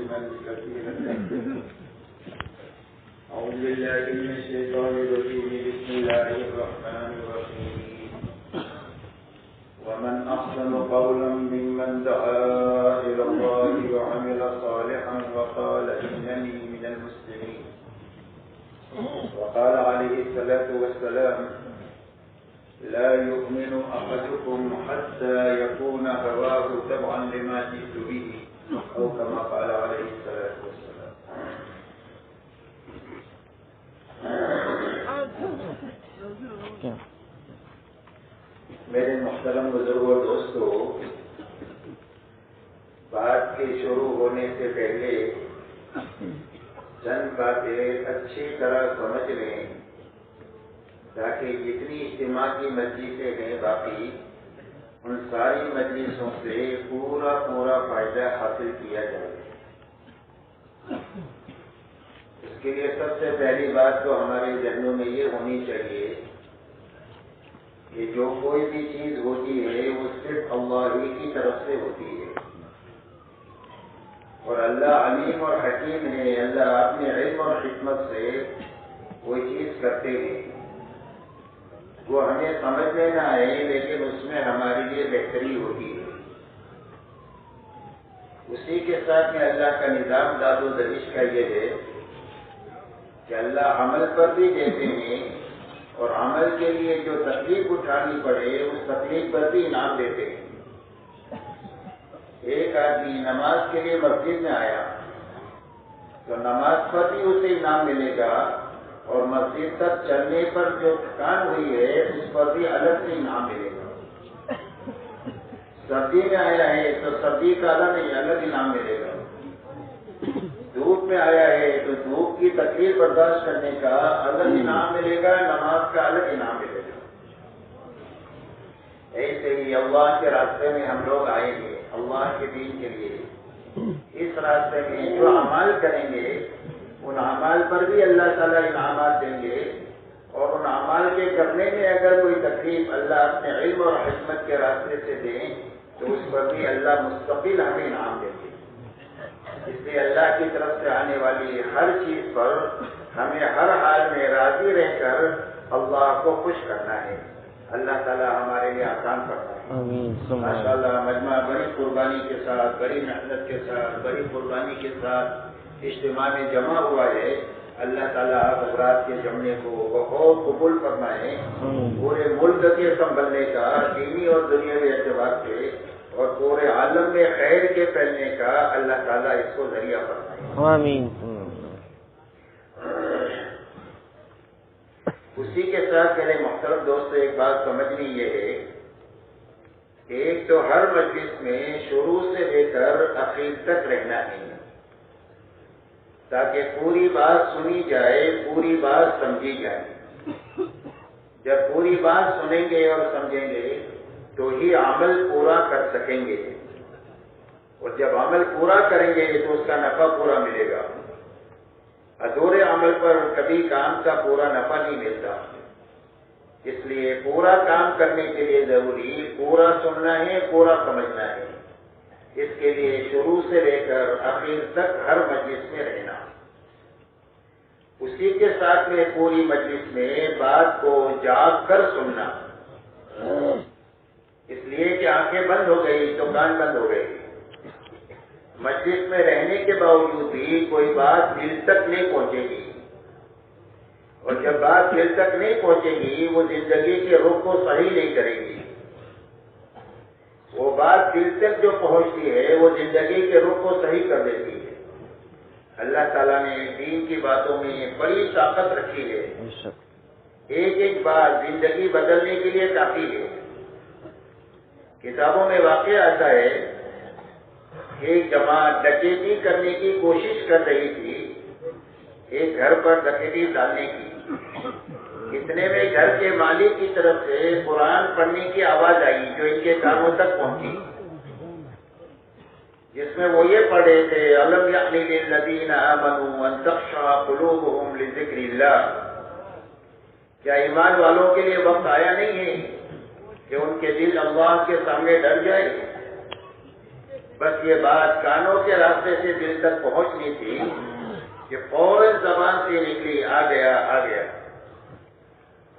حليما كثيرا أعوذ بالله من الشيطان الرجيم بسم الله الرحمن الرحيم ومن أحسن قولا ممن دعا إلى الله وعمل صالحا وقال إنني من المسلمين وقال عليه الصلاة والسلام لا يؤمن أحدكم حتى يكون هواه تبعا لما جئت به أو كما قال عليه الصلاة والسلام. میرے محترم بزرگوں اور دوستوں، بات کے شروع ہونے سے پہلے چند باتیں اچھی طرح سمجھ لیں تاکہ جتنی اجتماع کی مجلسیں ہیں باقی ان ساری مجلسوں سے پورا فائدہ حاصل کیا جائے۔ اس کے لیے سب سے پہلی بات تو ہمارے ذہنوں میں یہ ہونی چاہیے کہ جو کوئی بھی چیز ہوتی ہے وہ صرف اللہ ہی کی طرف سے ہوتی ہے، اور اللہ علیم اور حکیم ہے۔ اللہ اپنے علم اور حکمت سے کوئی چیز کرتے ہیں، وہ ہمیں سمجھ میں نہ آئے لیکن اس میں ہمارے لیے بہتری ہوتی ہے۔ اسی کے ساتھ میں اللہ کا نظام داد و دہش کا یہ ہے کہ اللہ عمل پر بھی دیتے ہیں اور عمل کے لیے جو تکلیف اٹھانی پڑے اس تکلیف پر بھی انعام دیتے ہیں۔ ایک آدمی نماز کے لیے مسجد میں آیا تو نماز پر بھی اسے انعام ملے گا، اور مسجد تک چلنے پر جو تھکان ہوئی ہے اس پر بھی الگ سے انعام ملے گا۔ سردی میں آیا ہے تو سردی کا الگ انعام ملے گا، دھوپ میں آیا ہے تو دھوپ کی تکلیف برداشت کرنے کا الگ انعام ملے گا، نماز کا الگ انعام ملے گا۔ ایسے ہی اللہ کے راستے میں ہم لوگ آئیں گے، اللہ کے دین کے لیے اس راستے میں جو اعمال کریں گے ان اعمال پر بھی اللہ تعالیٰ انعامات دیں گے، اور ان اعمال کے کرنے میں اگر کوئی تکلیف اللہ اپنے علم اور حکمت کے راستے سے دیں تو اس پر بھی اللہ مستقل ہمیں انعام دیں گے۔ اس لیے اللہ کی طرف سے آنے والی ہر چیز پر ہمیں ہر حال میں راضی رہ کر اللہ کو خوش کرنا ہے۔ اللہ تعالیٰ ہمارے لیے آسان کرتا ہے۔ ماشاء اللہ مجمع بڑی قربانی کے ساتھ، بڑی محنت کے ساتھ، بڑی قربانی کے ساتھ اجتماع میں جمع ہوا ہے۔ اللہ تعالیٰ آپ حضرات کے جمنے کو بہت قبول فرمائے، پورے ملک کے سنبھلنے کا دینی اور دنیاوی اعتبار سے اور پورے عالم میں خیر کے پھیلنے کا اللہ تعالیٰ اس کو ذریعہ فرمائے۔ آمین۔ اسی کے ساتھ میرے محترم دوستوں ایک بات سمجھنی یہ ہے کہ ایک تو ہر مجلس میں شروع سے لے کر اخیر تک رہنا ہے تاکہ پوری بات سنی جائے، پوری بات سمجھی جائے۔ جب پوری بات سنیں گے اور سمجھیں گے تو ہی عمل پورا کر سکیں گے، اور جب عمل پورا کریں گے تو اس کا نفع پورا ملے گا۔ ادھورے عمل پر کبھی کام کا پورا نفع نہیں ملتا۔ اس لیے پورا کام کرنے کے لیے ضروری پورا سننا ہے، پورا سمجھنا ہے۔ اس کے لیے شروع سے لے کر آخر تک ہر مجلس میں رہنا، اسی کے ساتھ میں پوری مجلس میں بات کو جاگ کر سننا، اس لیے کہ آنکھیں بند ہو گئی تو کان بند ہو گئی۔ مجلس میں رہنے کے باوجود بھی کوئی بات دل تک نہیں پہنچے گی، اور جب بات دل تک نہیں پہنچے گی وہ زندگی کے رخ کو صحیح نہیں کرے گی۔ وہ بات دل تک جو پہنچتی ہے وہ زندگی کے رخ کو صحیح کر دیتی ہے۔ اللہ تعالیٰ نے دین کی باتوں میں بڑی طاقت رکھی ہے، ایک ایک بات زندگی بدلنے کے لیے کافی ہے۔ کتابوں میں واقعہ آتا ہے ایک جماعت ڈکیتی کرنے کی کوشش کر رہی تھی، ایک گھر پر ڈکیتی ڈالنے کی۔ اتنے میں گھر کے مالک کی طرف سے قرآن پڑھنے کی آواز آئی جو ان کے کانوں تک پہنچی، جس میں وہ یہ پڑھ رہے تھے أَلَمْ يَعْنِ لِلَّذِينَ آمَنُوا أَن تَخْشَعَ قُلُوبُهُمْ لِذِكْرِ اللَّهِ، کیا ایمان والوں کے لیے وقت آیا نہیں ہے کہ ان کے دل اللہ کے سامنے ڈر جائے؟ بس یہ بات کانوں کے راستے سے دل تک پہنچنی تھی کہ فوراً زبان سے نکلی، آ گیا آ گیا،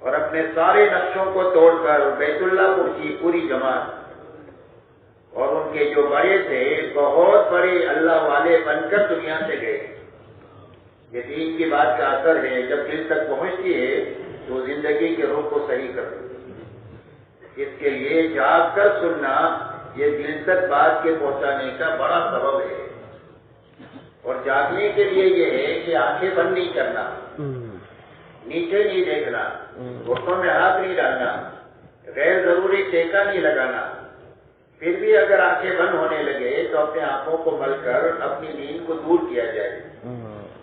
اور اپنے سارے نقشوں کو توڑ کر بیت اللہ پہنچی پوری جماعت، اور ان کے جو بڑے تھے بہت بڑے اللہ والے بن کر دنیا سے گئے۔ یہ دین کی بات کا اثر ہے، جب دل تک پہنچتی ہے تو زندگی کے رخ کو صحیح کر دو۔ اس کے لیے جاگ کر سننا یہ دل تک بات کے پہنچانے کا بڑا سبب ہے، اور جاگنے کے لیے یہ ہے کہ آنکھیں بند نہیں کرنا، نیچے نہیں دیکھنا، گھٹنوں میں ہاتھ نہیں ڈالنا، غیر ضروری ٹیکا نہیں لگانا۔ پھر بھی اگر آنکھیں بند ہونے لگے تو اپنے آنکھوں کو مل کر اپنی نیند کو دور کیا جائے۔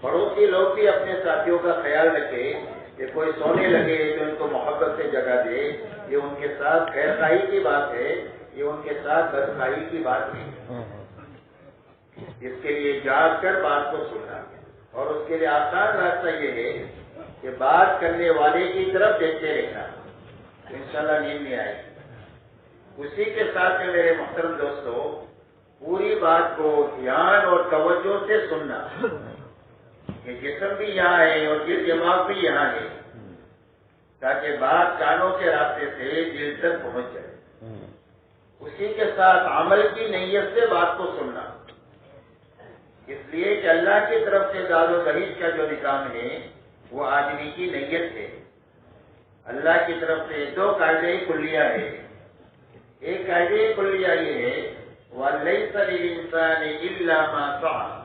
پڑوسی لوگ بھی اپنے ساتھیوں کا خیال رکھے کہ کوئی سونے لگے تو ان کو محبت سے جگا دے، یہ ان کے ساتھ خیر خواہی کی بات ہے، یہ ان کے ساتھ بدخواہی کی بات نہیں۔ اس کے لیے جاگ کر بات کو سننا، اور اس کے لیے آسان راستہ یہ ہے کہ بات کرنے والے کی طرف دیکھتے رہنا، انشاءاللہ نیند نہیں آئے گی۔ اسی کے ساتھ میں میرے محترم دوستو، پوری بات کو دھیان اور توجہ سے سننا، کہ جسم بھی یہاں ہے اور دماغ بھی یہاں ہے، تاکہ بات کانوں کے راستے سے دل تک پہنچ جائے۔ اسی کے ساتھ عمل کی نیت سے بات کو سننا، اس لیے کہ اللہ کی طرف سے داد و دہیج کا جو نظام ہے وہ آدمی کی نیت ہے۔ اللہ کی طرف سے دو قاعدے کلیہ ہے۔ ایک قاعدہ کلیہ یہ ہے وَلَيْسَ لِلْإِنسَانِ إِلَّا مَا سَعَى،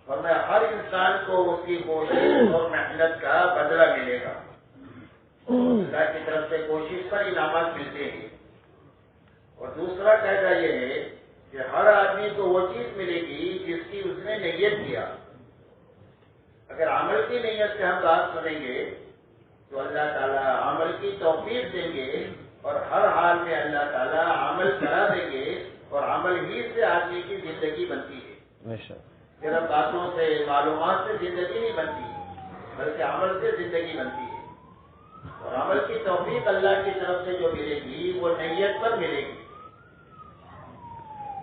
اور میں ہر انسان کو اس کی کوشش اور محنت کا بدلہ ملے گا۔ اللہ کی طرف سے کوشش پر انعامات ملتے ہیں۔ اور دوسرا قاعدہ یہ ہے کہ ہر آدمی کو وہ چیز ملے گی جس کی اس نے نیت کیا۔ اگر عمل کی نیت سے ہم بات سنیں گے تو اللہ تعالیٰ عمل کی توفیق دیں گے، اور ہر حال میں اللہ تعالیٰ عمل کرا دیں گے، اور عمل ہی سے آدمی کی زندگی بنتی ہے۔ صرف باتوں سے، معلومات سے زندگی نہیں بنتی، بلکہ عمل سے زندگی بنتی ہے۔ اور عمل کی توفیق اللہ کی طرف سے جو ملے گی وہ نیت پر ملے گی،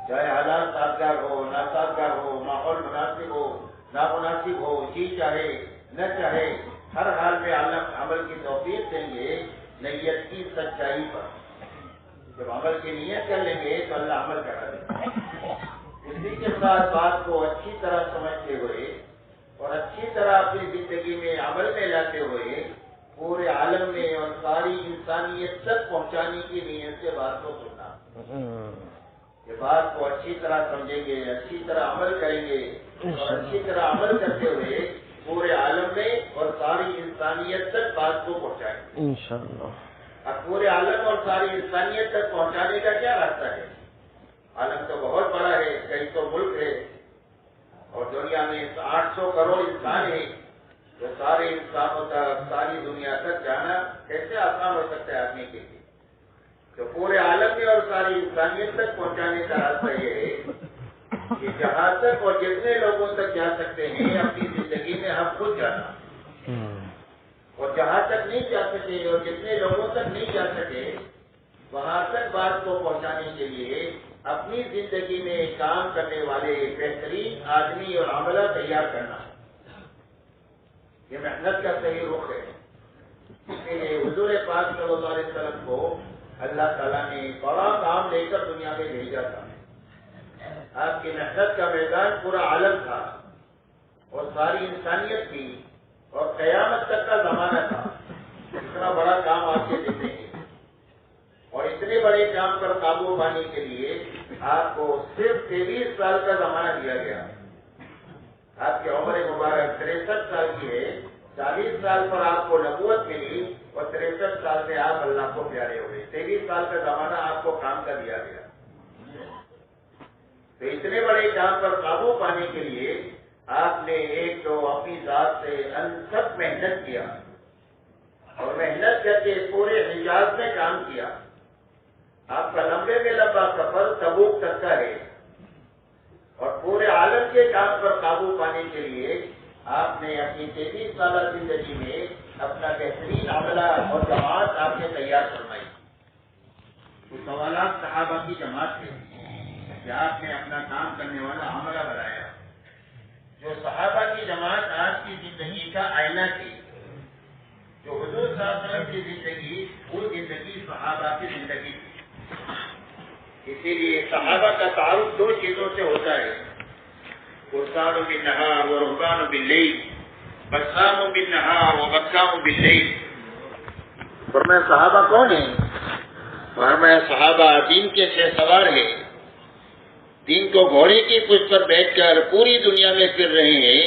چاہے حالات سازگار ہو، ناسازگار ہو، ماحول مناسب ہو، نامناسب ہو، جی چاہے نہ چاہے، ہر حال میں اللہ عمل کی توفیق دیں گے نیت کی سچائی پر۔ جب عمل کی نیت کر لیں گے تو اللہ عمل کرا دیں گے۔ اسی کے ساتھ بات کو اچھی طرح سمجھتے ہوئے اور اچھی طرح اپنی زندگی میں عمل میں لاتے ہوئے پورے عالم میں اور ساری انسانیت تک پہنچانے کی نیت سے بات کو سننا۔ یہ بات کو اچھی طرح سمجھیں گے، اچھی طرح عمل کریں گے، اور اچھی طرح عمل کرتے ہوئے پورے عالم میں اور ساری انسانیت تک بات کو پہنچائیں گے انشاءاللہ۔ اب پورے عالم اور ساری انسانیت تک پہنچانے کا کیا راستہ ہے؟ عالم تو بہت بڑا ہے، کئی تو ملک ہے، اور دنیا میں 800 کروڑ انسان ہیں، تو سارے انسانوں تک، ساری دنیا تک جانا کیسے آسان ہو سکتا ہے آدمی کے لیے؟ تو پورے عالم میں اور ساری انسانیت تک پہنچانے کا راستہ یہ ہے کہ جہاں تک اور جتنے لوگوں تک جا سکتے ہیں اپنی زندگی میں ہم خود جانا، اور جہاں تک نہیں جا سکے اور جتنے لوگوں تک نہیں جا سکے وہاں تک بات کو پہنچانے کے لیے اپنی زندگی میں کام کرنے والے بہترین آدمی اور عملہ تیار کرنا، یہ محنت کا صحیح رخ ہے۔ اس لیے حضور پاک صلی اللہ علیہ وسلم کو اللہ تعالیٰ نے بڑا کام لے کر دنیا میں بھیجا تھا۔ آپ کی محنت کا میدان پورا عالم تھا، اور ساری انسانیت تھی، اور قیامت تک کا زمانہ تھا۔ اتنا بڑا کام آپ کے ذمہ ہے، اور اتنے بڑے کام پر قابو پانے کے لیے آپ کو صرف 23 سال کا زمانہ دیا گیا۔ آپ کی عمر مبارک 63 سال کی ہے، 40 سال پر آپ کو نبوت ملی، اور 63 سال سے آپ اللہ کو پیارے ہوئے۔ 23 سال کا زمانہ آپ کو کام کا دیا گیا۔ تو اتنے بڑے کام پر قابو پانے کے لیے آپ نے ایک تو اپنی ذات سے انتھک محنت کیا، اور محنت کر کے پورے حجاز میں کام کیا۔ آپ کا لمبے میں لمبا سفر تبوک تک کا ہے، اور پورے عالم کے کام پر قابو پانے کے لیے آپ نے اپنی 33 سالہ زندگی میں اپنا بہترین عملہ اور جماعت آپ نے تیار فرمائی۔ وہ سوالات صحابہ کی جماعت تھے، کہ آپ نے اپنا کام کرنے والا عملہ بنایا. جو صحابہ کی جماعت آپ کی زندگی کا آئینہ تھی، جو حضور صلی اللہ علیہ وسلم کی زندگی وہ زندگی صحابہ کی زندگی تھی. اسی لیے صحابہ کا تعارف دو چیزوں سے ہوتا ہے، فرسان بالنہار و رہبان باللیل، بسام بالنہار و بکام باللیل. فرمایا صحابہ کون ہیں؟ فرمایا صحابہ دین کے سے سوار ہیں، دین کو گھوڑے کی پشت پر بیٹھ کر پوری دنیا میں پھر رہے ہیں،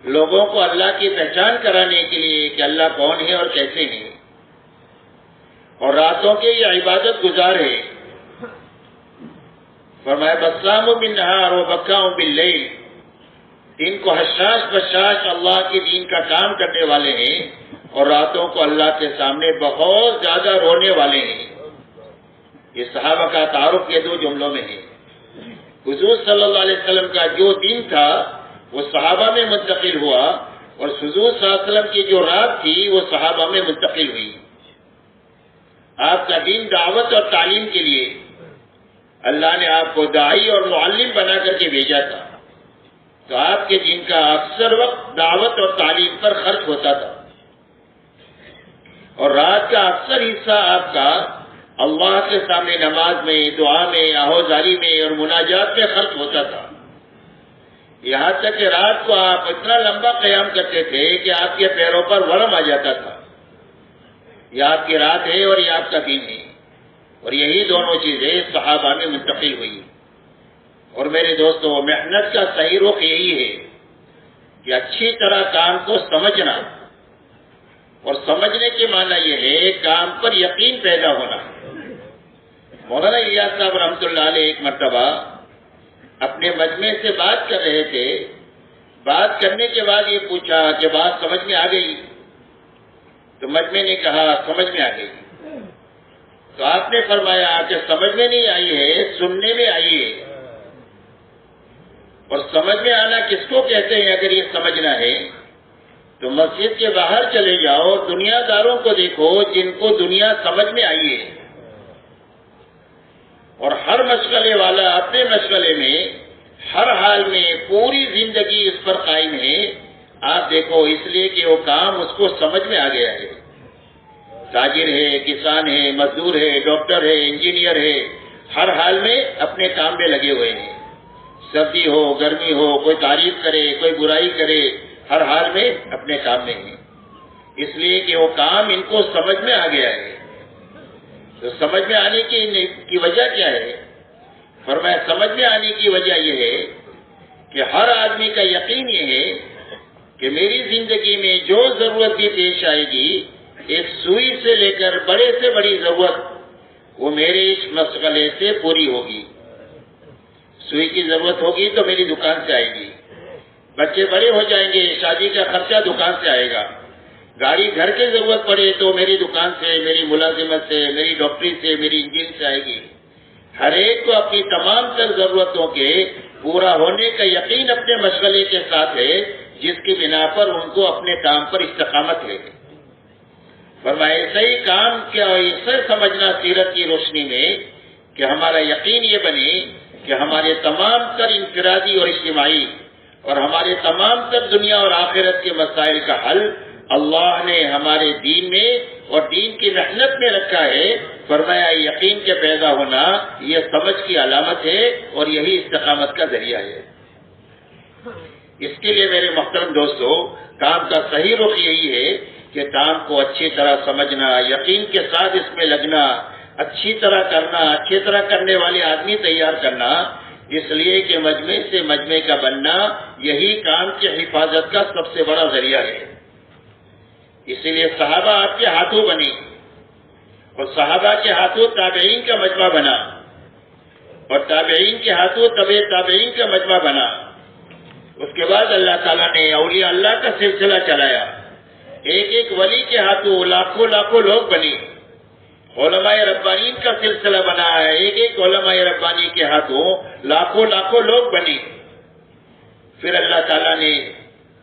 لوگوں کو اللہ کی پہچان کرانے کے لیے کہ اللہ کون ہے اور کیسے ہیں، اور راتوں کے یہ عبادت گزار ہے. فرمایا بسام بالنہار و بکام باللیل، دین کو حشاش بشاش اللہ کے دین کا کام کرنے والے ہیں اور راتوں کو اللہ کے سامنے بہت زیادہ رونے والے ہیں. یہ صحابہ کا تعارف یہ دو جملوں میں ہے. حضور صلی اللہ علیہ وسلم کا جو دین تھا وہ صحابہ میں منتقل ہوا، اور حضور صلی اللہ علیہ وسلم کی جو رات تھی وہ صحابہ میں منتقل ہوئی. آپ کا دین دعوت اور تعلیم کے لیے اللہ نے آپ کو داعی اور معلم بنا کر کے بھیجا تھا، تو آپ کے دین کا اکثر وقت دعوت اور تعلیم پر خرچ ہوتا تھا، اور رات کا اکثر حصہ آپ کا اللہ کے سامنے نماز میں، دعا میں، آہوزاری میں اور مناجات میں خرچ ہوتا تھا. یہاں تک کہ رات کو آپ اتنا لمبا قیام کرتے تھے کہ آپ کے پیروں پر ورم آ جاتا تھا. یہ آپ کی رات ہے اور یہ آپ کا دین ہے، اور یہی دونوں چیزیں صحابہ میں منتقل ہوئی. اور میرے دوستو، محنت کا صحیح رخ یہی ہے کہ اچھی طرح کام کو سمجھنا، اور سمجھنے کے معنی یہ ہے کام پر یقین پیدا ہونا. مولانا الیاس صاحب رحمۃ اللہ علیہ ایک مرتبہ اپنے مجمع سے بات کر رہے تھے. بات کرنے کے بعد یہ پوچھا کہ بات سمجھ میں آ گئی؟ تو مجمع نے کہا سمجھ میں آ گئی. تو آپ نے فرمایا کہ سمجھ میں نہیں آئی ہے، سننے میں آئی ہے. اور سمجھ میں آنا کس کو کہتے ہیں؟ اگر یہ سمجھنا ہے تو مسجد کے باہر چلے جاؤ، دنیا داروں کو دیکھو جن کو دنیا سمجھ میں آئی ہے، اور ہر مشغلے والا اپنے مشغلے میں ہر حال میں پوری زندگی اس پر قائم ہے. آپ دیکھو، اس لیے کہ وہ کام اس کو سمجھ میں آ گیا ہے. تاجر ہے، کسان ہے، مزدور ہے، ڈاکٹر ہے، انجینئر ہے، ہر حال میں اپنے کام میں لگے ہوئے ہیں. سردی ہو، گرمی ہو، کوئی تعریف کرے، کوئی برائی کرے، ہر حال میں اپنے کام میں ہیں. اس لیے کہ وہ کام ان کو سمجھ میں آ گیا ہے. تو سمجھ میں آنے کی وجہ کیا ہے؟ فرمایا سمجھ میں آنے کی وجہ یہ ہے کہ ہر آدمی کا یقین یہ ہے کہ میری زندگی میں جو ضرورت بھی پیش آئے گی، ایک سوئی سے لے کر بڑے سے بڑی ضرورت، وہ میرے اس مشغلے سے پوری ہوگی. سوئی کی ضرورت ہوگی تو میری دکان سے آئے گی. بچے بڑے ہو جائیں گے، شادی کا خرچہ دکان سے آئے گا. گاڑی گھر کی ضرورت پڑے تو میری دکان سے، میری ملازمت سے، میری ڈاکٹری سے، میری انجین سے آئے گی. ہر ایک کو اپنی تمام تر ضرورتوں کے پورا ہونے کا یقین اپنے مشغلے کے ساتھ ہے، جس کی بنا پر ان کو اپنے کام پر استقامت ہے. فرمایا ایسا ہی کام کیا، اسے سمجھنا سیرت کی روشنی میں کہ ہمارا یقین یہ بنے کہ ہمارے تمام تر انفرادی اور اجتماعی اور ہمارے تمام تر دنیا اور آخرت کے مسائل کا حل اللہ نے ہمارے دین میں اور دین کی محنت میں رکھا ہے. فرمایا یقین کے پیدا ہونا یہ سمجھ کی علامت ہے اور یہی استقامت کا ذریعہ ہے. اس کے لیے میرے محترم دوستو، کام کا صحیح رخ یہی ہے کہ کام کو اچھی طرح سمجھنا، یقین کے ساتھ اس میں لگنا، اچھی طرح کرنا، اچھی طرح کرنے والے آدمی تیار کرنا. اس لیے کہ مجمع سے مجمع کا بننا یہی کام کی حفاظت کا سب سے بڑا ذریعہ ہے. اسی لیے صحابہ آپ کے ہاتھوں بنے، اور صحابہ کے ہاتھوں تابعین کا مجمع بنا، اور تابعین کے ہاتھوں تبع تابعین کا مجمع بنا. اس کے بعد اللہ تعالیٰ نے اولیاء اللہ کا سلسلہ چلایا. ایک ایک ولی کے ہاتھوں لاکھوں لاکھوں لوگ بنے. علماء ربانین کا سلسلہ بنا ہے، ایک ایک علماء ربانی کے ہاتھوں لاکھوں لاکھوں لوگ بنے. پھر اللہ تعالیٰ نے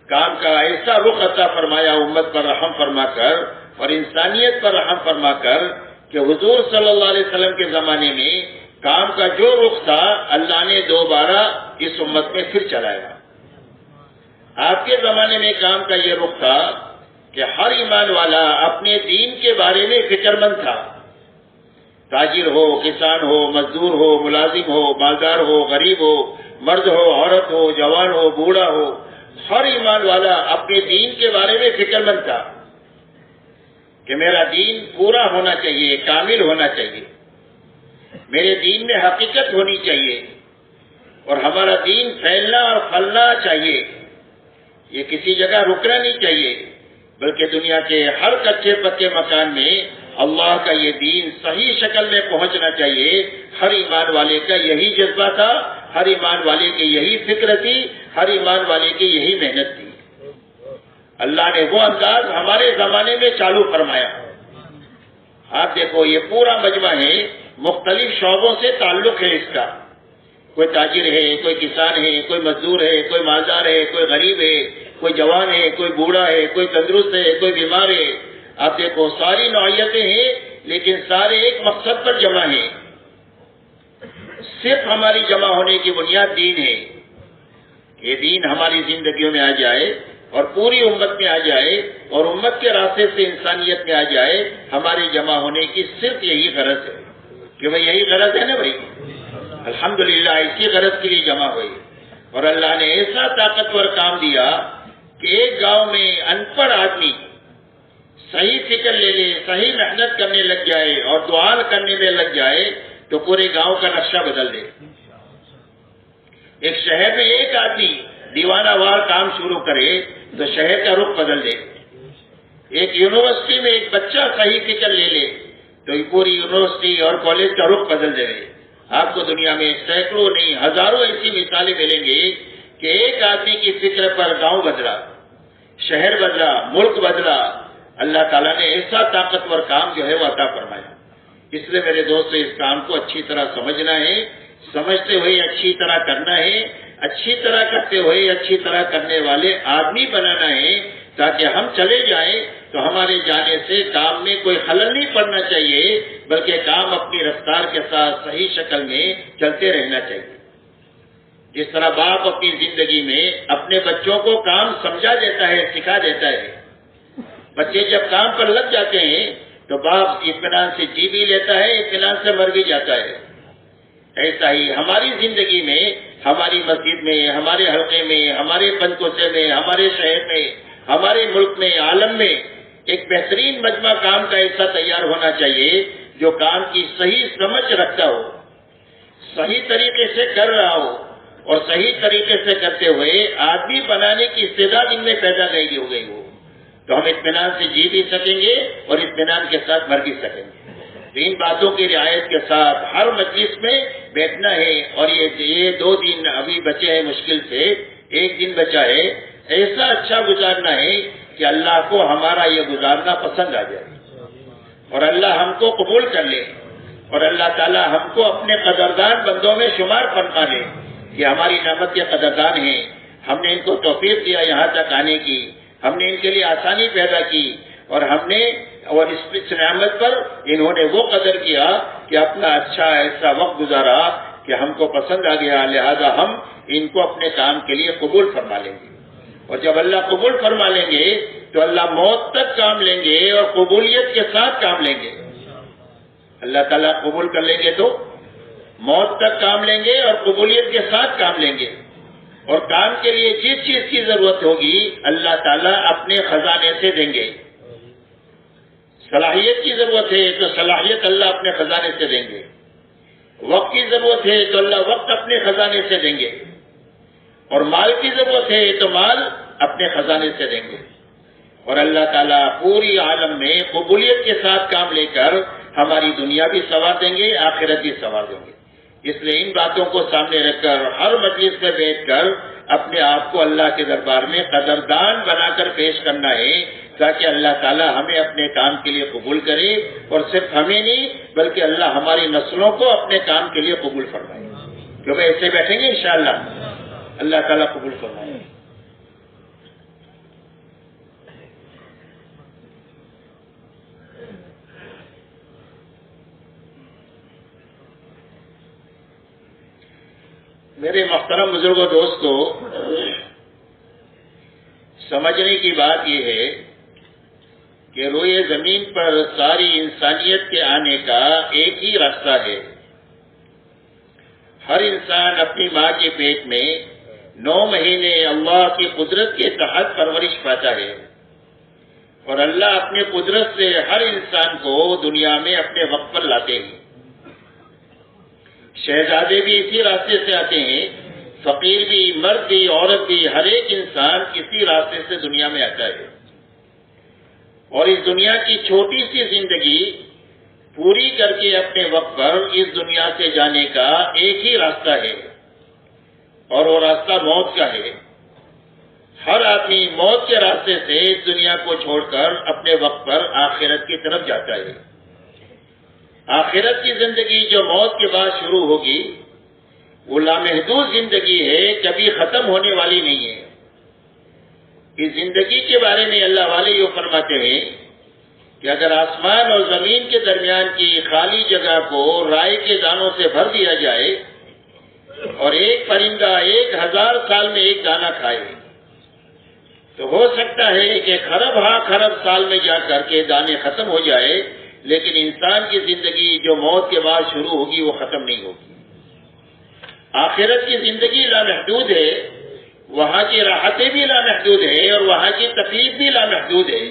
کام کا ایسا رخ عطا فرمایا امت پر رحم فرما کر اور انسانیت پر رحم فرما کر کہ حضور صلی اللہ علیہ وسلم کے زمانے میں کام کا جو رخ تھا اللہ نے دوبارہ اس امت میں پھر چلایا۔ آپ کے زمانے میں کام کا یہ رخ تھا کہ ہر ایمان والا اپنے دین کے بارے میں فکر مند تھا، تاجر ہو، کسان ہو، مزدور ہو، ملازم ہو، مالدار ہو، غریب ہو، مرد ہو، عورت ہو، جوان ہو، بوڑھا ہو، ہر ایمان والا اپنے دین کے بارے میں فکر مند تھا کہ میرا دین پورا ہونا چاہیے، کامل ہونا چاہیے، میرے دین میں حقیقت ہونی چاہیے، اور ہمارا دین پھیلنا اور پھلنا چاہیے، یہ کسی جگہ رکنا نہیں چاہیے، بلکہ دنیا کے ہر کچے پکے مکان میں اللہ کا یہ دین صحیح شکل میں پہنچنا چاہیے۔ ہر ایمان والے کا یہی جذبہ تھا، ہر ایمان والے کی یہی فکر تھی، ہر ایمان والے کی یہی محنت تھی۔ اللہ نے وہ انداز ہمارے زمانے میں چالو فرمایا۔ آپ دیکھو یہ پورا مجمع ہے، مختلف شعبوں سے تعلق ہے اس کا، کوئی تاجر ہے، کوئی کسان ہے، کوئی مزدور ہے، کوئی مالدار ہے، کوئی غریب ہے، کوئی جوان ہے، کوئی بوڑھا ہے، کوئی تندرست ہے، کوئی بیمار ہے۔ آپ دیکھو ساری نوعیتیں ہیں، لیکن سارے ایک مقصد پر جمع ہیں۔ صرف ہماری جمع ہونے کی بنیاد دین ہے، یہ دین ہماری زندگیوں میں آ جائے اور پوری امت میں آ جائے اور امت کے راستے سے انسانیت میں آ جائے۔ ہماری جمع ہونے کی صرف یہی غرض ہے کہ بھئی یہی غرض ہے نا بھائی، الحمدللہ اسی غرض کے لیے جمع ہوئی۔ اور اللہ نے ایسا طاقتور کام دیا کہ ایک گاؤں میں ان پڑھ آدمی صحیح فکر لے لے، صحیح محنت کرنے لگ جائے اور دعا کرنے میں لگ جائے تو پورے گاؤں کا نقشہ بدل دے۔ ایک شہر میں ایک آدمی دیوانہ وار کام شروع کرے تو شہر کا رخ بدل دے۔ ایک یونیورسٹی میں ایک بچہ صحیح فکر لے لے تو یہ پوری یونیورسٹی اور کالج کا رخ بدل دے۔ آپ کو دنیا میں سینکڑوں نہیں ہزاروں ایسی مثالیں ملیں گی کہ ایک آدمی کی فکر پر گاؤں بدلا، شہر بدلا، ملک بدلا۔ اللہ تعالیٰ نے ایسا طاقتور کام جو ہے وہ عطا فرمایا۔ اس لیے میرے دوستو اس کام کو اچھی طرح سمجھنا ہے، سمجھتے ہوئے اچھی طرح کرنا ہے، اچھی طرح کرتے ہوئے اچھی طرح کرنے والے آدمی بنانا ہے، تاکہ ہم چلے جائیں تو ہمارے جانے سے کام میں کوئی خلل نہیں پڑنا چاہیے، بلکہ کام اپنی رفتار کے ساتھ صحیح شکل میں چلتے رہنا چاہیے۔ جس طرح باپ اپنی زندگی میں اپنے بچوں کو کام سمجھا دیتا ہے، سکھا دیتا ہے، بچے جب کام پر لگ جاتے ہیں تو باپ اطمینان سے جی بھی لیتا ہے، اطمینان سے مر بھی جاتا ہے۔ ایسا ہی ہماری زندگی میں، ہماری مسجد میں، ہمارے حلقے میں، ہمارے پنکوسے میں، ہمارے شہر میں، ہمارے ملک میں، عالم میں ایک بہترین مجمع کام کا ایسا تیار ہونا چاہیے جو کام کی صحیح سمجھ رکھتا ہو، صحیح طریقے سے کر رہا ہو اور صحیح طریقے سے کرتے ہوئے آدمی بنانے کی استعداد ان میں پیدا نہیں ہو گئی ہو، تو ہم اطمینان سے جی بھی سکیں گے اور اطمینان کے ساتھ مر بھی سکیں گے۔ تو ان باتوں کی رعایت کے ساتھ ہر مجلس میں بیٹھنا ہے، اور یہ 2 دن ابھی بچے ہیں مشکل سے، 1 دن بچا ہے، ایسا اچھا گزارنا ہے کہ اللہ کو ہمارا یہ گزارنا پسند آ جائے اور اللہ ہم کو قبول کر لے، اور اللہ تعالی ہم کو اپنے قدردان بندوں میں شمار فرما لے کہ ہماری نعمت کے قدردان ہیں، ہم نے ان کو توفیق دیا یہاں تک آنے کی، ہم نے ان کے لیے آسانی پیدا کی، اور اس نعمت پر انہوں نے وہ قدر کیا کہ اپنا اچھا ایسا وقت گزارا کہ ہم کو پسند آ گیا، لہذا ہم ان کو اپنے کام کے لیے قبول فرما لیں گے۔ اور جب اللہ قبول فرما لیں گے تو اللہ موت تک کام لیں گے اور قبولیت کے ساتھ کام لیں گے۔ اللہ تعالیٰ قبول کر لیں گے تو موت تک کام لیں گے اور قبولیت کے ساتھ کام لیں گے، اور کام کے لیے جس چیز کی ضرورت ہوگی اللہ تعالیٰ اپنے خزانے سے دیں گے۔ صلاحیت کی ضرورت ہے تو صلاحیت اللہ اپنے خزانے سے دیں گے، وقت کی ضرورت ہے تو اللہ وقت اپنے خزانے سے دیں گے، اور مال کی ضرورت ہے تو مال اپنے خزانے سے دیں گے، اور اللہ تعالیٰ پوری عالم میں قبولیت کے ساتھ کام لے کر ہماری دنیا بھی سنوار دیں گے، آخرت بھی سنوار دیں گے۔ اس لیے ان باتوں کو سامنے رکھ کر ہر مجلس میں بیٹھ کر اپنے آپ کو اللہ کے دربار میں قدردان بنا کر پیش کرنا ہے، تاکہ اللہ تعالیٰ ہمیں اپنے کام کے لیے قبول کرے، اور صرف ہمیں نہیں بلکہ اللہ ہماری نسلوں کو اپنے کام کے لیے قبول فرمائے۔ کیونکہ ایسے بیٹھیں گے انشاءاللہ، اللہ تعالیٰ قبول فرمائے۔ میرے محترم بزرگوں دوستو، سمجھنے کی بات یہ ہے کہ روئے زمین پر ساری انسانیت کے آنے کا ایک ہی راستہ ہے۔ ہر انسان اپنی ماں کے پیٹ میں 9 مہینے اللہ کی قدرت کے تحت پرورش پاتا ہے، اور اللہ اپنے قدرت سے ہر انسان کو دنیا میں اپنے وقت پر لاتے ہیں۔ شہزادے بھی اسی راستے سے آتے ہیں، فقیر بھی، مرد بھی، عورت بھی، ہر ایک انسان اسی راستے سے دنیا میں آتا ہے، اور اس دنیا کی چھوٹی سی زندگی پوری کر کے اپنے وقت پر اس دنیا سے جانے کا ایک ہی راستہ ہے، اور وہ راستہ موت کا ہے۔ ہر آدمی موت کے راستے سے اس دنیا کو چھوڑ کر اپنے وقت پر آخرت کی طرف جاتا ہے۔ آخرت کی زندگی جو موت کے بعد شروع ہوگی وہ لامحدود زندگی ہے، کبھی ختم ہونے والی نہیں ہے۔ اس زندگی کے بارے میں اللہ والے یہ فرماتے ہیں کہ اگر آسمان اور زمین کے درمیان کی خالی جگہ کو رائے کے دانوں سے بھر دیا جائے اور ایک پرندہ 1000 سال میں ایک دانہ کھائے تو ہو سکتا ہے کہ خرب سال میں جا کر کے دانے ختم ہو جائے، لیکن انسان کی زندگی جو موت کے بعد شروع ہوگی وہ ختم نہیں ہوگی۔ آخرت کی زندگی لامحدود ہے، وہاں کی راحتیں بھی لامحدود ہے، اور وہاں کی تکلیف بھی لامحدود ہے۔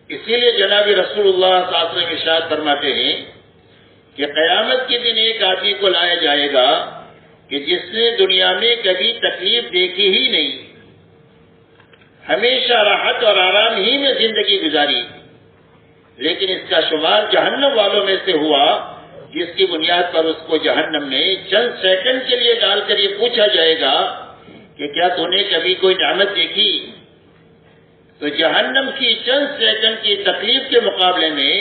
اسی لیے جناب رسول اللہ صلی اللہ علیہ وسلم ارشاد فرماتے ہیں کہ قیامت کے دن ایک آدمی کو لایا جائے گا کہ جس نے دنیا میں کبھی تکلیف دیکھی ہی نہیں، ہمیشہ راحت اور آرام ہی میں زندگی گزاری، لیکن اس کا شمار جہنم والوں میں سے ہوا، جس کی بنیاد پر اس کو جہنم میں چند سیکنڈ کے لیے ڈال کر یہ پوچھا جائے گا کہ کیا تو نے کبھی کوئی نعمت دیکھی؟ تو جہنم کی چند سیکنڈ کی تکلیف کے مقابلے میں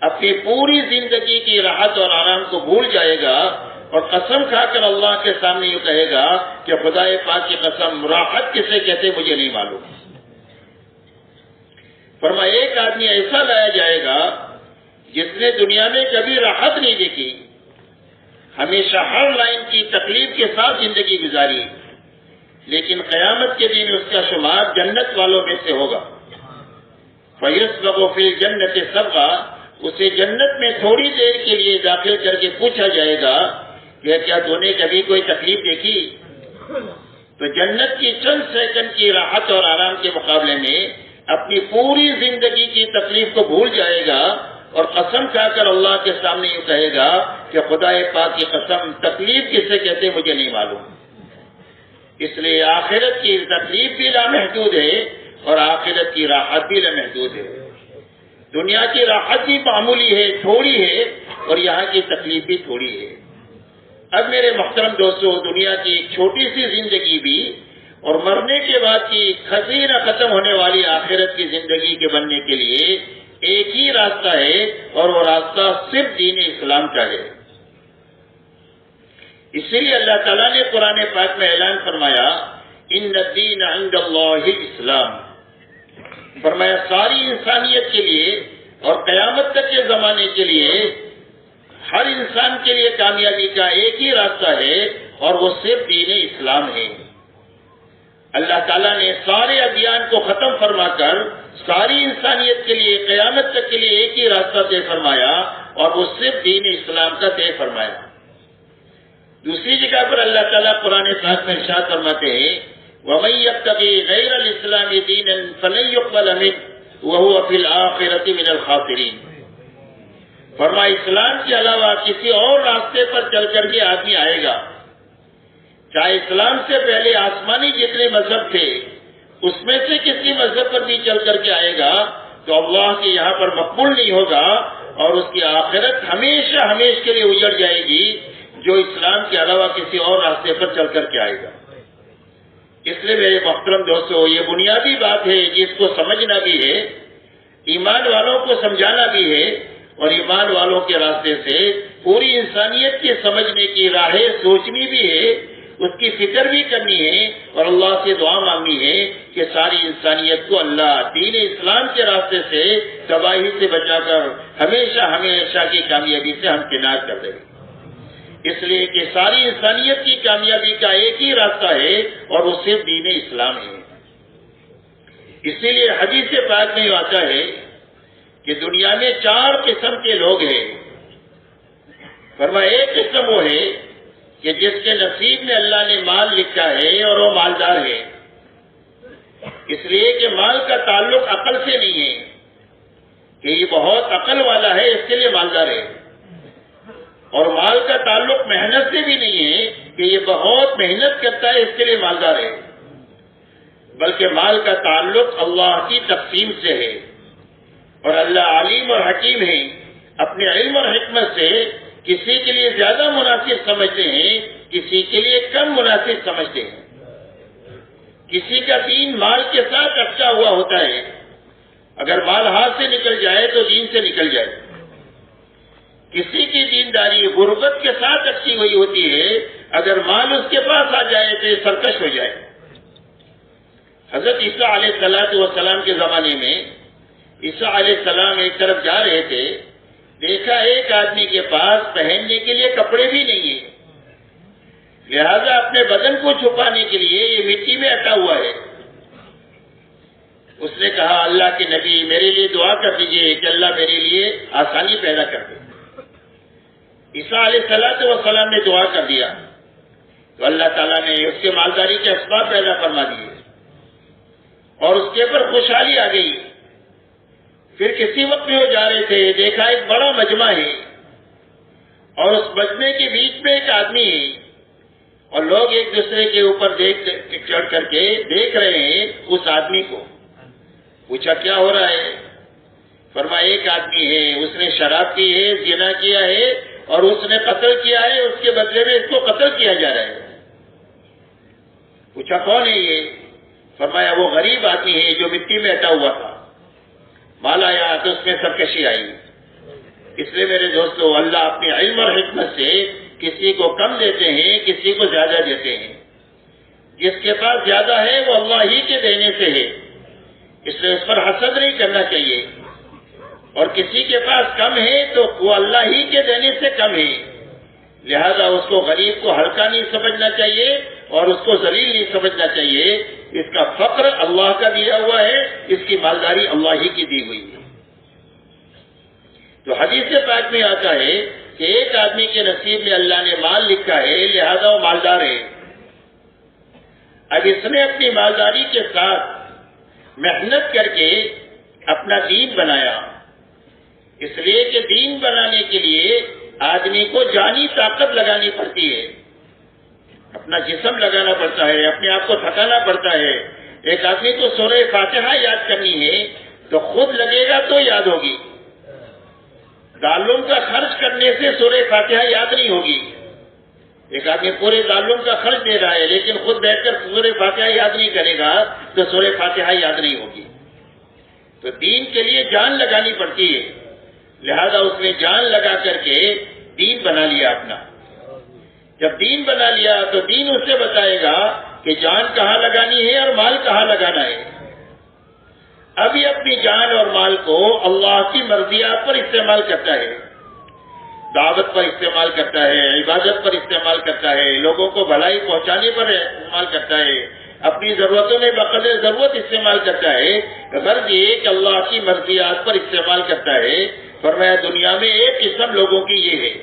اپنی پوری زندگی کی راحت اور آرام کو بھول جائے گا، اور قسم کھا کر اللہ کے سامنے یہ کہے گا کہ خدا پاک کی قسم، راحت کسے کہتے مجھے نہیں معلوم۔ فرمایا ایک آدمی ایسا لایا جائے گا جس نے دنیا میں کبھی راحت نہیں دیکھی، ہمیشہ ہر لائن کی تکلیف کے ساتھ زندگی گزاری، لیکن قیامت کے دن اس کا شمار جنت والوں میں سے ہوگا۔ فَيُسْبَقُ فِي الْجَنَّةِ سَبْقًا، اسے جنت میں تھوڑی دیر کے لیے داخل کر کے پوچھا جائے گا کہ کیا تو نے کبھی کوئی تکلیف دیکھی؟ تو جنت کی چند سیکنڈ کی راحت اور آرام کے مقابلے میں اپنی پوری زندگی کی تکلیف کو بھول جائے گا، اور قسم کھا کر اللہ کے سامنے یہ کہے گا کہ خدا پاک کی قسم، تکلیف کسے کہتے مجھے نہیں معلوم۔ اس لیے آخرت کی تکلیف بھی لامحدود ہے، اور آخرت کی راحت بھی لامحدود ہے۔ دنیا کی راحت بھی معمولی ہے، تھوڑی ہے، اور یہاں کی تکلیف بھی تھوڑی ہے۔ اب میرے محترم دوستو، دنیا کی ایک چھوٹی سی زندگی بھی اور مرنے کے بعد کی خزینہ ختم ہونے والی آخرت کی زندگی کے بننے کے لیے ایک ہی راستہ ہے، اور وہ راستہ صرف دین اسلام کا ہے۔ اسی لیے اللہ تعالیٰ نے قرآن پاک میں اعلان فرمایا، ان الدین عند اللہ الاسلام، فرمایا ساری انسانیت کے لیے اور قیامت تک کے زمانے کے لیے ہر انسان کے لیے کامیابی کا ایک ہی راستہ ہے، اور وہ صرف دین اسلام ہے۔ اللہ تعالیٰ نے سارے ادیان کو ختم فرما کر ساری انسانیت کے لیے قیامت تک کے لیے ایک ہی راستہ طے فرمایا، اور وہ صرف دین اسلام کا طے فرمایا۔ دوسری جگہ پر اللہ تعالیٰ قرآن پاک میں ارشاد فرماتے ہیں، وَمَن يَبْتَغِي غَيْرَ الْإِسْلَامِ دِينًا فَلَن يُقْبَلَ مِنْهُ وَهُوَ فِي الْآخِرَةِ مِنَ الْخَاسِرِينَ۔ فرمایا اسلام کے علاوہ کسی اور راستے پر چل کر کے آدمی آئے گا، چاہے اسلام سے پہلے آسمانی جتنے مذہب تھے اس میں سے کسی مذہب پر بھی چل کر کے آئے گا تو اللہ کے یہاں پر مقبول نہیں ہوگا، اور اس کی آخرت ہمیشہ ہمیشہ کے لیے اجڑ جائے گی، جو اسلام کے علاوہ کسی اور راستے پر چل کر کے آئے گا۔ اس لیے میرے محترم دوستو، یہ بنیادی بات ہے جس کو سمجھنا بھی ہے، ایمان والوں کو سمجھانا بھی ہے، اور ایمان والوں کے راستے سے پوری انسانیت کے سمجھنے کی راہیں سوچنی بھی ہے، اس کی فکر بھی کرنی ہے، اور اللہ سے دعا مانگنی ہے کہ ساری انسانیت کو اللہ دین اسلام کے راستے سے تباہی سے بچا کر ہمیشہ ہمیشہ کی کامیابی سے ہمکنار کر دے۔ اس لیے کہ ساری انسانیت کی کامیابی کا ایک ہی راستہ ہے اور وہ صرف دین اسلام ہے۔ اسی لیے حدیث پاک میں آتا ہے کہ دنیا میں 4 قسم کے لوگ ہیں۔ فرمایا ایک قسم وہ ہے کہ جس کے نصیب میں اللہ نے مال لکھا ہے اور وہ مالدار ہے، اس لیے کہ مال کا تعلق عقل سے نہیں ہے کہ یہ بہت عقل والا ہے اس کے لیے مالدار ہے، اور مال کا تعلق محنت سے بھی نہیں ہے کہ یہ بہت محنت کرتا ہے اس کے لیے مالدار ہے، بلکہ مال کا تعلق اللہ کی تقسیم سے ہے، اور اللہ علیم اور حکیم ہے، اپنے علم اور حکمت سے کسی کے لیے زیادہ مناسب سمجھتے ہیں، کسی کے لیے کم مناسب سمجھتے ہیں۔ کسی کا دین مال کے ساتھ اٹکا ہوا ہوتا ہے، اگر مال ہاتھ سے نکل جائے تو دین سے نکل جائے۔ کسی کی دینداری غربت کے ساتھ اٹکی ہوئی ہوتی ہے، اگر مال اس کے پاس آ جائے تو یہ سرکش ہو جائے۔ حضرت عیسیٰ علیہ السلام کے زمانے میں عیسیٰ علیہ السلام ایک طرف جا رہے تھے، دیکھا ایک آدمی کے پاس پہننے کے لیے کپڑے بھی نہیں ہیں، لہذا اپنے بدن کو چھپانے کے لیے یہ مٹی میں اٹا ہوا ہے۔ اس نے کہا اللہ کے نبی میرے لیے دعا کر دیجئے کہ اللہ میرے لیے آسانی پیدا کر دے۔ عیسیٰ علیہ السلام نے دعا کر دیا تو اللہ تعالیٰ نے اس کے مالداری کے اسباب پیدا فرما دیے اور اس کے اوپر خوشحالی آ گئی۔ پھر کسی وقت میں وہ جا رہے تھے، دیکھا ایک بڑا مجمع ہے اور اس مجمع کے بیچ میں ایک آدمی ہے اور لوگ ایک دوسرے کے اوپر چڑھ کر کے دیکھ رہے ہیں اس آدمی کو۔ پوچھا کیا ہو رہا ہے؟ فرمایا ایک آدمی ہے، اس نے شراب پی ہے، زنا کیا ہے اور اس نے قتل کیا ہے، اس کے بدلے میں اس کو قتل کیا جا رہا ہے۔ پوچھا کون ہے یہ؟ فرمایا وہ غریب آدمی ہے جو مٹی میں اٹا ہوا تھا، مال آیا تو اس میں سرکشی آئی۔ اس لیے میرے دوستو اللہ اپنے علم اور حکمت سے کسی کو کم دیتے ہیں، کسی کو زیادہ دیتے ہیں۔ جس کے پاس زیادہ ہے وہ اللہ ہی کے دینے سے ہے، اس لیے اس پر حسد نہیں کرنا چاہیے، اور کسی کے پاس کم ہے تو وہ اللہ ہی کے دینے سے کم ہے، لہذا اس کو غریب کو ہلکا نہیں سمجھنا چاہیے اور اس کو ذلیل نہیں سمجھنا چاہیے۔ اس کا فقر اللہ کا دیا ہوا ہے، اس کی مالداری اللہ ہی کی دی ہوئی ہے۔ تو حدیث پاک میں آتا ہے کہ ایک آدمی کے نصیب میں اللہ نے مال لکھا ہے، لہذا وہ مالدار ہے۔ اب اس نے اپنی مالداری کے ساتھ محنت کر کے اپنا دین بنایا، اس لیے کہ دین بنانے کے لیے آدمی کو جانی طاقت لگانی پڑتی ہے، اپنا جسم لگانا پڑتا ہے، اپنے آپ کو تھکانا پڑتا ہے۔ ایک آدمی کو سورہ فاتحہ یاد کرنی ہے تو خود لگے گا تو یاد ہوگی، دارالعلوم کا خرچ کرنے سے سورہ فاتحہ یاد نہیں ہوگی۔ ایک آدمی پورے دارالعلوم کا خرچ دے رہا ہے لیکن خود بیٹھ کر سورہ فاتحہ یاد نہیں کرے گا تو سورہ فاتحہ یاد نہیں ہوگی۔ تو دین کے لیے جان لگانی پڑتی ہے، لہذا اس نے جان لگا کر کے دین بنا لیا اپنا۔ جب دین بنا لیا تو دین اس سے بتائے گا کہ جان کہاں لگانی ہے اور مال کہاں لگانا ہے۔ ابھی اپنی جان اور مال کو اللہ کی مرضیات پر استعمال کرتا ہے، دعوت پر استعمال کرتا ہے، عبادت پر استعمال کرتا ہے، لوگوں کو بھلائی پہنچانے پر استعمال کرتا ہے، اپنی ضرورتوں میں بقدر ضرورت استعمال کرتا ہے، غرض یہ کہ اللہ کی مرضیات پر استعمال کرتا ہے۔ فرمایا دنیا میں ایک قسم لوگوں کی یہ ہے۔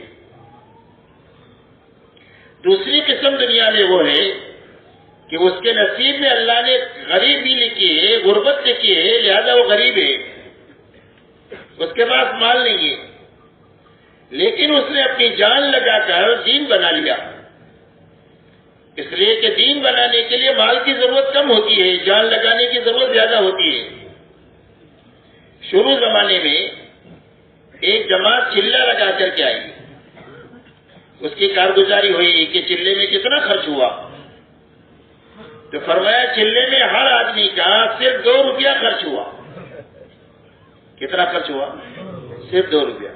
دوسری قسم دنیا میں وہ ہے کہ اس کے نصیب میں اللہ نے غریبی لکھی ہے، غربت لکھی ہے، لہذا وہ غریب ہے، اس کے پاس مال نہیں ہے، لیکن اس نے اپنی جان لگا کر دین بنا لیا۔ اس لیے کہ دین بنانے کے لیے مال کی ضرورت کم ہوتی ہے، جان لگانے کی ضرورت زیادہ ہوتی ہے۔ شروع زمانے میں ایک جماعت چلہ لگا کر کے آئی، اس کی کارگزاری ہوئی کہ چلے میں کتنا خرچ ہوا، تو فرمایا چلے میں ہر آدمی کا صرف 2 روپیہ خرچ ہوا۔ کتنا خرچ ہوا؟ صرف 2 روپیہ۔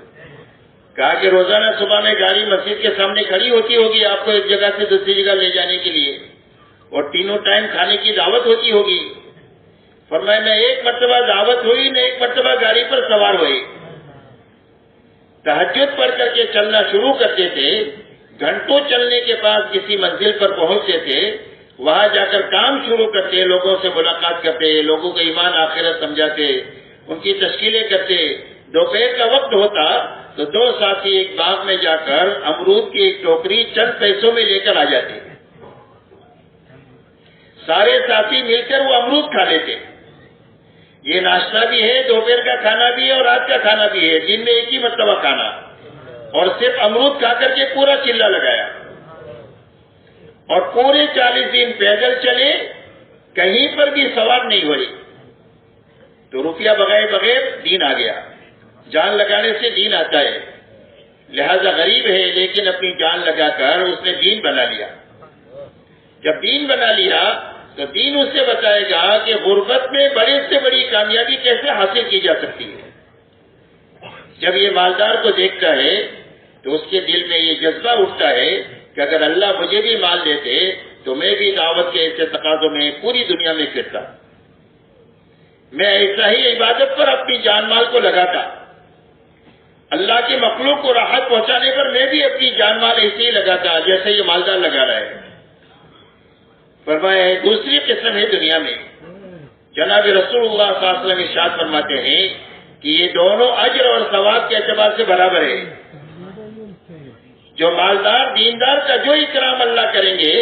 کہا کہ روزانہ صبح میں گاڑی مسجد کے سامنے کھڑی ہوتی ہوگی آپ کو ایک جگہ سے دوسری جگہ لے جانے کے لیے، اور تینوں ٹائم کھانے کی دعوت ہوتی ہوگی۔ فرمایا میں ایک مرتبہ دعوت ہوئی نہ ایک مرتبہ گاڑی پر سوار ہوئی۔ تہجد پڑھ کر کے چلنا شروع کرتے تھے، گھنٹوں چلنے کے بعد کسی منزل پر پہنچتے تھے، وہاں جا کر کام شروع کرتے، لوگوں سے ملاقات کرتے، لوگوں کو ایمان آخرت سمجھاتے، ان کی تشکیلیں کرتے۔ دوپہر کا وقت ہوتا تو دو ساتھی ایک باغ میں جا کر امرود کی ایک ٹوکری چند پیسوں میں لے کر آ جاتے، سارے ساتھی مل کر وہ امرود کھا لیتے۔ یہ ناشتہ بھی ہے، دوپہر کا کھانا بھی ہے اور رات کا کھانا بھی ہے، دن میں ایک ہی مرتبہ کھانا، اور صرف امرود کھا کر کے پورا چلہ لگایا، اور پورے 40 دن پیدل چلے، کہیں پر بھی سوار نہیں ہوئی۔ تو روپیہ بغیر دین آ گیا۔ جان لگانے سے دین آتا ہے، لہذا غریب ہے لیکن اپنی جان لگا کر اس نے دین بنا لیا۔ جب دین بنا لیا تو دین اس سے بتائے گا کہ غربت میں بڑے سے بڑی کامیابی کیسے حاصل کی جا سکتی ہے۔ جب یہ مالدار کو دیکھتا ہے تو اس کے دل میں یہ جذبہ اٹھتا ہے کہ اگر اللہ مجھے بھی مال دیتے تو میں بھی دعوت کے ایسے تقاضوں میں پوری دنیا میں پھرتا، میں ایسا ہی عبادت پر اپنی جان مال کو لگاتا، اللہ کی مخلوق کو راحت پہنچانے پر میں بھی اپنی جان مال ایسے ہی لگاتا جیسے یہ مالدار لگا رہا ہے۔ فرمایا ہے دوسری قسم ہے دنیا میں، جناب رسول اللہ صلی اللہ علیہ وسلم ارشاد فرماتے ہیں کہ یہ دونوں اجر اور ثواب کے اعتبار سے برابر ہے۔ جو مالدار دیندار کا جو اکرام اللہ کریں گے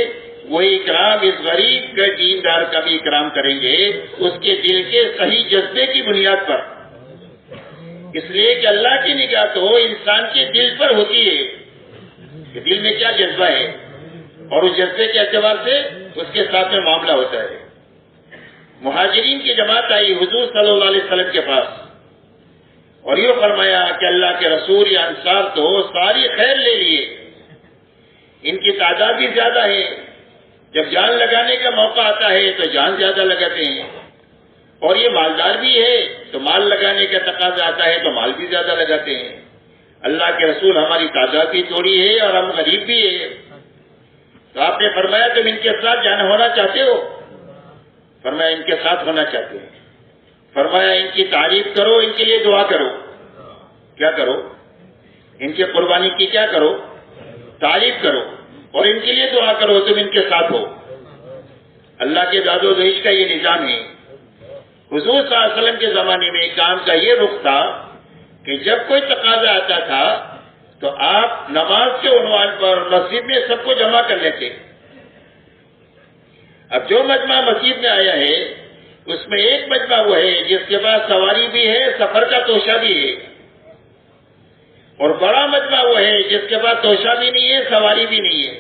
وہی اکرام اس غریب کے دیندار کا بھی اکرام کریں گے، اس کے دل کے صحیح جذبے کی بنیاد پر، اس لیے کہ اللہ کی نگاہ تو انسان کے دل پر ہوتی ہے کہ دل میں کیا جذبہ ہے، اور اس جذبے کے اعتبار سے اس کے ساتھ میں معاملہ ہوتا ہے۔ مہاجرین کی جماعت آئی حضور صلی اللہ علیہ وسلم کے پاس اور یہ فرمایا کہ اللہ کے رسول یا انصار تو ساری خیر لے لیے، ان کی تعداد بھی زیادہ ہے، جب جان لگانے کا موقع آتا ہے تو جان زیادہ لگاتے ہیں، اور یہ مالدار بھی ہے تو مال لگانے کا تقاضا آتا ہے تو مال بھی زیادہ لگاتے ہیں۔ اللہ کے رسول ہماری تعداد بھی تھوڑی ہے اور ہم غریب بھی ہے، تو آپ نے فرمایا تم ان کے ساتھ جانا ہونا چاہتے ہو؟ فرمایا ان کے ساتھ ہونا چاہتے ہیں۔ فرمایا ان کی تعریف کرو، ان کے لیے دعا کرو۔ کیا کرو؟ ان کی قربانی کی کیا کرو؟ تعریف کرو، اور ان کے لیے دعا کرو، تم ان کے ساتھ ہو۔ اللہ کے داد و دہیش کا یہ نظام ہے۔ حضور صلی اللہ علیہ وسلم کے زمانے میں کام کا یہ رخ تھا کہ جب کوئی تقاضا آتا تھا تو آپ نماز کے عنوان پر مسجد میں سب کو جمع کر لیتے۔ اب جو مجمع مسجد میں آیا ہے اس میں ایک مجمع وہ ہے جس کے پاس سواری بھی ہے، سفر کا توشہ بھی ہے، اور بڑا مجمع وہ ہے جس کے پاس توشہ بھی نہیں ہے، سواری بھی نہیں ہے۔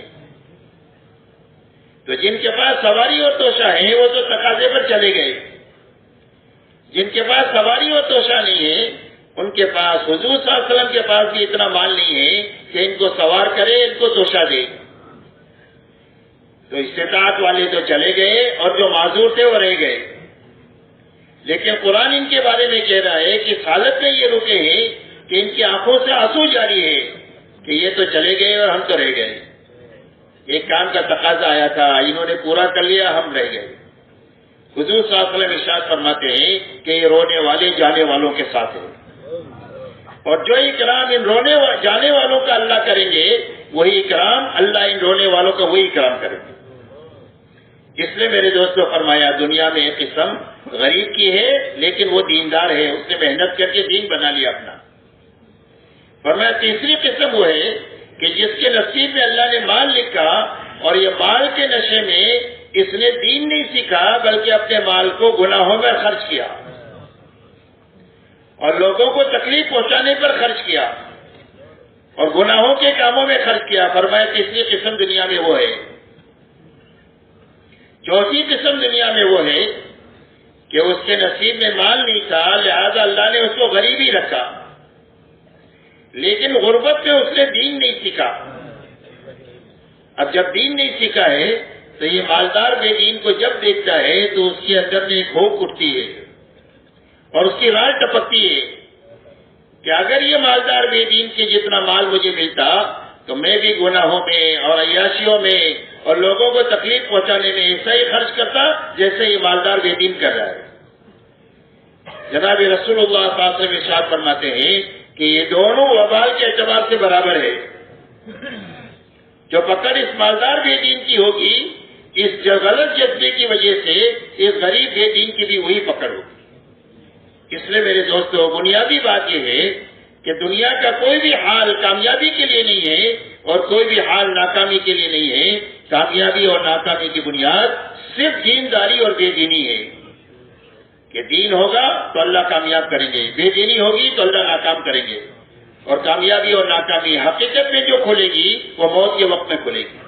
تو جن کے پاس سواری اور توشہ ہے وہ تو تقاضے پر چلے گئے، جن کے پاس سواری اور توشہ نہیں ہے ان کے پاس حضور صلی اللہ علیہ وسلم کے پاس بھی اتنا مال نہیں ہے کہ ان کو سوار کرے، ان کو توشہ دے۔ تو استطاعت والے تو چلے گئے اور جو معذور تھے وہ رہ گئے، لیکن قرآن ان کے بارے میں کہہ رہا ہے کہ اس حالت میں یہ رکے ہیں کہ ان کی آنکھوں سے آنسو جاری ہے کہ یہ تو چلے گئے اور ہم تو رہ گئے۔ ایک کام کا تقاضا آیا تھا، انہوں نے پورا کر لیا، ہم رہ گئے۔ حضور صلی اللہ علیہ وسلم ارشاد فرماتے ہیں کہ یہ رونے والے جانے والوں کے ساتھ ہیں، اور جو اکرام ان رونے جانے والوں کا اللہ کریں گے وہی اکرام اللہ ان رونے والوں کا وہی اکرام کریں گے۔ اس لیے میرے دوستوں فرمایا دنیا میں ایک قسم غریب کی ہے لیکن وہ دیندار ہے، اس نے محنت کر کے دین بنا لیا اپنا۔ فرمایا تیسری قسم وہ ہے کہ جس کے نصیب میں اللہ نے مال لکھا اور یہ مال کے نشے میں اس نے دین نہیں سیکھا بلکہ اپنے مال کو گناہوں میں خرچ کیا اور لوگوں کو تکلیف پہنچانے پر خرچ کیا اور گناہوں کے کاموں میں خرچ کیا۔ فرمایا تیسری قسم دنیا میں وہ ہے۔ چوتھی قسم دنیا میں وہ ہے کہ اس کے نصیب میں مال نہیں تھا لہذا اللہ نے اس کو غریب ہی رکھا، لیکن غربت میں اس نے دین نہیں سیکھا۔ اب جب دین نہیں سیکھا ہے تو یہ مالدار بے دین کو جب دیکھتا ہے تو اس کے اندر میں ایک ہوک اٹھتی ہے اور اس کی رال ٹپکتی ہے کہ اگر یہ مالدار بے دین کے جتنا مال مجھے ملتا تو میں بھی گناہوں میں اور عیاشیوں میں اور لوگوں کو تکلیف پہنچانے میں ایسا ہی خرچ کرتا جیسے یہ مالدار بے دین کر رہا ہے۔ جناب رسول اللہ صلی اللہ علیہ وسلم ارشاد فرماتے ہیں کہ یہ دونوں وبال کے اعتبار سے برابر ہے۔ جو پکڑ اس مالدار بے دین کی ہوگی، اس غلط جذبے کی وجہ سے اس غریب بے دین کی بھی وہی پکڑ ہوگی۔ اس لیے میرے دوستو، بنیادی بات یہ ہے کہ دنیا کا کوئی بھی حال کامیابی کے لیے نہیں ہے اور کوئی بھی حال ناکامی کے لیے نہیں ہے۔ کامیابی اور ناکامی کی بنیاد صرف دینداری اور بے دینی ہے کہ دین ہوگا تو اللہ کامیاب کریں گے، بے دینی ہوگی تو اللہ ناکام کریں گے، اور کامیابی اور ناکامی حقیقت میں جو کھلے گی وہ موت کے وقت میں کھلے گی۔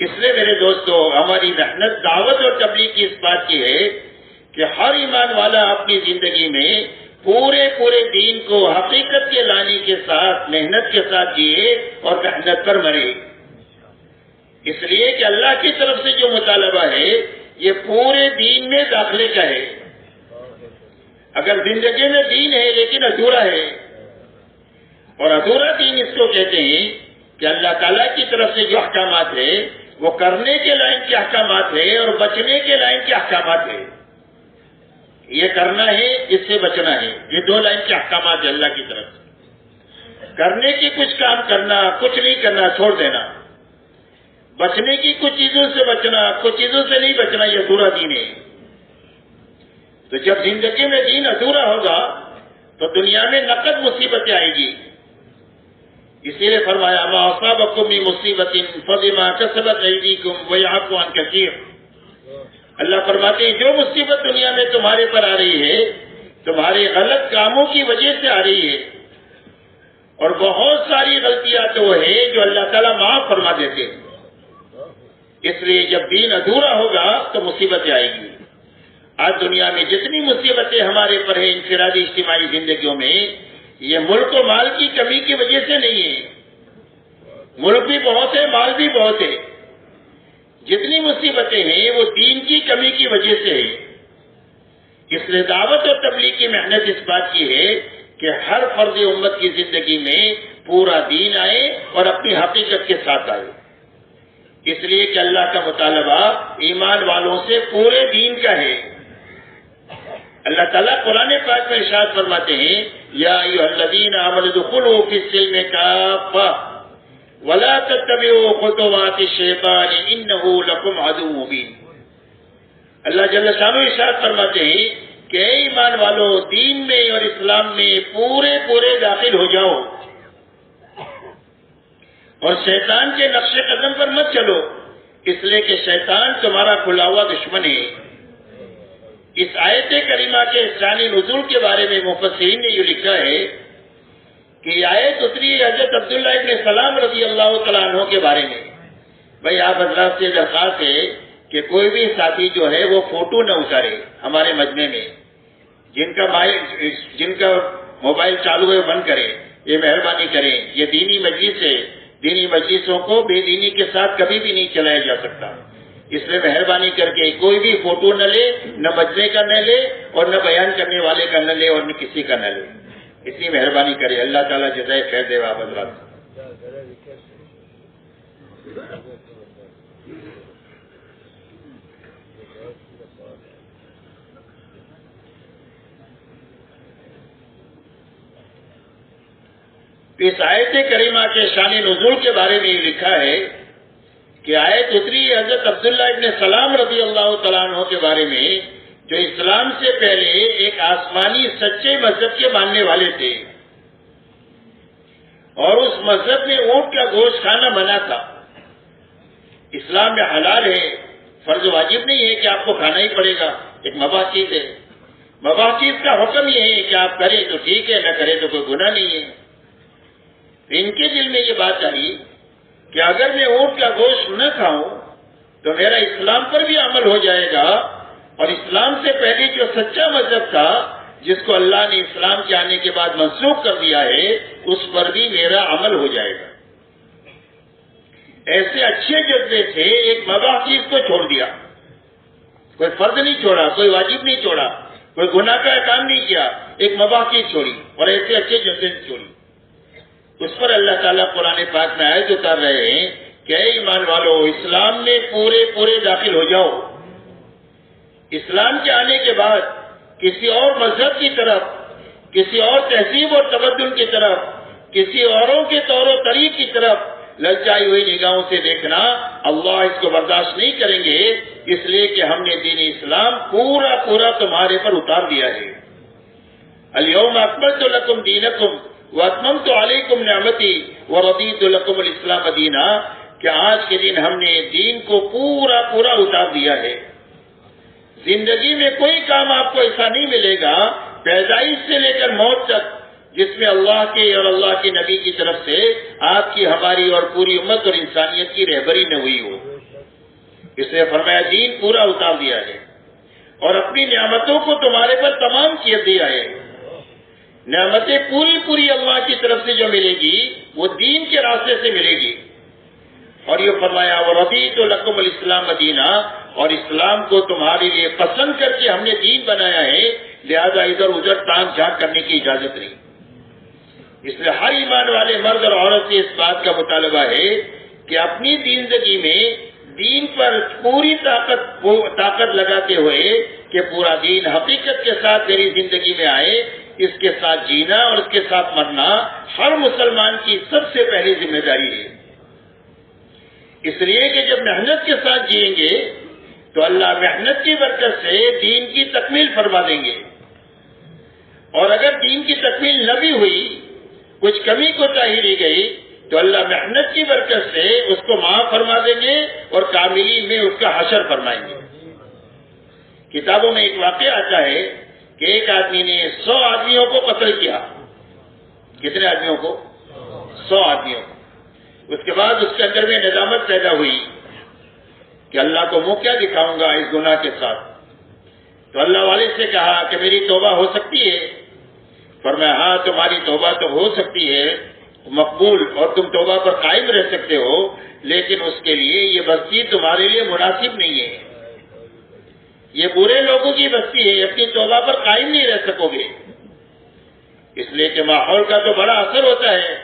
اس لیے میرے دوستو، ہماری محنت دعوت اور تبلیغ کی اس بات کی ہے کہ ہر ایمان والا اپنی زندگی میں پورے دین کو حقیقت کے لانے کے ساتھ محنت کے ساتھ جیے اور محنت پر مرے، اس لیے کہ اللہ کی طرف سے جو مطالبہ ہے یہ پورے دین میں داخلے کا ہے۔ اگر زندگی میں دین ہے لیکن ادھورا ہے، اور ادھورا دین اس کو کہتے ہیں کہ اللہ تعالیٰ کی طرف سے جو احکامات ہے وہ کرنے کے لائن کے احکامات ہے اور بچنے کے لائن کے احکامات ہے۔ یہ کرنا ہے، اس سے بچنا ہے، یہ دو لائن کے احکامات ہیں اللہ کی طرف سے۔ کرنے کی کچھ کام کرنا، کچھ نہیں کرنا، چھوڑ دینا۔ بچنے کی کچھ چیزوں سے بچنا، کچھ چیزوں سے نہیں بچنا، یہ ادھورا دین ہے۔ تو جب زندگی میں دین ادھورا ہوگا تو دنیا میں نقد مصیبتیں آئیں گی۔ اسی لیے فرمایا ما اصابکم من مصیبت فبما کسبت ایدیکم ویعفو عن کثیر۔ اللہ فرماتے ہیں جو مصیبت دنیا میں تمہارے پر آ رہی ہے تمہارے غلط کاموں کی وجہ سے آ رہی ہے، اور بہت ساری غلطیاں تو ہے جو اللہ تعالیٰ معاف فرما دیتے ہیں۔ اس لیے جب دین ادھورا ہوگا تو مصیبتیں آئیں گی۔ آج دنیا میں جتنی مصیبتیں ہمارے پر ہیں انفرادی اجتماعی زندگیوں میں، یہ ملک و مال کی کمی کی وجہ سے نہیں ہے۔ ملک بھی بہت ہے، مال بھی بہت ہے، جتنی مصیبتیں ہیں وہ دین کی کمی کی وجہ سے ہے۔ اس لیے دعوت اور تبلیغ کی محنت اس بات کی ہے کہ ہر فرد امت کی زندگی میں پورا دین آئے اور اپنی حقیقت کے ساتھ آئے، اس لیے کہ اللہ کا مطالبہ ایمان والوں سے پورے دین کا ہے۔ اللہ تعالیٰ قرآن پاک میں ارشاد فرماتے ہیں یا ایھا الذین آمنوا ادخلوا فی السلم کافۃ ولا تتبعوا خطوات الشیطان انہ لکم عدو مبین۔ اللہ جل شانہ ارشاد فرماتے ہیں کہ اے ایمان والو، دین میں اور اسلام میں پورے داخل ہو جاؤ اور شیطان کے نقش قدم پر مت چلو، اس لیے کہ شیطان تمہارا کھلا ہوا دشمن ہے۔ اس آیت کریمہ کے شان نزول کے بارے میں مفسرین نے یہ لکھا ہے کہ یہ آیت اتری حضرت عبداللہ ابن سلام رضی اللہ تعالیٰ عنہ کے بارے میں۔ بھائی آپ حضرات سے درخواست ہے کہ کوئی بھی ساتھی جو ہے وہ فوٹو نہ اتارے ہمارے مجمع میں، جن کا موبائل چالو ہے بند کرے، یہ مہربانی کریں۔ یہ دینی مجلس ہے، دینی مجلسوں کو بے دینی کے ساتھ کبھی بھی نہیں چلایا جا سکتا، اس لیے مہربانی کر کے کوئی بھی فوٹو نہ لے، نہ مجمع کا نہ لے اور نہ بیان کرنے والے کا نہ لے اور نہ کسی کا نہ لے، اتنی مہربانی کرے۔ اللہ تعالیٰ جزائے خیر دے آپ حضرات۔ اس آیت کریمہ کے شان نزول کے بارے میں یہ لکھا ہے کہ آیت اتری حضرت عبداللہ ابن سلام رضی اللہ تعالیٰ عنہ کے بارے میں، جو اسلام سے پہلے ایک آسمانی سچے مذہب کے ماننے والے تھے، اور اس مذہب میں اونٹ کا گوشت کھانا منع تھا۔ اسلام میں حلال ہے، فرض واجب نہیں ہے کہ آپ کو کھانا ہی پڑے گا، ایک مباح چیز ہے۔ مباح چیز کا حکم یہ ہے کہ آپ کریں تو ٹھیک ہے، نہ کریں تو کوئی گناہ نہیں ہے۔ ان کے دل میں یہ بات آئی کہ اگر میں اونٹ کا گوشت نہ کھاؤں تو میرا اسلام پر بھی عمل ہو جائے گا، اور اسلام سے پہلے جو سچا مذہب تھا جس کو اللہ نے اسلام کے آنے کے بعد منسوخ کر دیا ہے، اس پر بھی میرا عمل ہو جائے گا۔ ایسے اچھے جذبے سے ایک مباح چیز کو چھوڑ دیا، کوئی فرض نہیں چھوڑا، کوئی واجب نہیں چھوڑا، کوئی گناہ کا کام نہیں کیا، ایک مباح چیز چھوڑی اور ایسے اچھے جذبے سے چھوڑی۔ اس پر اللہ تعالیٰ قرآن پاک میں آیت اتار رہے ہیں کہ اے ایمان والو، اسلام میں پورے داخل ہو جاؤ۔ اسلام کے آنے کے بعد کسی اور مذہب کی طرف، کسی اور تہذیب اور تمدن کی طرف، کسی اوروں کے طور و طریق کی طرف للچائی ہوئی نگاہوں سے دیکھنا اللہ اس کو برداشت نہیں کریں گے، اس لیے کہ ہم نے دین اسلام پورا پورا تمہارے پر اتار دیا ہے۔ الیوم اکملت لکم دینکم واتممت علیکم نعمتی ورضیت لکم الاسلام دینا، کہ آج کے دن ہم نے دین کو پورا پورا اتار دیا ہے۔ زندگی میں کوئی کام آپ کو ایسا نہیں ملے گا پیدائش سے لے کر موت تک جس میں اللہ کے اور اللہ کے نبی کی طرف سے آپ کی، ہماری اور پوری امت اور انسانیت کی رہبری نہ ہوئی ہو۔ اس نے فرمایا دین پورا اتار دیا ہے اور اپنی نعمتوں کو تمہارے پر تمام کیے دیا ہے۔ نعمتیں پوری پوری اللہ کی طرف سے جو ملے گی وہ دین کے راستے سے ملے گی۔ اور یہ فرمایا وَرَضِيتُ لَكُمُ الْإِسْلَامَ دِينًا، اور اسلام کو تمہارے لیے پسند کر کے ہم نے دین بنایا ہے، لہذا ادھر ادھر ٹانگ جھانک کرنے کی اجازت نہیں۔ اس لیے ہر ایمان والے مرد اور عورت سے اس بات کا مطالبہ ہے کہ اپنی زندگی میں دین پر پوری طاقت لگاتے ہوئے کہ پورا دین حقیقت کے ساتھ میری زندگی میں آئے، اس کے ساتھ جینا اور اس کے ساتھ مرنا ہر مسلمان کی سب سے پہلی ذمہ داری ہے۔ اس لیے کہ جب محنت کے ساتھ جئیں گے تو اللہ محنت کی برکت سے دین کی تکمیل فرما دیں گے، اور اگر دین کی تکمیل نہ بھی ہوئی، کچھ کمی کوتاہی رہ گئی، تو اللہ محنت کی برکت سے اس کو معاف فرما دیں گے اور کاملی میں اس کا حشر فرمائیں گے۔ کتابوں میں ایک واقعہ آتا ہے کہ ایک آدمی نے 100 آدمیوں کو قتل کیا۔ کتنے آدمیوں کو؟ 100 آدمیوں کو۔ اس کے بعد اس کے اندر میں ندامت پیدا ہوئی کہ اللہ کو منہ کیا دکھاؤں گا اس گناہ کے ساتھ۔ تو اللہ والے سے کہا کہ میری توبہ ہو سکتی ہے؟ فرمایا ہاں تمہاری توبہ تو ہو سکتی ہے مقبول، اور تم توبہ پر قائم رہ سکتے ہو، لیکن اس کے لیے یہ بستی تمہارے لیے مناسب نہیں ہے۔ یہ برے لوگوں کی بستی ہے، اپنی توبہ پر قائم نہیں رہ سکو گے، اس لیے کہ ماحول کا تو بڑا اثر ہوتا ہے۔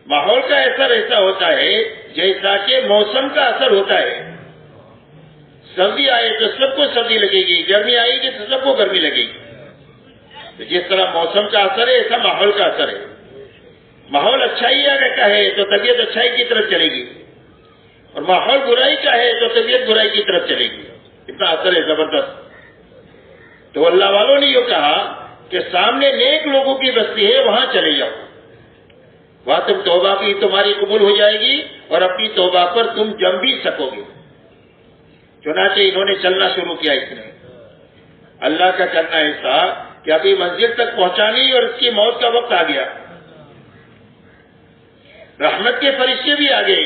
ماحول کا اثر ایسا ہوتا ہے جیسا کہ موسم کا اثر ہوتا ہے۔ سردی آئے تو سب کو سردی لگے گی، گرمی آئے گی تو سب کو گرمی لگے گی۔ تو جس طرح موسم کا اثر ہے ایسا ماحول کا اثر ہے۔ ماحول اچھائی کا ہے تو طبیعت اچھائی کی طرف چلے گی، اور ماحول برائی کا ہے تو طبیعت برائی کی طرف چلے گی۔ اتنا اثر ہے زبردست۔ تو اللہ والوں نے یہ کہا کہ سامنے نیک لوگوں کی بستی ہے، وہاں چلے جاؤ، وہاں تم توبہ کی تمہاری قبول ہو جائے گی اور اپنی توبہ پر تم جم بھی سکو گے۔ چنانچہ انہوں نے چلنا شروع کیا۔ اس نے اللہ کا کرنا ایسا کہ ابھی منزل تک پہنچانی اور اس کی موت کا وقت آ گیا۔ رحمت کے فرشتے بھی آ گئے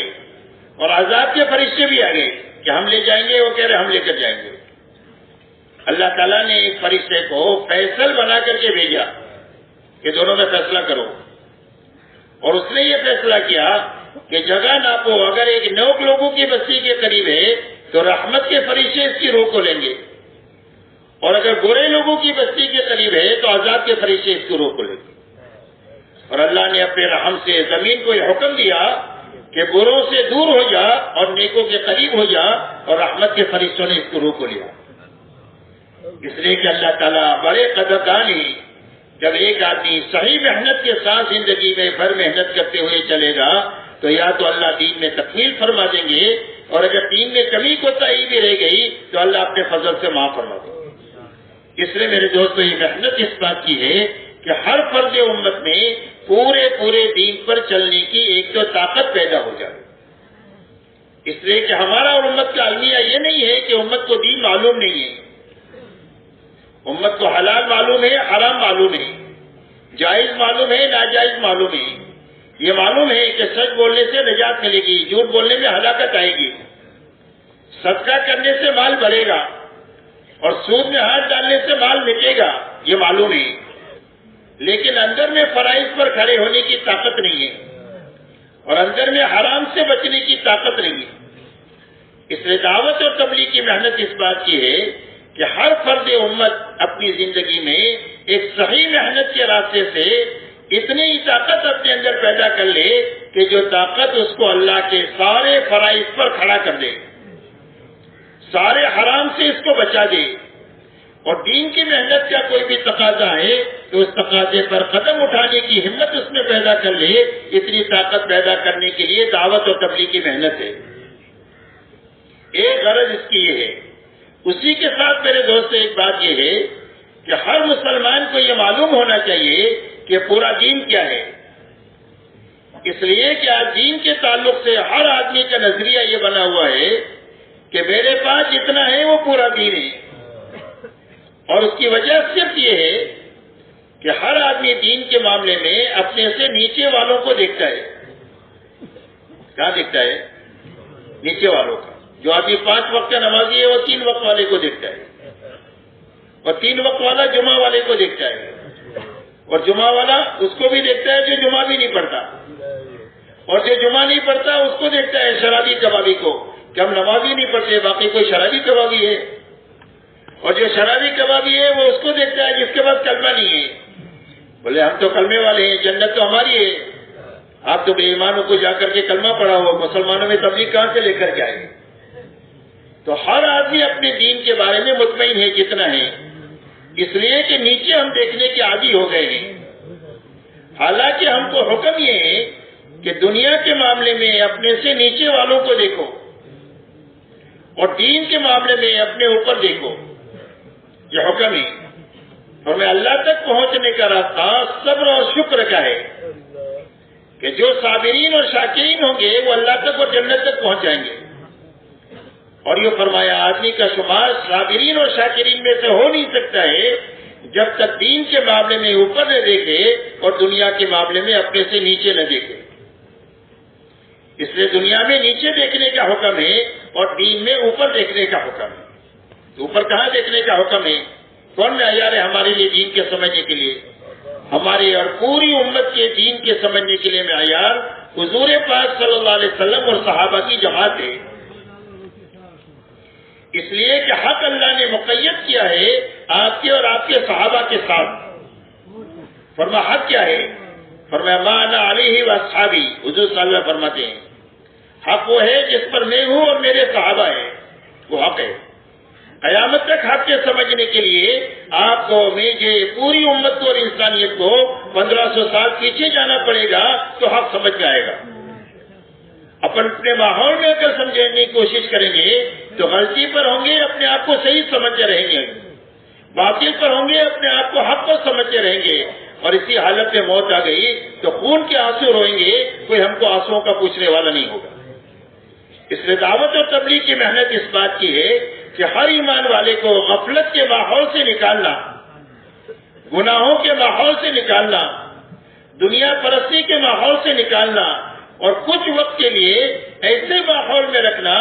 اور عذاب کے فرشتے بھی آ گئے کہ ہم لے جائیں گے، وہ کہہ رہے ہم لے کر جائیں گے۔ اللہ تعالیٰ نے ایک فرشتے کو فیصل بنا کر کے بھیجا کہ دونوں میں فیصلہ کرو، اور اس نے یہ فیصلہ کیا کہ جگہ ناپو، اگر ایک نیک لوگوں کی بستی کے قریب ہے تو رحمت کے فرشتے اس کی روح کو لیں گے، اور اگر برے لوگوں کی بستی کے قریب ہے تو عذاب کے فرشتے اس کی روح کو لیں گے۔ اور اللہ نے اپنے رحم سے زمین کو یہ حکم دیا کہ بروں سے دور ہو جا اور نیکوں کے قریب ہو جا، اور رحمت کے فرشتوں نے اس کو روح کو لیا۔ اس لیے کہ اللہ تعالیٰ بڑے قدردان ہیں۔ جب ایک آدمی صحیح محنت کے ساتھ زندگی میں بھر محنت کرتے ہوئے چلے گا تو یا تو اللہ دین میں تکمیل فرما دیں گے، اور اگر دین میں کمی کوتاہی بھی رہ گئی تو اللہ اپنے فضل سے معاف فرما دیں گے۔ اس لیے میرے دوستو یہ محنت اس بات کی ہے کہ ہر فرد امت میں پورے دین پر چلنے کی ایک تو طاقت پیدا ہو جائے۔ اس لیے کہ ہمارا اور امت کا المیہ یہ نہیں ہے کہ امت کو دین معلوم نہیں ہے۔ امت کو حلال معلوم ہے، حرام معلوم ہے، جائز معلوم ہے، ناجائز معلوم ہے۔ یہ معلوم ہے کہ سچ بولنے سے نجات ملے گی، جھوٹ بولنے میں ہلاکت آئے گی، صدقہ کرنے سے مال بڑھے گا، اور سود میں ہاتھ ڈالنے سے مال مٹے گا، یہ معلوم ہے۔ لیکن اندر میں فرائض پر کھڑے ہونے کی طاقت نہیں ہے، اور اندر میں حرام سے بچنے کی طاقت نہیں ہے۔ اس لیے دعوت اور تبلیغ کی محنت اس بات کی ہے کہ ہر فرد امت اپنی زندگی میں ایک صحیح محنت کے راستے سے اتنی ہی طاقت اپنے اندر پیدا کر لے کہ جو طاقت اس کو اللہ کے سارے فرائض پر کھڑا کر دے، سارے حرام سے اس کو بچا دے، اور دین کی محنت کا کوئی بھی تقاضا ہے تو اس تقاضے پر قدم اٹھانے کی ہمت اس میں پیدا کر لے. اتنی طاقت پیدا کرنے کے لیے دعوت اور تبلیغ کی محنت ہے. ایک غرض اس کی یہ ہے. اسی کے ساتھ میرے دوست ایک بات یہ ہے کہ ہر مسلمان کو یہ معلوم ہونا چاہیے کہ پورا دین کیا ہے. اس لیے کہ آج دین کے تعلق سے ہر آدمی کا نظریہ یہ بنا ہوا ہے کہ میرے پاس جتنا ہے وہ پورا دین ہے. اور اس کی وجہ صرف یہ ہے کہ ہر آدمی دین کے معاملے میں اپنے سے نیچے والوں کو دیکھتا ہے. کہاں دیکھتا ہے؟ نیچے والوں کا. جو آدمی 5 وقت کا نمازی ہے وہ 3 وقت والے کو دیکھتا ہے, اور 3 وقت والا جمعہ والے کو دیکھتا ہے, اور جمعہ والا اس کو بھی دیکھتا ہے جو جمعہ بھی نہیں پڑھتا, اور جو جمعہ نہیں پڑھتا اس کو دیکھتا ہے شرابی کبابی کو کہ ہم نمازی نہیں پڑھتے, باقی کوئی شرابی کبابی ہے. اور جو شرابی کبابی ہے وہ اس کو دیکھتا ہے جس کے پاس کلمہ نہیں ہے. بولے ہم تو کلمے والے ہیں, جنت تو ہماری ہے. آپ تو بے ایمانوں کو جا کر کے کلمہ پڑھا ہو, مسلمانوں میں تبلیغ کہاں سے لے کر کے آئے؟ تو ہر آدمی اپنے دین کے بارے میں مطمئن ہے کتنا ہے, اس لیے کہ نیچے ہم دیکھنے کے عادی ہو گئے ہیں. حالانکہ ہم کو حکم یہ ہے کہ دنیا کے معاملے میں اپنے سے نیچے والوں کو دیکھو, اور دین کے معاملے میں اپنے اوپر دیکھو. یہ حکم ہے. اور میں اللہ تک پہنچنے کا راستہ صبر اور شکر کا ہے کہ جو صابرین اور شاکرین ہوں گے وہ اللہ تک اور جنت تک پہنچ جائیں گے. اور یہ فرمایا آدمی کا شمار صابرین اور شاکرین میں سے ہو نہیں سکتا ہے جب تک دین کے معاملے میں اوپر نہ دیکھے اور دنیا کے معاملے میں اپنے سے نیچے نہ دیکھے. اس لیے دنیا میں نیچے دیکھنے کا حکم ہے اور دین میں اوپر دیکھنے کا حکم ہے. تو اوپر کہاں دیکھنے کا حکم ہے؟ کون معیار ہے ہمارے لیے دین کے سمجھنے کے لیے؟ ہمارے اور پوری امت کے دین کے سمجھنے کے لیے معیار حضور پاک صلی اللہ علیہ وسلم اور صحابہ کی جماعت ہے. اس لیے کہ حق اللہ نے مقید کیا ہے آپ کے اور آپ کے صحابہ کے ساتھ. فرما حق کیا ہے؟ فرمایا ما انا علیہ واصحابی. حضور صلی اللہ علیہ وسلم فرماتے ہیں حق وہ ہے جس پر میں ہوں اور میرے صحابہ ہیں, وہ حق ہے. قیامت تک حق کے سمجھنے کے لیے آپ کو, مجھے, پوری امت کو اور انسانیت کو 1500 سال پیچھے جانا پڑے گا تو حق سمجھ میں آئے گا. اپنے ماحول میں اگر سمجھنے کی کوشش کریں گے تو غلطی پر ہوں گے, اپنے آپ کو صحیح سمجھتے رہیں گے. باطل پر ہوں گے, اپنے آپ کو حق پر سمجھتے رہیں گے. اور اسی حالت میں موت آ گئی تو خون کے آنسو روئیں گے, کوئی ہم کو آنسوؤں کا پوچھنے والا نہیں ہوگا. اس لیے دعوت اور تبلیغ کی محنت اس بات کی ہے کہ ہر ایمان والے کو غفلت کے ماحول سے نکالنا, گناہوں کے ماحول سے نکالنا, دنیا پرستی کے ماحول سے نکالنا, اور کچھ وقت کے لیے ایسے ماحول میں رکھنا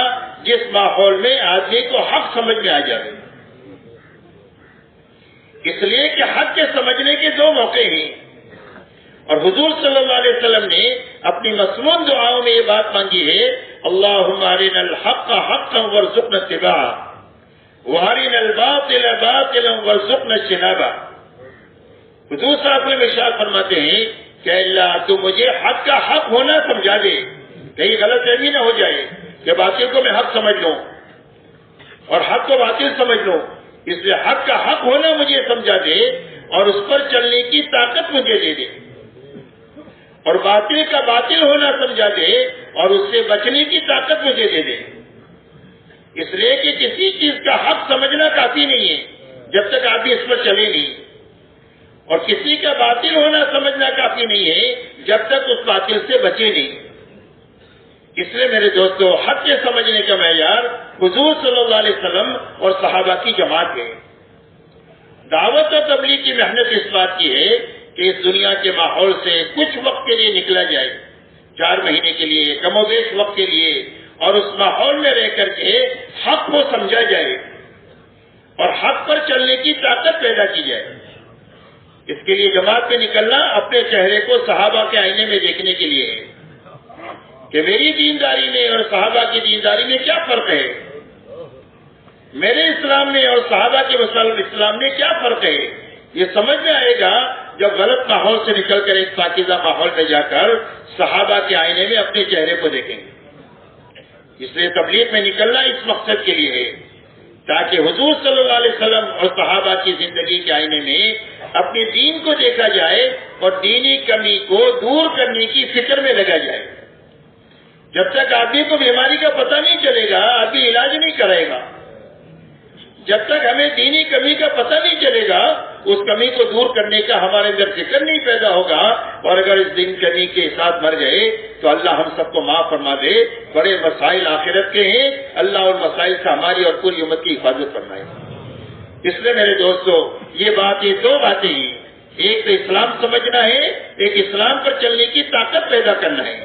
جس ماحول میں آدمی کو حق سمجھ میں آ جائے. اس لیے کہ حق کے سمجھنے کے 2 موقع ہیں, اور حضور صلی اللہ علیہ وسلم نے اپنی مسنون دعاؤں میں یہ بات مانگی ہے اللہم ارنا الحق حقا وارزقنا اتباعہ وارنا الباطل باطلا وارزقنا اجتنابہ. حضور صلی اللہ علیہ وسلم ارشاد فرماتے ہیں کہ اللہ تو مجھے حق کا حق ہونا سمجھا دے, کہیں غلط فہمی نہ ہو جائے کہ باطل کو میں حق سمجھ لوں اور حق کو باطل سمجھ لوں. اس لیے حق کا حق ہونا مجھے سمجھا دے اور اس پر چلنے کی طاقت مجھے دے دے, اور باطل کا باطل ہونا سمجھا دے اور اس سے بچنے کی طاقت مجھے دے دے. اس لیے کہ کسی چیز کا حق سمجھنا کافی نہیں ہے جب تک آدمی اس پر چلے نہیں, اور کسی کا باطل ہونا سمجھنا کافی نہیں ہے جب تک اس باطل سے بچے نہیں. اس لیے میرے دوستو حق کے سمجھنے کا معیار حضور صلی اللہ علیہ وسلم اور صحابہ کی جماعت ہے. دعوت اور تبلیغ کی محنت اس بات کی ہے کہ اس دنیا کے ماحول سے کچھ وقت کے لیے نکلا جائے, 4 مہینے کے لیے, کم و بیش وقت کے لیے, اور اس ماحول میں رہ کر کے حق کو سمجھا جائے اور حق پر چلنے کی طاقت پیدا کی جائے. اس کے لیے جماعت میں نکلنا اپنے چہرے کو صحابہ کے آئینے میں دیکھنے کے لیے ہے کہ میری دینداری میں اور صحابہ کی دینداری میں کیا فرق ہے, میرے اسلام میں اور صحابہ کے اسلام میں کیا فرق ہے. یہ سمجھ میں آئے گا جب غلط ماحول سے نکل کر ایک پاکیزہ ماحول میں جا کر صحابہ کے آئینے میں اپنے چہرے کو دیکھیں گے. اس لیے تبلیغ میں نکلنا اس مقصد کے لیے ہے تاکہ حضور صلی اللہ علیہ وسلم اور صحابہ کی زندگی کے آئینے میں اپنے دین کو دیکھا جائے اور دینی کمی کو دور کرنے کی فکر میں لگا جائے. جب تک آدمی کو بیماری کا پتہ نہیں چلے گا آدمی علاج نہیں کرے گا. جب تک ہمیں دینی کمی کا پتہ نہیں چلے گا اس کمی کو دور کرنے کا ہمارے اندر فکر نہیں پیدا ہوگا. اور اگر اس دین کمی کے ساتھ مر گئے تو اللہ ہم سب کو معاف فرما دے. بڑے مسائل آخرت کے ہیں, اللہ اور مسائل سے ہماری اور پوری امت کی حفاظت فرمائے. اس لیے میرے دوستو یہ دو باتیں ہیں. ایک تو اسلام سمجھنا ہے, ایک اسلام پر چلنے کی طاقت پیدا کرنا ہے.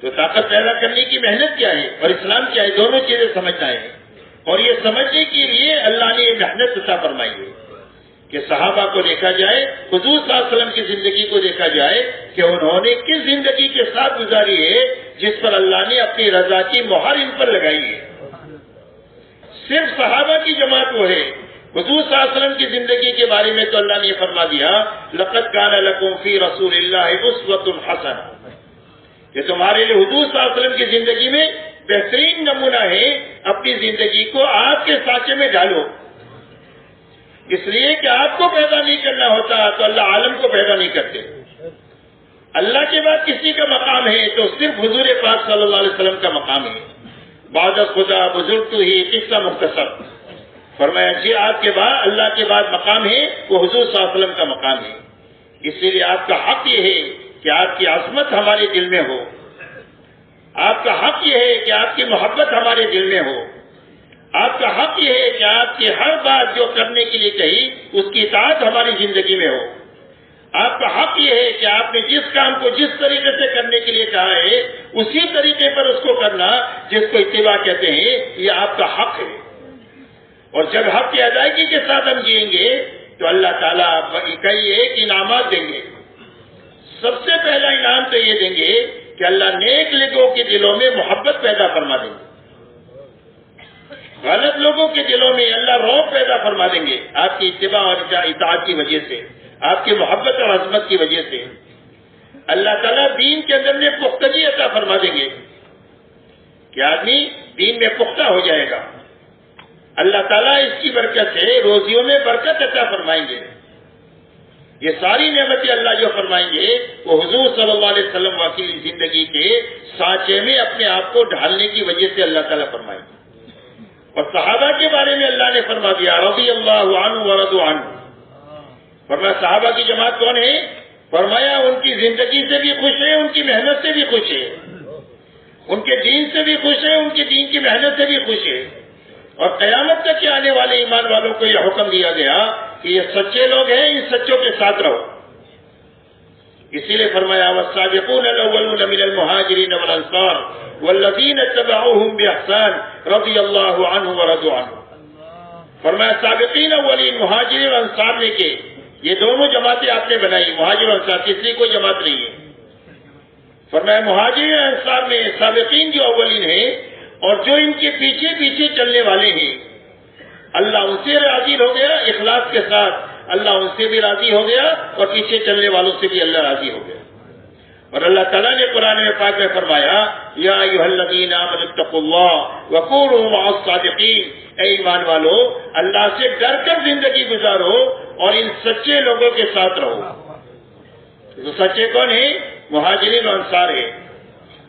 تو طاقت پیدا کرنے کی محنت کیا ہے اور اسلام کیا ہے, دونوں چیزیں سمجھنا ہے. اور یہ سمجھنے کے لیے اللہ نے یہ محنت عطا فرمائی ہے کہ صحابہ کو دیکھا جائے, حضور صلی اللہ علیہ وسلم کی زندگی کو دیکھا جائے کہ انہوں نے کس زندگی کے ساتھ گزاری ہے جس پر اللہ نے اپنی رضا کی مہر ان پر لگائی ہے. صرف صحابہ کی جماعت وہ ہے. حضور صلی اللہ علیہ وسلم کی زندگی کے بارے میں تو اللہ نے یہ فرما دیا لقد کان لکم فی رسول اللہ اسوۃ حسنہ, کہ تمہارے لیے حضور صلی اللہ علیہ وسلم کی زندگی میں بہترین نمونہ ہے. اپنی زندگی کو آپ کے سانچے میں ڈالو. اس لیے کہ آپ کو پیدا نہیں کرنا ہوتا تو اللہ عالم کو پیدا نہیں کرتے. اللہ کے بعد کسی کا مقام ہے تو صرف حضور پاک صلی اللہ علیہ وسلم کا مقام ہے. بعد خدا بزرگ تو ہی قصہ مختصر فرمایا جی آپ کے بعد اللہ کے بعد مقام ہے وہ حضور صلی اللہ علیہ وسلم کا مقام ہے. اسی لیے آپ کا حق یہ ہے کہ آپ کی عظمت ہمارے دل میں ہو. آپ کا حق یہ ہے کہ آپ کی محبت ہمارے دل میں ہو. آپ کا حق یہ ہے کہ آپ کی ہر بات جو کرنے کے لیے کہی اس کی اطاعت ہماری زندگی میں ہو. آپ کا حق یہ ہے کہ آپ نے جس کام کو جس طریقے سے کرنے کے لیے کہا ہے اسی طریقے پر اس کو کرنا جس کو اتباع کہتے ہیں, یہ آپ کا حق ہے. اور جب حق کی ادائیگی کے ساتھ ہم جئیں گے تو اللہ تعالیٰ کئی ایک انعامات دیں گے. سب سے پہلا انعام تو یہ دیں گے کہ اللہ نیک لوگوں کے دلوں میں محبت پیدا فرما دیں گے. غلط لوگوں کے دلوں میں اللہ رعب پیدا فرما دیں گے آپ کی اتباع اور اطاعت کی وجہ سے, آپ کی محبت اور عظمت کی وجہ سے. اللہ تعالیٰ دین کے اندر میں پختگی عطا فرما دیں گے کہ آدمی دین میں پختہ ہو جائے گا. اللہ تعالیٰ اس کی برکت سے روزیوں میں برکت عطا فرمائیں گے. یہ ساری نعمتیں اللہ جو فرمائیں گے وہ حضور صلی اللہ علیہ وسلم کی زندگی کے سانچے میں اپنے آپ کو ڈھالنے کی وجہ سے اللہ تعالیٰ فرمائیں گے. اور صحابہ کے بارے میں اللہ نے فرما دیا رضی اللہ عنہ ورضوا عنہ. فرمایا صحابہ کی جماعت کون ہے؟ فرمایا ان کی زندگی سے بھی خوش ہے, ان کی محنت سے بھی خوش ہے, ان کے دین سے بھی خوش ہے, ان کے دین کی محنت سے بھی خوش ہے. اور قیامت تک کے آنے والے ایمان والوں کو یہ حکم دیا گیا کہ یہ سچے لوگ ہیں, ان سچوں کے ساتھ رہو. اسی لیے فرمایا والسابقون الاولون من المہاجرین والانصار والذین اتبعوهم باحسان رضی اللہ عنہ ورضوا عنہ. فرمایا سابقین اولین مہاجرین اور انصار نے کے یہ دونوں جماعتیں آپ نے بنائی, مہاجر اور انصار, تیسری کوئی جماعت نہیں ہے. فرمایا مہاجرین اور انصار میں سابقین جو اولین ہیں اور جو ان کے پیچھے پیچھے چلنے والے ہیں اللہ ان سے راضی ہو گیا اخلاص کے ساتھ, اللہ ان سے بھی راضی ہو گیا اور پیچھے چلنے والوں سے بھی اللہ راضی ہو گیا. اور اللہ تعالیٰ نے قرآن پاک میں فرمایا یا ایھا الذین آمنوا اتقوا اللہ وکونوا مع الصادقین, اے ایمان والو اللہ سے ڈر کر زندگی گزارو اور ان سچے لوگوں کے ساتھ رہو. تو سچے کون ہیں؟ مہاجرین اور انصار ہے.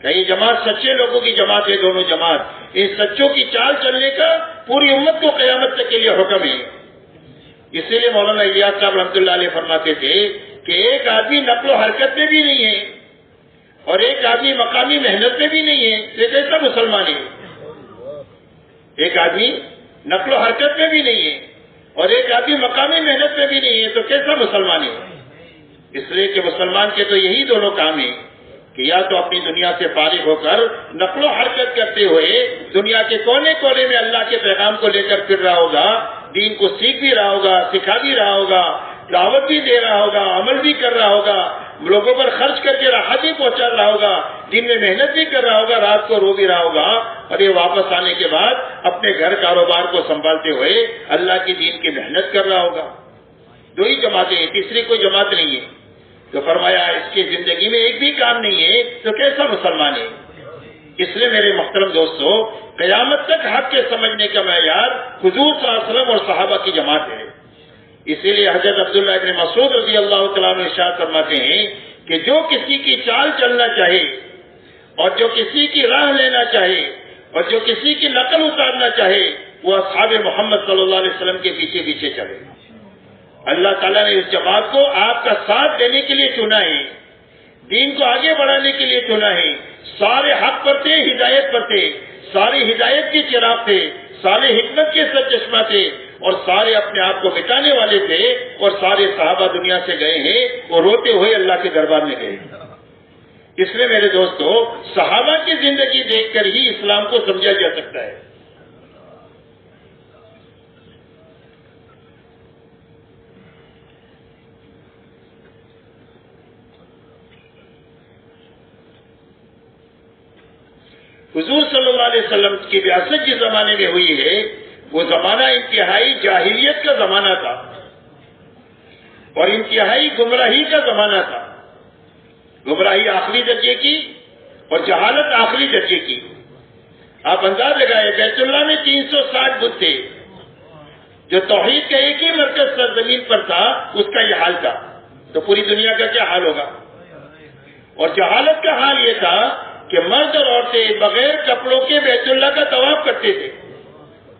کئی جماعت سچے لوگوں کی جماعت ہے, دونوں جماعت. ان سچوں کی چال چلنے کا پوری امت کو قیامت تک کے لیے حکم ہے. اسی لیے مولانا الیاس صاحب رحمۃ اللہ علیہ فرماتے تھے کہ ایک آدمی نقل و حرکت میں بھی نہیں ہے اور ایک آدمی مقامی محنت میں بھی نہیں ہے, یہ کیسا مسلمان ہے؟ ایک آدمی نقل و حرکت میں بھی نہیں ہے اور ایک آدمی مقامی محنت میں بھی نہیں ہے تو کیسا مسلمان ہے؟ اس لیے کہ مسلمان کے تو یہی دونوں کام ہیں کہ یا تو اپنی دنیا سے فارغ ہو کر نقل و حرکت کرتے ہوئے دنیا کے کونے کونے میں اللہ کے پیغام کو لے کر پھر رہا ہوگا, دین کو سیکھ بھی رہا ہوگا, سکھا بھی رہا ہوگا, دعوت بھی دے رہا ہوگا, عمل بھی کر رہا ہوگا, لوگوں پر خرچ کر کے راحت بھی پہنچا رہا ہوگا, دن میں محنت بھی کر رہا ہوگا, رات کو رو بھی رہا ہوگا, اور یہ واپس آنے کے بعد اپنے گھر کاروبار کو سنبھالتے ہوئے اللہ کی دین کی محنت کر رہا ہوگا. دو ہی جماعتیں ہیں, تیسری کوئی جماعت نہیں ہے. تو فرمایا اس کی زندگی میں ایک بھی کام نہیں ہے تو کیسا مسلمان ہے؟ اس لیے میرے محترم دوستو، قیامت تک حق کے سمجھنے کا معیار حضور صلی اللہ علیہ وسلم اور صحابہ کی جماعت ہے۔ اسی لیے حضرت عبداللہ ابن مسعود رضی اللہ تعالیٰ عنہ ارشاد فرماتے ہیں کہ جو کسی کی چال چلنا چاہے اور جو کسی کی راہ لینا چاہے اور جو کسی کی نقل اتارنا چاہے وہ اصحاب محمد صلی اللہ علیہ وسلم کے پیچھے پیچھے چلے۔ اللہ تعالیٰ نے اس جماعت کو آپ کا ساتھ دینے کے لیے چنا ہے، دین کو آگے بڑھانے کے لیے چنا ہے۔ سارے حق پر تھے، ہدایت پر تھے، سارے ہدایت کے چراغ تھے، سارے حکمت کے سرچشمہ تھے، اور سارے اپنے آپ کو مٹانے والے تھے، اور سارے صحابہ دنیا سے گئے ہیں اور روتے ہوئے اللہ کے دربار میں گئے۔ اس لیے میرے دوستو، صحابہ کی زندگی دیکھ کر ہی اسلام کو سمجھا جا سکتا ہے۔ حضور صلی اللہ علیہ وسلم کی بعثت جس زمانے میں ہوئی ہے وہ زمانہ انتہائی جاہلیت کا زمانہ تھا اور انتہائی گمراہی کا زمانہ تھا۔ گمراہی آخری درجے کی اور جہالت آخری درجے کی۔ آپ انداز لگائے، بیت اللہ میں 360 بت تھے، جو توحید کا ایک ہی مرکز سرزمین پر تھا، اس کا یہ حال تھا، تو پوری دنیا کا کیا حال ہوگا؟ اور جہالت کا حال یہ تھا کہ مرد اور عورتیں بغیر کپڑوں کے بیت اللہ کا طواف کرتے تھے۔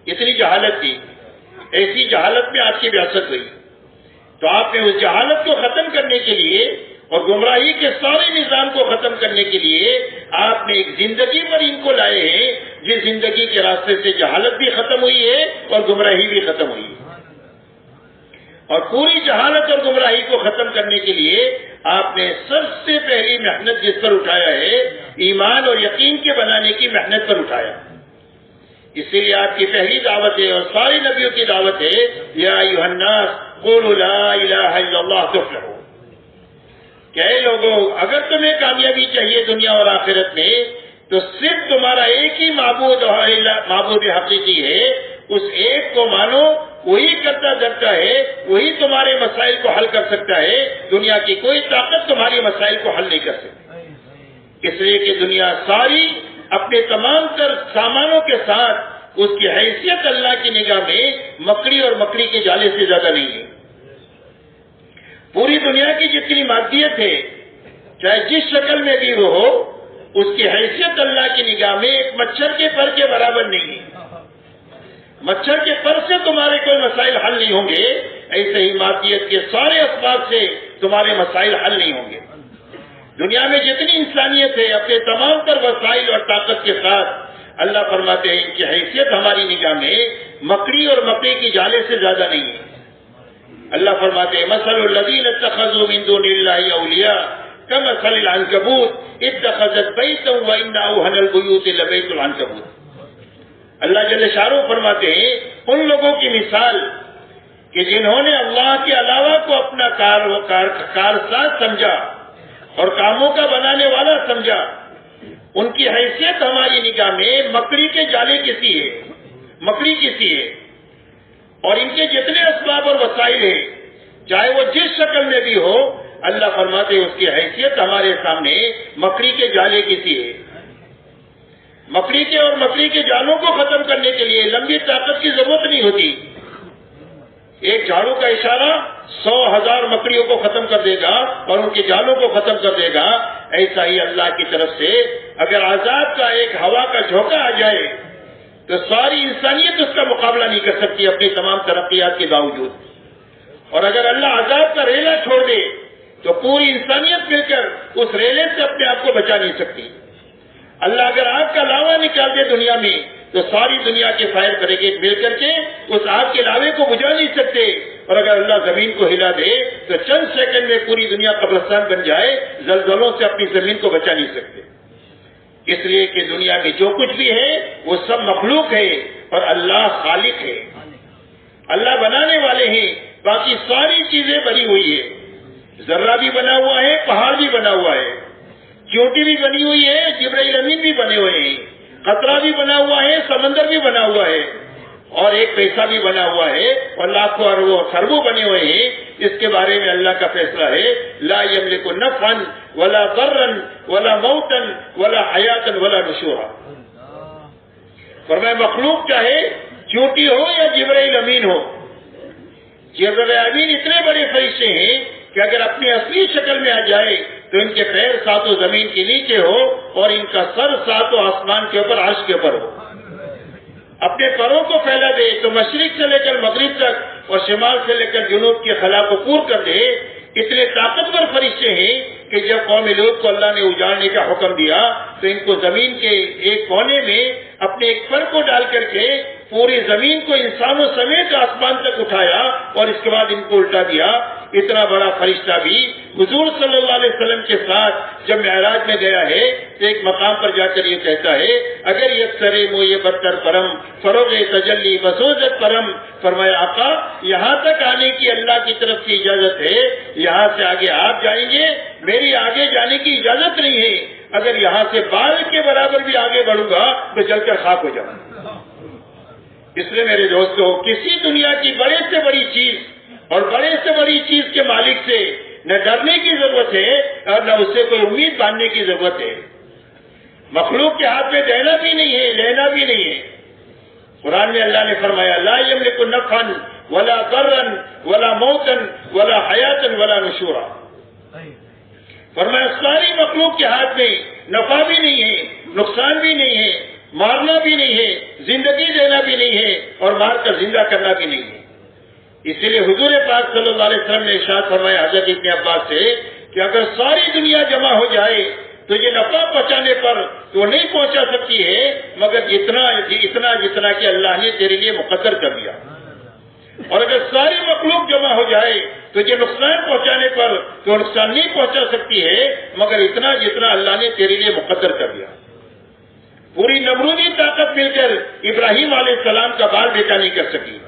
اتنی جہالت تھی۔ ایسی جہالت میں آپ کی بعثت ہوئی، تو آپ نے اس جہالت کو ختم کرنے کے لیے اور گمراہی کے سارے نظام کو ختم کرنے کے لیے آپ نے ایک زندگی پر ان کو لائے ہیں، جس زندگی کے راستے سے جہالت بھی ختم ہوئی ہے اور گمراہی بھی ختم ہوئی ہے۔ اور پوری جہالت اور گمراہی کو ختم کرنے کے لیے آپ نے سب سے پہلی محنت جس پر اٹھایا ہے، ایمان اور یقین کے بنانے کی محنت پر اٹھایا۔ اسی لیے آپ کی پہلی دعوت ہے اور سارے نبیوں کی دعوت ہے، یا ایھا الناس قولوا لا الہ الا اللہ تفلحوا، کہ اے لوگوں، اگر تمہیں کامیابی چاہیے دنیا اور آخرت میں تو صرف تمہارا ایک ہی معبود حقیقی ہے، اس ایک کو مانو، وہی کرتا دھرتا ہے، وہی تمہارے مسائل کو حل کر سکتا ہے، دنیا کی کوئی طاقت تمہاری مسائل کو حل نہیں کر سکتی۔ اس لیے کہ دنیا ساری اپنے تمام تر سامانوں کے ساتھ اس کی حیثیت اللہ کی نگاہ میں مکڑی اور مکڑی کے جالے سے زیادہ نہیں ہے۔ پوری دنیا کی جتنی مادیت ہے، چاہے جس شکل میں بھی وہ ہو، اس کی حیثیت اللہ کی نگاہ میں ایک مچھر کے پر کے برابر نہیں ہے۔ مچھر کے پر سے تمہارے کوئی مسائل حل نہیں ہوں گے، ایسے ہی مادیت کے سارے اسباب سے تمہارے مسائل حل نہیں ہوں گے۔ دنیا میں جتنی انسانیت ہے، اپنے تمام تر وسائل اور طاقت کے ساتھ، اللہ فرماتے ہیں ان کی حیثیت ہماری نگاہ میں مکڑی اور مکڑی کی جالے سے زیادہ نہیں ہے۔ اللہ فرماتے ہیں مثل الذین اتخذوا من دون اللہ اولیاء کمثل العنکبوت اتخذت بیتا وان اوہن البیوت لبیت العنکبوت۔ اللہ جل شانہ فرماتے ہیں ان لوگوں کی مثال کہ جنہوں نے اللہ کے علاوہ کو اپنا کارساز سمجھا اور کاموں کا بنانے والا سمجھا، ان کی حیثیت ہماری نگاہ میں مکڑی کے جالے کسی ہے، مکڑی کسی ہے، اور ان کے جتنے اسباب اور وسائل ہیں، چاہے وہ جس شکل میں بھی ہو، اللہ فرماتے ہیں اس کی حیثیت ہمارے سامنے مکڑی کے جالے کسی ہے۔ مکڑی کے اور مکڑی کے جالوں کو ختم کرنے کے لیے لمبی طاقت کی ضرورت نہیں ہوتی۔ ایک جھاڑو کا اشارہ 100,000 مکڑیوں کو ختم کر دے گا اور ان کے جالوں کو ختم کر دے گا۔ ایسا ہی اللہ کی طرف سے اگر عذاب کا ایک ہوا کا جھونکا آ جائے تو ساری انسانیت اس کا مقابلہ نہیں کر سکتی اپنی تمام ترقیات کے باوجود، اور اگر اللہ عذاب کا ریلا چھوڑ دے تو پوری انسانیت مل کر اس ریلے سے اپنے آپ کو بچا نہیں سکتی۔ اللہ اگر آگ کا لاوا نکال دے دنیا میں تو ساری دنیا کے فائر بریگیڈ مل کر کے اس آگ کے لاوے کو بجھا نہیں سکتے، اور اگر اللہ زمین کو ہلا دے تو چند سیکنڈ میں پوری دنیا قبرستان بن جائے، زلزلوں سے اپنی زمین کو بچا نہیں سکتے۔ اس لیے کہ دنیا میں جو کچھ بھی ہے وہ سب مخلوق ہے اور اللہ خالق ہے، اللہ بنانے والے ہیں، باقی ساری چیزیں بنی ہوئی ہے، ذرہ بھی بنا ہوا ہے، پہاڑ بھی بنا ہوا ہے، چوٹی بھی بنی ہوئی ہے، جبرائیل امین بھی بنے ہوئے ہیں، قطرہ بھی بنا ہوا ہے، سمندر بھی بنا ہوا ہے، اور ایک پیسہ بھی بنا ہوا ہے اور لاکھوں اربوں خربوں بنے ہوئے ہیں، اس کے بارے میں اللہ کا فیصلہ ہے لا یملک نفعا ولا ضرا ولا موتا ولا حیاتا ولا نشورا. فرمایا مخلوق چاہے چونٹی ہو یا جبرائیل امین ہو، جبرائیل امین اتنے بڑے فرشتے ہیں کہ اگر اپنی اصلی شکل میں آ جائے تو ان کے پیر ساتوں زمین کے نیچے ہو اور ان کا سر ساتوں آسمان کے اوپر عرش کے اوپر ہو. اپنے پروں کو پھیلا دے تو مشرق سے لے کر مغرب تک اور شمال سے لے کر جنوب کے خلا کو پور کر دے. اتنے طاقتور فرشتے ہیں کہ جب قوم لوط کو اللہ نے اجاڑنے کا حکم دیا تو ان کو زمین کے ایک کونے میں اپنے ایک پر کو ڈال کر کے پوری زمین کو انسانوں سمیت آسمان تک اٹھایا اور اس کے بعد ان کو الٹا دیا. اتنا بڑا فرشتہ بھی حضور صلی اللہ علیہ وسلم کے ساتھ جب معراج میں گیا ہے تو ایک مقام پر جا کر یہ کہتا ہے اگر یکسر موئے برتر پرم فروغ تجلی بسوزت پرم. فرمایا آقا یہاں تک آنے کی اللہ کی طرف سے اجازت ہے، یہاں سے آگے آپ جائیں گے، میری آگے جانے کی اجازت نہیں ہے. اگر یہاں سے بال کے برابر بھی آگے بڑھوں گا تو جل کر خاک ہو جاؤں. اس لیے میرے دوستو کسی دنیا کی بڑے سے بڑی چیز اور بڑے سے بڑی چیز کے مالک سے نہ ڈرنے کی ضرورت ہے اور نہ اس سے کوئی امید باندھنے کی ضرورت ہے. مخلوق کے ہاتھ میں دینا بھی نہیں ہے، لینا بھی نہیں ہے. قرآن میں اللہ نے فرمایا لا یملک نفعا ولا ضرا ولا موتا ولا حیاتا ولا نشورا. فرمایا ساری مخلوق کے ہاتھ میں نفع بھی نہیں ہے، نقصان بھی نہیں ہے، مارنا بھی نہیں ہے، زندگی دینا بھی نہیں ہے اور مار کر زندہ کرنا بھی نہیں ہے. اسی لیے حضور پاک صلی اللہ علیہ وسلم نے ارشاد فرمایا حضرت ابن عباس سے کہ اگر ساری دنیا جمع ہو جائے تو یہ نفع پہنچانے پر تو نہیں پہنچا سکتی ہے مگر جتنا کہ اللہ نے تیرے لیے مقدر کر دیا. اور اگر ساری مخلوق جمع ہو جائے تو یہ نقصان پہنچانے پر تو نقصان نہیں پہنچا سکتی ہے مگر جتنا اللہ نے تیرے لیے مقدر کر دیا. پوری نمرودی طاقت مل کر ابراہیم علیہ السلام کا بال بیٹا نہیں کر سکی.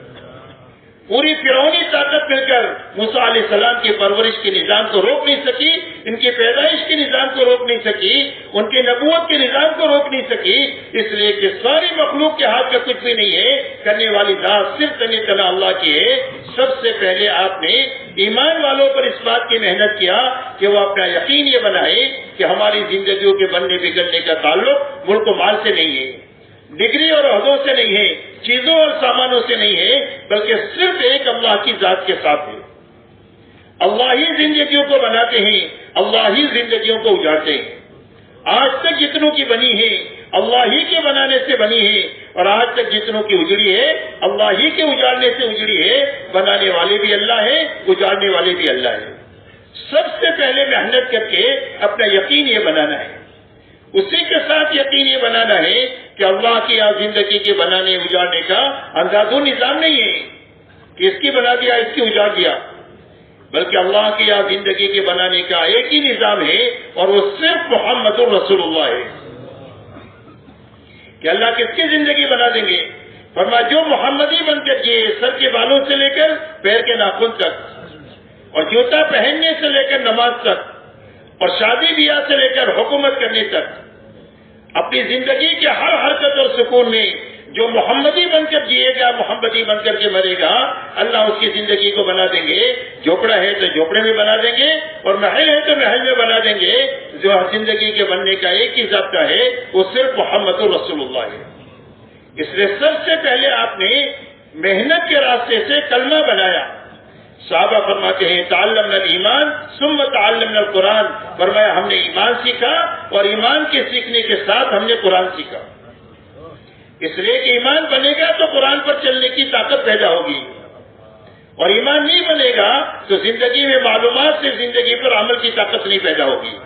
پوری فرعونی طاقت مل کر موسیٰ علیہ السلام کی پرورش کے نظام کو روک نہیں سکی، ان کی پیدائش کے نظام کو روک نہیں سکی، ان کی نبوت کے نظام کو روک نہیں سکی. اس لیے کہ ساری مخلوق کے ہاتھ میں کچھ بھی نہیں ہے، کرنے والی ذات صرف تنہا اللہ کی ہے. سب سے پہلے آپ نے ایمان والوں پر اس بات کی محنت کیا کہ وہ اپنا یقین یہ بنائے کہ ہماری زندگیوں کے بننے بگڑنے کا تعلق ملک و مال سے نہیں ہے، ڈگری اور عہدوں سے نہیں ہے، چیزوں اور سامانوں سے نہیں ہے، بلکہ صرف ایک اللہ کی ذات کے ساتھ ہے. اللہ ہی زندگیوں کو بناتے ہیں، اللہ ہی زندگیوں کو اجاڑتے ہیں. آج تک جتنوں کی بنی ہے اللہ ہی کے بنانے سے بنی ہے اور آج تک جتنوں کی اجڑی ہے اللہ ہی کے اجاڑنے سے اجڑی ہے. بنانے والے بھی اللہ ہے، اجاڑنے والے بھی اللہ ہے. سب سے پہلے محنت کر کے اپنا یقین یہ بنانا ہے، اسی کے ساتھ یقین یہ بنانا ہے کہ اللہ کی یہاں زندگی کے بنانے اجاڑنے کا انداز و نظام نہیں ہے کہ اس کی بنا دیا اس کی اجاڑ دیا، بلکہ اللہ کی یہاں زندگی کے بنانے کا ایک ہی نظام ہے اور وہ صرف محمد رسول اللہ ہے. کہ اللہ کس کی زندگی بنا دیں گے؟ فرمایا جو محمدی بن کر جیے، سر کے بالوں سے لے کر پیر کے ناخن تک اور جوتا پہننے سے لے کر نماز تک اور شادی بیاہ سے لے کر حکومت کرنے تک اپنی زندگی کے ہر حرکت اور سکون میں جو محمدی بن کر جیے گا، محمدی بن کر کے مرے گا، اللہ اس کی زندگی کو بنا دیں گے. جھوپڑا ہے تو جھوپڑے میں بنا دیں گے اور محل ہے تو محل میں بنا دیں گے. جو زندگی کے بننے کا ایک ہی ضابطہ ہے وہ صرف محمد رسول اللہ ہے. اس لیے سب سے پہلے آپ نے محنت کے راستے سے کلمہ بنایا. صحابہ فرماتے ہیں تعلمنا الایمان ثم تعلمنا القرآن. فرمایا ہم نے ایمان سیکھا اور ایمان کے سیکھنے کے ساتھ ہم نے قرآن سیکھا. اس لیے کہ ایمان بنے گا تو قرآن پر چلنے کی طاقت پیدا ہوگی اور ایمان نہیں بنے گا تو زندگی میں معلومات سے زندگی پر عمل کی طاقت نہیں پیدا ہوگی.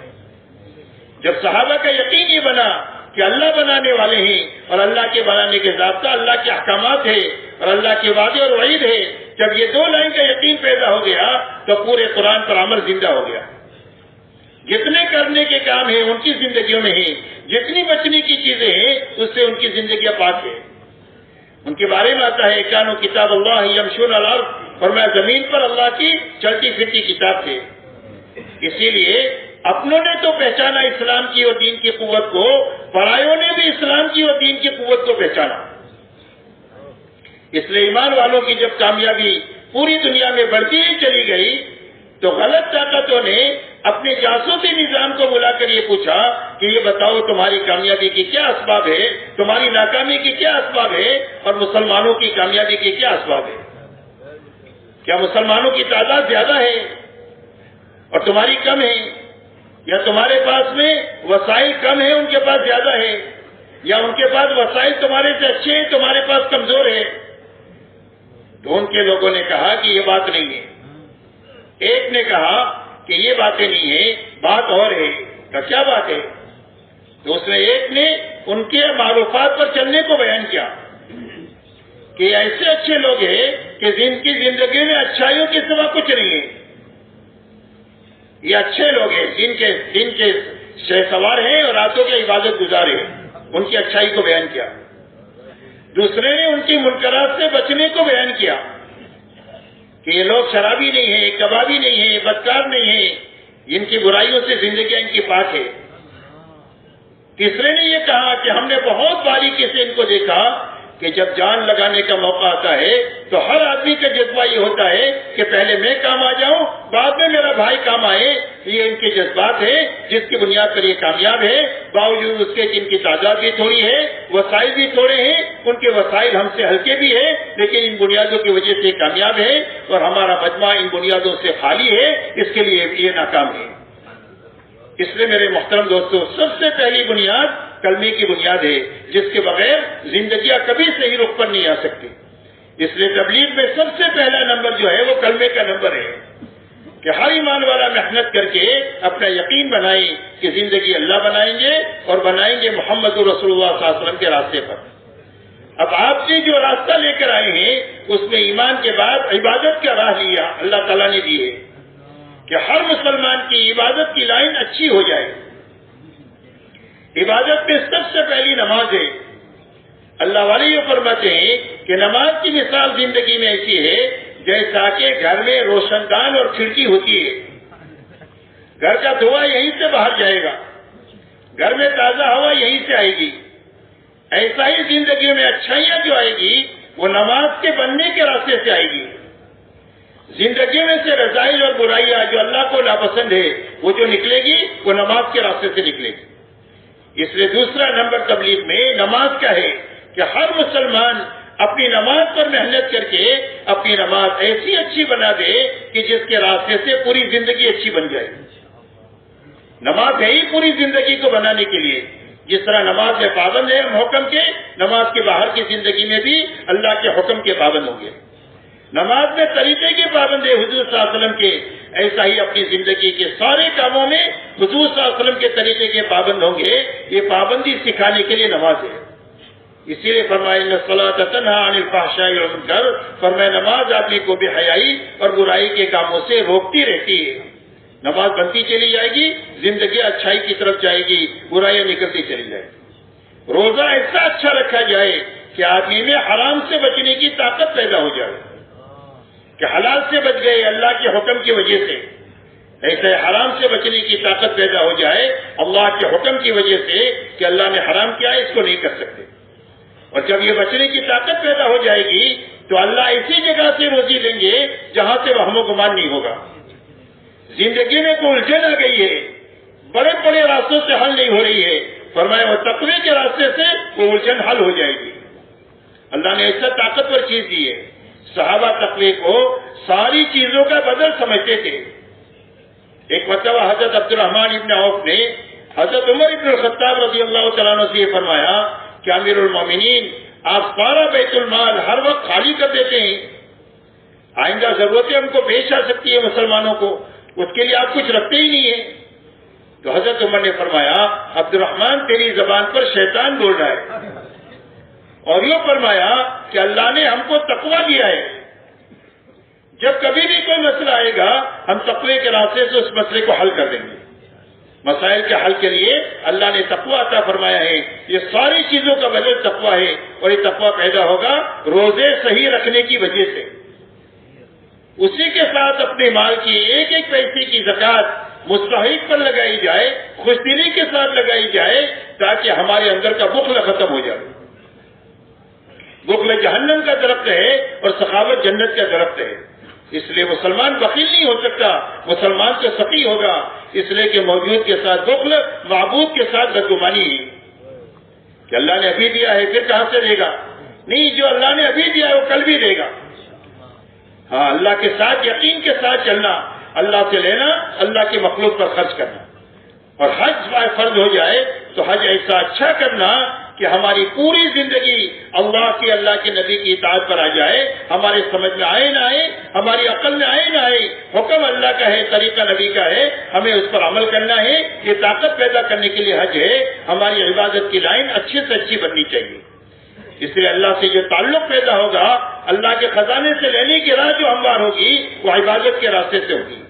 جب صحابہ کا یقین یہ بنا کہ اللہ بنانے والے ہیں اور اللہ کے بنانے کے ضابطہ اللہ کے احکامات ہے اور اللہ کے وعدے اور وعید ہے، جب یہ دو لائن کا یقین پیدا ہو گیا تو پورے قرآن پر عمل زندہ ہو گیا. جتنے کرنے کے کام ہیں ان کی زندگیوں میں ہیں، جتنی بچنے کی چیزیں ہیں اس سے ان کی زندگیاں پاک ہیں. ان کے بارے میں آتا ہے کانوا کتاب اللہ یمشون علی الارض. فرمایا زمین پر اللہ کی چلتی پھرتی کتاب تھے. اسی لیے اپنوں نے تو پہچانا اسلام کی اور دین کی قوت کو، پرایوں نے بھی اسلام کی اور دین کی قوت کو پہچانا. اس لیے ایمان والوں کی جب کامیابی پوری دنیا میں بڑھتی ہی چلی گئی تو غلط طاقتوں نے اپنے جاسوسی نظام کو بلا کر یہ پوچھا کہ یہ بتاؤ تمہاری کامیابی کی کیا اسباب ہے، تمہاری ناکامی کی کیا اسباب ہے، اور مسلمانوں کی کامیابی کی کیا اسباب ہے؟ کیا مسلمانوں کی تعداد زیادہ ہے اور تمہاری کم ہے، یا تمہارے پاس میں وسائل کم ہیں ان کے پاس زیادہ ہے، یا ان کے پاس وسائل تمہارے سے اچھے ہیں تمہارے پاس کمزور ہے؟ تو ان کے لوگوں نے کہا کہ یہ بات نہیں ہے. ایک نے کہا کہ یہ باتیں نہیں ہیں، بات اور ہے. کہ کیا بات ہے؟ تو اس میں ایک نے ان کے معروفات پر چلنے کو بیان کیا کہ ایسے اچھے لوگ ہیں کہ جن کی زندگی میں اچھائیوں کے سوا کچھ نہیں ہے. یہ اچھے لوگ ہیں جن کے شہ سوار ہیں اور راتوں کے عبادت گزار ہیں، ان کی اچھائی کو بیان کیا. دوسرے نے ان کی منکرات سے بچنے کو بیان کیا کہ یہ لوگ شرابی نہیں ہیں، کبابی نہیں ہیں، بدکار نہیں ہیں، ان کی برائیوں سے زندگی ان کی پاک ہے. تیسرے نے یہ کہا کہ ہم نے بہت باریکی سے ان کو دیکھا کہ جب جان لگانے کا موقع آتا ہے تو ہر آدمی کا جذبہ یہ ہوتا ہے کہ پہلے میں کام آ جاؤں، بعد میں میرا بھائی کام آئے. یہ ان کے جذبات ہیں جس کی بنیاد پر یہ کامیاب ہے، باوجود اس کے کہ ان کی تعداد بھی تھوڑی ہے، وسائل بھی تھوڑے ہیں، ان کے وسائل ہم سے ہلکے بھی ہیں، لیکن ان بنیادوں کی وجہ سے کامیاب ہے، اور ہمارا مجمع ان بنیادوں سے خالی ہے، اس کے لیے یہ ناکام ہے. اس لیے میرے محترم دوستو، سب سے پہلی بنیاد کلمے کی بنیاد ہے، جس کے بغیر زندگیاں کبھی صحیح رخ پر نہیں آ سکتی. اس لیے تبلیغ میں سب سے پہلا نمبر جو ہے وہ کلمے کا نمبر ہے کہ ہر ایمان والا محنت کر کے اپنا یقین بنائیں کہ زندگی اللہ بنائیں گے، اور بنائیں گے محمد رسول اللہ صلی اللہ علیہ وسلم کے راستے پر. اب آپ نے جو راستہ لے کر آئے ہیں اس میں ایمان کے بعد عبادت کا راہ لیا اللہ تعالیٰ نے دی ہے کہ ہر مسلمان کی عبادت کی لائن اچھی ہو جائے. عبادت میں سب سے پہلی نماز ہے. اللہ والے یہ فرماتے ہیں کہ نماز کی مثال زندگی میں ایسی ہے جیسا کہ گھر میں روشن دان اور کھڑکی ہوتی ہے. گھر کا دھواں یہیں سے باہر جائے گا، گھر میں تازہ ہوا یہیں سے آئے گی. ایسا ہی زندگی میں اچھائیاں جو آئے گی وہ نماز کے بننے کے راستے سے آئے گی. زندگی میں سے رذائل اور برائیاں جو اللہ کو ناپسند ہے وہ جو نکلے گی وہ نماز کے راستے سے نکلے گی. اس لیے دوسرا نمبر تبلیغ میں نماز کا ہے کہ ہر مسلمان اپنی نماز پر محنت کر کے اپنی نماز ایسی اچھی بنا دے کہ جس کے راستے سے پوری زندگی اچھی بن جائے. نماز ہے ہی پوری زندگی کو بنانے کے لیے. جس طرح نماز میں پابند ہے ہم حکم کے، نماز کے باہر کی زندگی میں بھی اللہ کے حکم کے پابند ہوں گے. نماز میں طریقے کے پابند ہے حضور صلی اللہ علیہ وسلم کے، ایسا ہی اپنی زندگی کے سارے کاموں میں حضور صلی اللہ علیہ وسلم کے طریقے کے پابند ہوں گے. یہ پابندی سکھانے کے لیے نماز ہے. اسی لیے فرمایا ان الصلاۃ تنہی عن الفحشاء والمنکر، فرمایا نماز آدمی کو بے حیائی اور برائی کے کاموں سے روکتی رہتی ہے. نماز بنتی چلی جائے گی، زندگی اچھائی کی طرف جائے گی، برائیاں نکلتی چلی جائے گی. روزہ ایسا اچھا رکھا جائے کہ آدمی میں حرام سے بچنے کی طاقت پیدا ہو جائے کہ حلال سے بچ گئے اللہ کے حکم کی وجہ سے، ایسے حرام سے بچنے کی طاقت پیدا ہو جائے اللہ کے حکم کی وجہ سے کہ اللہ نے حرام کیا ہے اس کو نہیں کر سکتے. اور جب یہ بچنے کی طاقت پیدا ہو جائے گی تو اللہ اسی جگہ سے روزی دیں گے جہاں سے وہم و گمان نہیں ہوگا. زندگی میں کوئی الجھن آ گئی ہے، بڑے بڑے راستوں سے حل نہیں ہو رہی ہے، فرمایا وہ تقوی کے راستے سے وہ الجھن حل ہو جائے گی. اللہ نے ایسا طاقتور چیز دی ہے. صحابہ تقوی کو ساری چیزوں کا بدل سمجھتے تھے. ایک مرتبہ حضرت عبد الرحمن ابن عوف نے حضرت عمر ابن الخطاب رضی اللہ تعالیٰ عنہ سے یہ فرمایا کہ امیر المومنین آپ سارا بیت المال ہر وقت خالی کر دیتے ہیں، آئندہ ضرورتیں ہم کو پیش آ سکتی ہے مسلمانوں کو، اس کے لیے آپ کچھ رکھتے ہی نہیں ہیں. تو حضرت عمر نے فرمایا عبد الرحمن تیری زبان پر شیطان بول رہا ہے، اور یہ فرمایا کہ اللہ نے ہم کو تقویٰ دیا ہے. جب کبھی بھی کوئی مسئلہ آئے گا ہم تقوی کے راستے سے اس مسئلے کو حل کر دیں گے. مسائل کے حل کے لیے اللہ نے تقویٰ عطا فرمایا ہے. یہ ساری چیزوں کا بدل تقویٰ ہے، اور یہ تقویٰ پیدا ہوگا روزے صحیح رکھنے کی وجہ سے. اسی کے ساتھ اپنے مال کی ایک ایک پیسے کی زکوٰۃ مستحق پر لگائی جائے، خوش دلی کے ساتھ لگائی جائے، تاکہ ہمارے اندر کا بخل ختم ہو جائے. بخل جہنم کا درخت ہے اور سخاوت جنت کا درخت ہے. اس لیے مسلمان بخیل نہیں ہو سکتا، مسلمان تو سخی ہوگا، اس لیے کہ موجود کے ساتھ بخل، معبود کے ساتھ بدگمانی ہے کہ اللہ نے ابھی دیا ہے پھر کہاں سے دے گا. نہیں، جو اللہ نے ابھی دیا ہے وہ کل بھی دے گا. ہاں، اللہ کے ساتھ یقین کے ساتھ چلنا، اللہ سے لینا، اللہ کی مخلوق پر خرچ کرنا. اور حج فرض ہو جائے تو حج ایسا اچھا کرنا کہ ہماری پوری زندگی اللہ کے نبی کی اطاعت پر آ جائے، ہمارے سمجھ میں آئے نہ آئے، ہماری عقل میں آئے نہ آئے، حکم اللہ کا ہے، طریقہ نبی کا ہے، ہمیں اس پر عمل کرنا ہے. یہ طاقت پیدا کرنے کے لیے حج ہے. ہماری عبادت کی لائن اچھی سے اچھی بننی چاہیے. اس لیے اللہ سے جو تعلق پیدا ہوگا، اللہ کے خزانے سے لینے کی راہ جو ہموار ہوگی، وہ عبادت کے راستے سے ہوگی.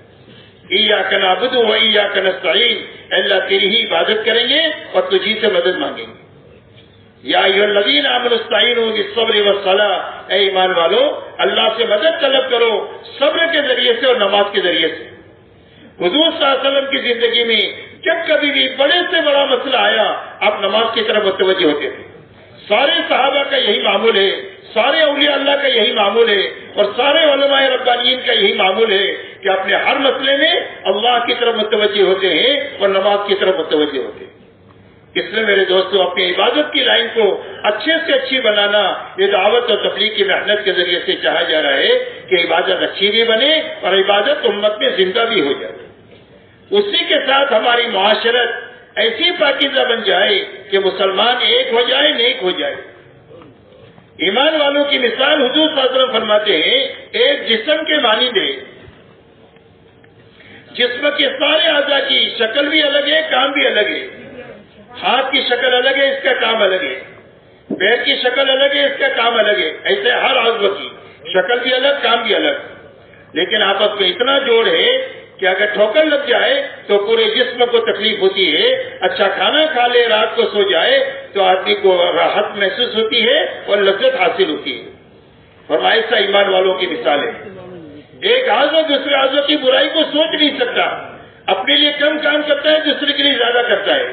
ایاک نعبد و ایاک نستعین، اللہ تیری ہی عبادت کریں گے اور تجھی سے مدد مانگیں گے. یا ایھا الذین آمنوا استعینوا بالصبر والصلاۃ، اے ایمان والو اللہ سے مدد طلب کرو صبر کے ذریعے سے اور نماز کے ذریعے سے. حضور صلی اللہ علیہ وسلم کی زندگی میں جب کبھی بھی بڑے سے بڑا مسئلہ آیا، آپ نماز کی طرف متوجہ ہوتے تھے. سارے صحابہ کا یہی معمول ہے، سارے اولیاء اللہ کا یہی معمول ہے، اور سارے علماء ربانیین کا یہی معمول ہے کہ اپنے ہر مسئلے میں اللہ کی طرف متوجہ ہوتے ہیں اور نماز کی طرف متوجہ ہوتے ہیں. اس لیے میرے دوستوں، اپنی عبادت کی لائن کو اچھے سے اچھی بنانا یہ دعوت اور تبلیغ کی محنت کے ذریعے سے چاہا جا رہا ہے کہ عبادت اچھی بھی بنے اور عبادت امت میں زندہ بھی ہو جائے. اسی کے ساتھ ہماری معاشرت ایسی پاکیزہ بن جائے کہ مسلمان ایک ہو جائے، نیک ہو جائے. ایمان والوں کی مثال حضور صلی اللہ علیہ وسلم فرماتے ہیں ایک جسم کے مانند ہے. جسم کے سارے اعضاء کی شکل بھی الگ ہے، کام بھی الگ ہے. ہاتھ کی شکل الگ ہے، اس کا کام الگ ہے. پیر کی شکل الگ ہے، اس کا کام الگ ہے. ایسے ہر عضو کی شکل بھی الگ، کام بھی الگ. لیکن آپس میں اتنا جوڑ ہے کہ اگر ٹھوکر لگ جائے تو پورے جسم کو تکلیف ہوتی ہے. اچھا کھانا کھا لے، رات کو سو جائے تو آدمی کو راحت محسوس ہوتی ہے اور لذت حاصل ہوتی ہے. اور ایسا ایمان والوں کی مثال ہے. ایک عضو دوسرے عضو کی برائی کو سوچ نہیں سکتا، اپنے لیے کم کام کرتا ہے، دوسرے کے لیے زیادہ کرتا ہے.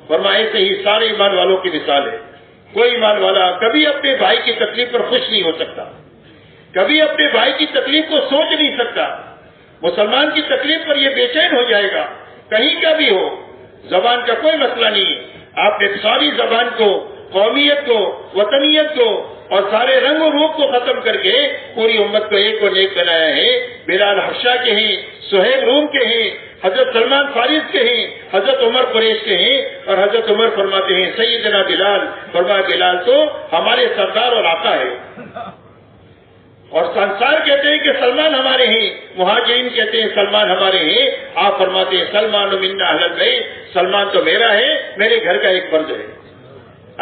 فرمائے سے ہی سارے ایمان والوں کی مثال ہے. کوئی ایمان والا کبھی اپنے بھائی کی تکلیف پر خوش نہیں ہو سکتا، کبھی اپنے بھائی کی تکلیف کو سوچ نہیں سکتا. مسلمان کی تکلیف پر یہ بے چین ہو جائے گا، کہیں کا بھی ہو. زبان کا کوئی مسئلہ نہیں، آپ نے ساری زبان کو، قومیت کو، وطنیت کو اور سارے رنگ و روپ کو ختم کر کے پوری امت کو ایک اور نیک بنایا ہے. بلال حبشہ کے ہیں، سہیب روم کے ہیں، حضرت سلمان فارس کے ہیں، حضرت عمر قریش کے ہیں. اور حضرت عمر فرماتے ہیں سیدنا بلال، فرمایا بلال تو ہمارے سردار اور آقا ہے. اور انصار کہتے ہیں کہ سلمان ہمارے ہیں، مہاجرین کہتے ہیں سلمان ہمارے ہیں. آپ فرماتے ہیں سلمان منا اہل البیت، سلمان تو میرا ہے، میرے گھر کا ایک فرد ہے.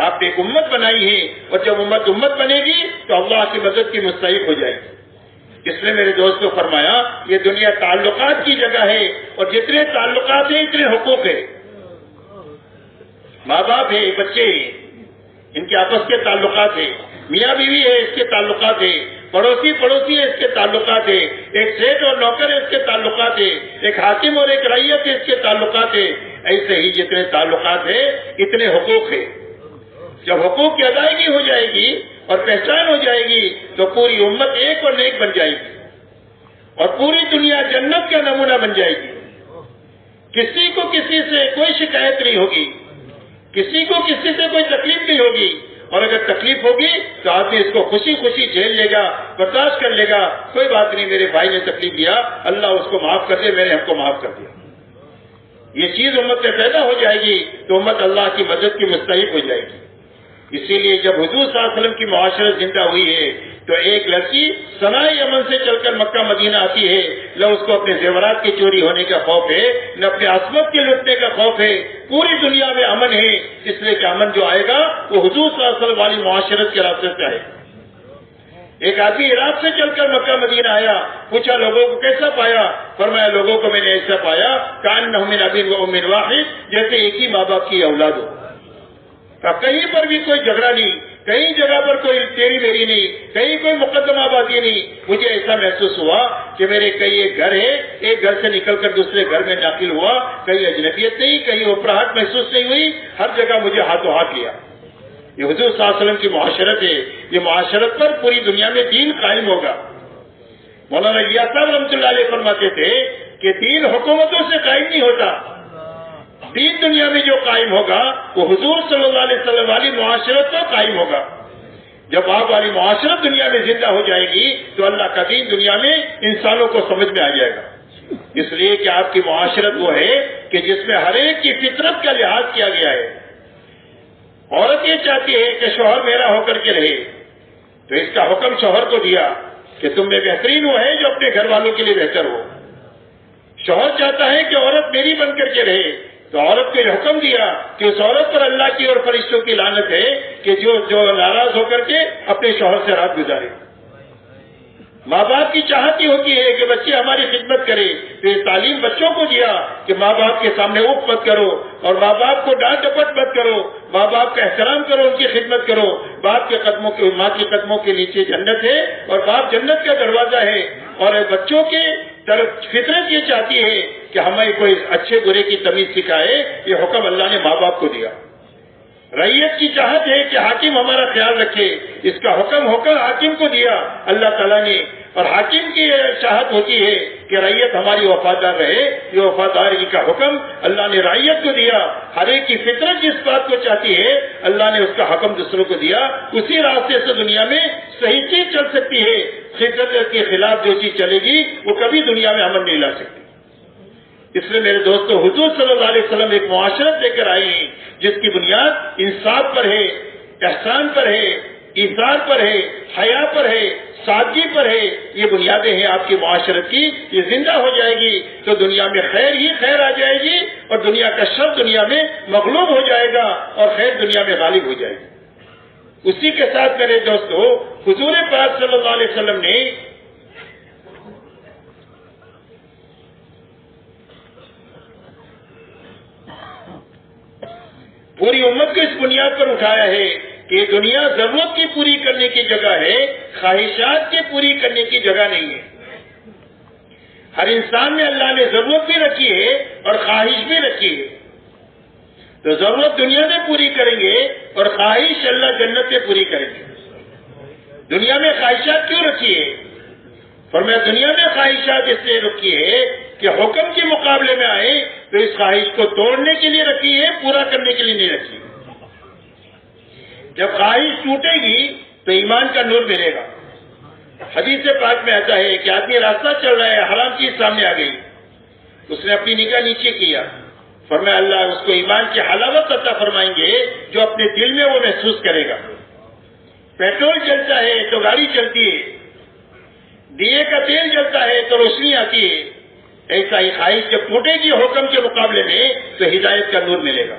آپ نے ایک امت بنائی ہے اور جب امت بنے گی تو اللہ کی مدد کی مستحق ہو جائے گی. اس لیے میرے دوستوں فرمایا یہ دنیا تعلقات کی جگہ ہے اور جتنے تعلقات ہیں اتنے حقوق ہیں. ماں باپ ہے، بچے ہیں، ان کے آپس کے تعلقات ہیں. میاں بیوی ہے، اس کے تعلقات ہیں. پڑوسی ہے، اس کے تعلقات ہیں. ایک سیٹ اور نوکر ہے، اس کے تعلقات ہیں. ایک حاکم اور ایک رعیت ہے، اس کے تعلقات ہیں. ایسے ہی جتنے تعلقات ہیں اتنے حقوق ہیں. جب حقوق کی ادائیگی ہو جائے گی اور پہچان ہو جائے گی تو پوری امت ایک اور نیک بن جائے گی اور پوری دنیا جنت کا نمونہ بن جائے گی. کسی کو کسی سے کوئی شکایت نہیں ہوگی، کسی کو کسی سے کوئی تکلیف نہیں ہوگی. اور اگر تکلیف ہوگی تو آدمی اس کو خوشی خوشی جھیل لے گا، برداشت کر لے گا. کوئی بات نہیں، میرے بھائی نے تکلیف دیا، اللہ اس کو معاف کر دے، میں نے ہم کو معاف کر دیا. یہ چیز امت میں پیدا ہو جائے گی تو امت اللہ کی مدد کی مستحق ہو جائے گی. اسی لیے جب حضور صلی اللہ علیہ وسلم کی معاشرت زندہ ہوئی ہے تو ایک لڑکی صناع یمن سے چل کر مکہ مدینہ آتی ہے. نہ اس کو اپنے زیورات کی چوری ہونے کا خوف ہے، نہ اپنے عصمت کے لٹنے کا خوف ہے. پوری دنیا میں امن ہے، اس لیے کہ امن جو آئے گا وہ حضور صلی اللہ علیہ وسلم والی معاشرت کے راستے سے آئے گا. ایک آدمی عراق سے چل کر مکہ مدینہ آیا، پوچھا لوگوں کو کیسا پایا؟ فرمایا لوگوں کو میں نے ایسا پایا کأنہم من اب و ام واحد، جیسے ایک ہی ماں باپ کی اولاد ہو. کہیں پر بھی کوئی جھگڑا نہیں، کہیں جگہ پر کوئی تیری میری نہیں، کہیں کوئی مقدمہ بازی نہیں. مجھے ایسا محسوس ہوا کہ میرے کئی ایک گھر ہے، ایک گھر سے نکل کر دوسرے گھر میں داخل ہوا، کہیں اجنبیت نہیں، کہیں اوپراہٹ محسوس نہیں ہوئی، ہر جگہ مجھے ہاتھوں ہاتھ لیا. یہ حضور صلی اللہ علیہ وسلم کی معاشرت ہے. یہ معاشرت پر پوری دنیا میں دین قائم ہوگا. مولانا الیاس صاحب رحمۃ اللہ علیہ فرماتے تھے کہ دین حکومتوں سے قائم نہیں ہوتا. دین دنیا میں جو قائم ہوگا وہ حضور صلی اللہ علیہ وسلم والی معاشرت پر قائم ہوگا. جب آپ والی معاشرت دنیا میں زندہ ہو جائے گی تو اللہ کا دین دنیا میں انسانوں کو سمجھ میں آ جائے گا. اس لیے کہ آپ کی معاشرت وہ ہے کہ جس میں ہر ایک کی فطرت کا لحاظ کیا گیا ہے. عورت یہ چاہتی ہے کہ شوہر میرا ہو کر کے رہے تو اس کا حکم شوہر کو دیا کہ تم میں بہترین وہ ہے جو اپنے گھر والوں کے لیے بہتر ہو. شوہر چاہتا ہے کہ عورت میری بن کر کے رہے تو عورت کو یہ حکم دیا کہ اس عورت پر اللہ کی اور فرشتوں کی لعنت ہے کہ جو ناراض ہو کر کے اپنے شوہر سے رات گزارے. ماں باپ کی چاہت ہی ہوتی ہے کہ بچے ہماری خدمت کرے تو یہ تعلیم بچوں کو دیا کہ ماں باپ کے سامنے اف مت کرو اور ماں باپ کو ڈانٹ ڈپٹ مت کرو. ماں باپ کا احترام کرو, ان کی خدمت کرو. باپ کے قدموں کے ماں کے قدموں کے نیچے جنت ہے اور باپ جنت کا دروازہ ہے. اور بچوں کے طرف فطرت یہ چاہتی ہے کہ ہمیں کوئی اچھے برے کی تمیز سکھائے. یہ حکم اللہ نے ماں باپ کو دیا. رعیت کی چاہت ہے کہ حاکم ہمارا خیال رکھے. اس کا حکم حاکم کو دیا اللہ تعالیٰ نے. اور حاکم کی چاہت ہوتی ہے کہ رعیت ہماری وفادار رہے. یہ وفاداری کا حکم اللہ نے رعیت کو دیا. ہر ایک کی فطرت جس بات کو چاہتی ہے اللہ نے اس کا حکم دوسروں کو دیا. اسی راستے سے دنیا میں صحیح چیز چل سکتی ہے. فطرت کے خلاف جو چیز چلے گی وہ کبھی دنیا میں امن نہیں لا سکتی. اس لیے میرے دوستو حضور صلی اللہ علیہ وسلم ایک معاشرت لے کر آئے ہیں جس کی بنیاد انصاف پر ہے, احسان پر ہے, ایثار پر ہے, حیا پر ہے, سادگی پر ہے. یہ بنیادیں ہیں آپ کی معاشرت کی. یہ زندہ ہو جائے گی تو دنیا میں خیر ہی خیر آ جائے گی اور دنیا کا شر دنیا میں مغلوب ہو جائے گا اور خیر دنیا میں غالب ہو جائے گی. اسی کے ساتھ میرے دوستو حضور پاک صلی اللہ علیہ وسلم نے پوری امت کو اس بنیاد پر اٹھایا ہے کہ دنیا ضرورت کی پوری کرنے کی جگہ ہے, خواہشات کی پوری کرنے کی جگہ نہیں ہے. ہر انسان میں اللہ نے ضرورت بھی رکھی ہے اور خواہش بھی رکھی ہے. تو ضرورت دنیا میں پوری کریں گے اور خواہش اللہ جنت میں پوری کریں گے. دنیا میں خواہشات کیوں رکھی ہے؟ فرمایا دنیا میں خواہشات اس لیے رکھی ہے کہ حکم کے مقابلے میں آئے تو اس خواہش کو توڑنے کے لیے رکھی ہے, پورا کرنے کے لیے نہیں رکھی. جب خواہش ٹوٹے گی تو ایمان کا نور ملے گا. حدیث پاک میں آتا ہے کہ آدمی راستہ چل رہا ہے, حرام چیز سامنے آ گئی, اس نے اپنی نگاہ نیچے کیا. فرمایا اللہ اس کو ایمان کی حلاوت عطا فرمائیں گے جو اپنے دل میں وہ محسوس کرے گا. پیٹرول چلتا ہے تو گاڑی چلتی ہے, دیے کا تیل جلتا ہے تو روشنی آتی ہے. ایسا ہی خواہش جب ٹوٹے گی حکم کے مقابلے میں تو ہدایت کا نور ملے گا.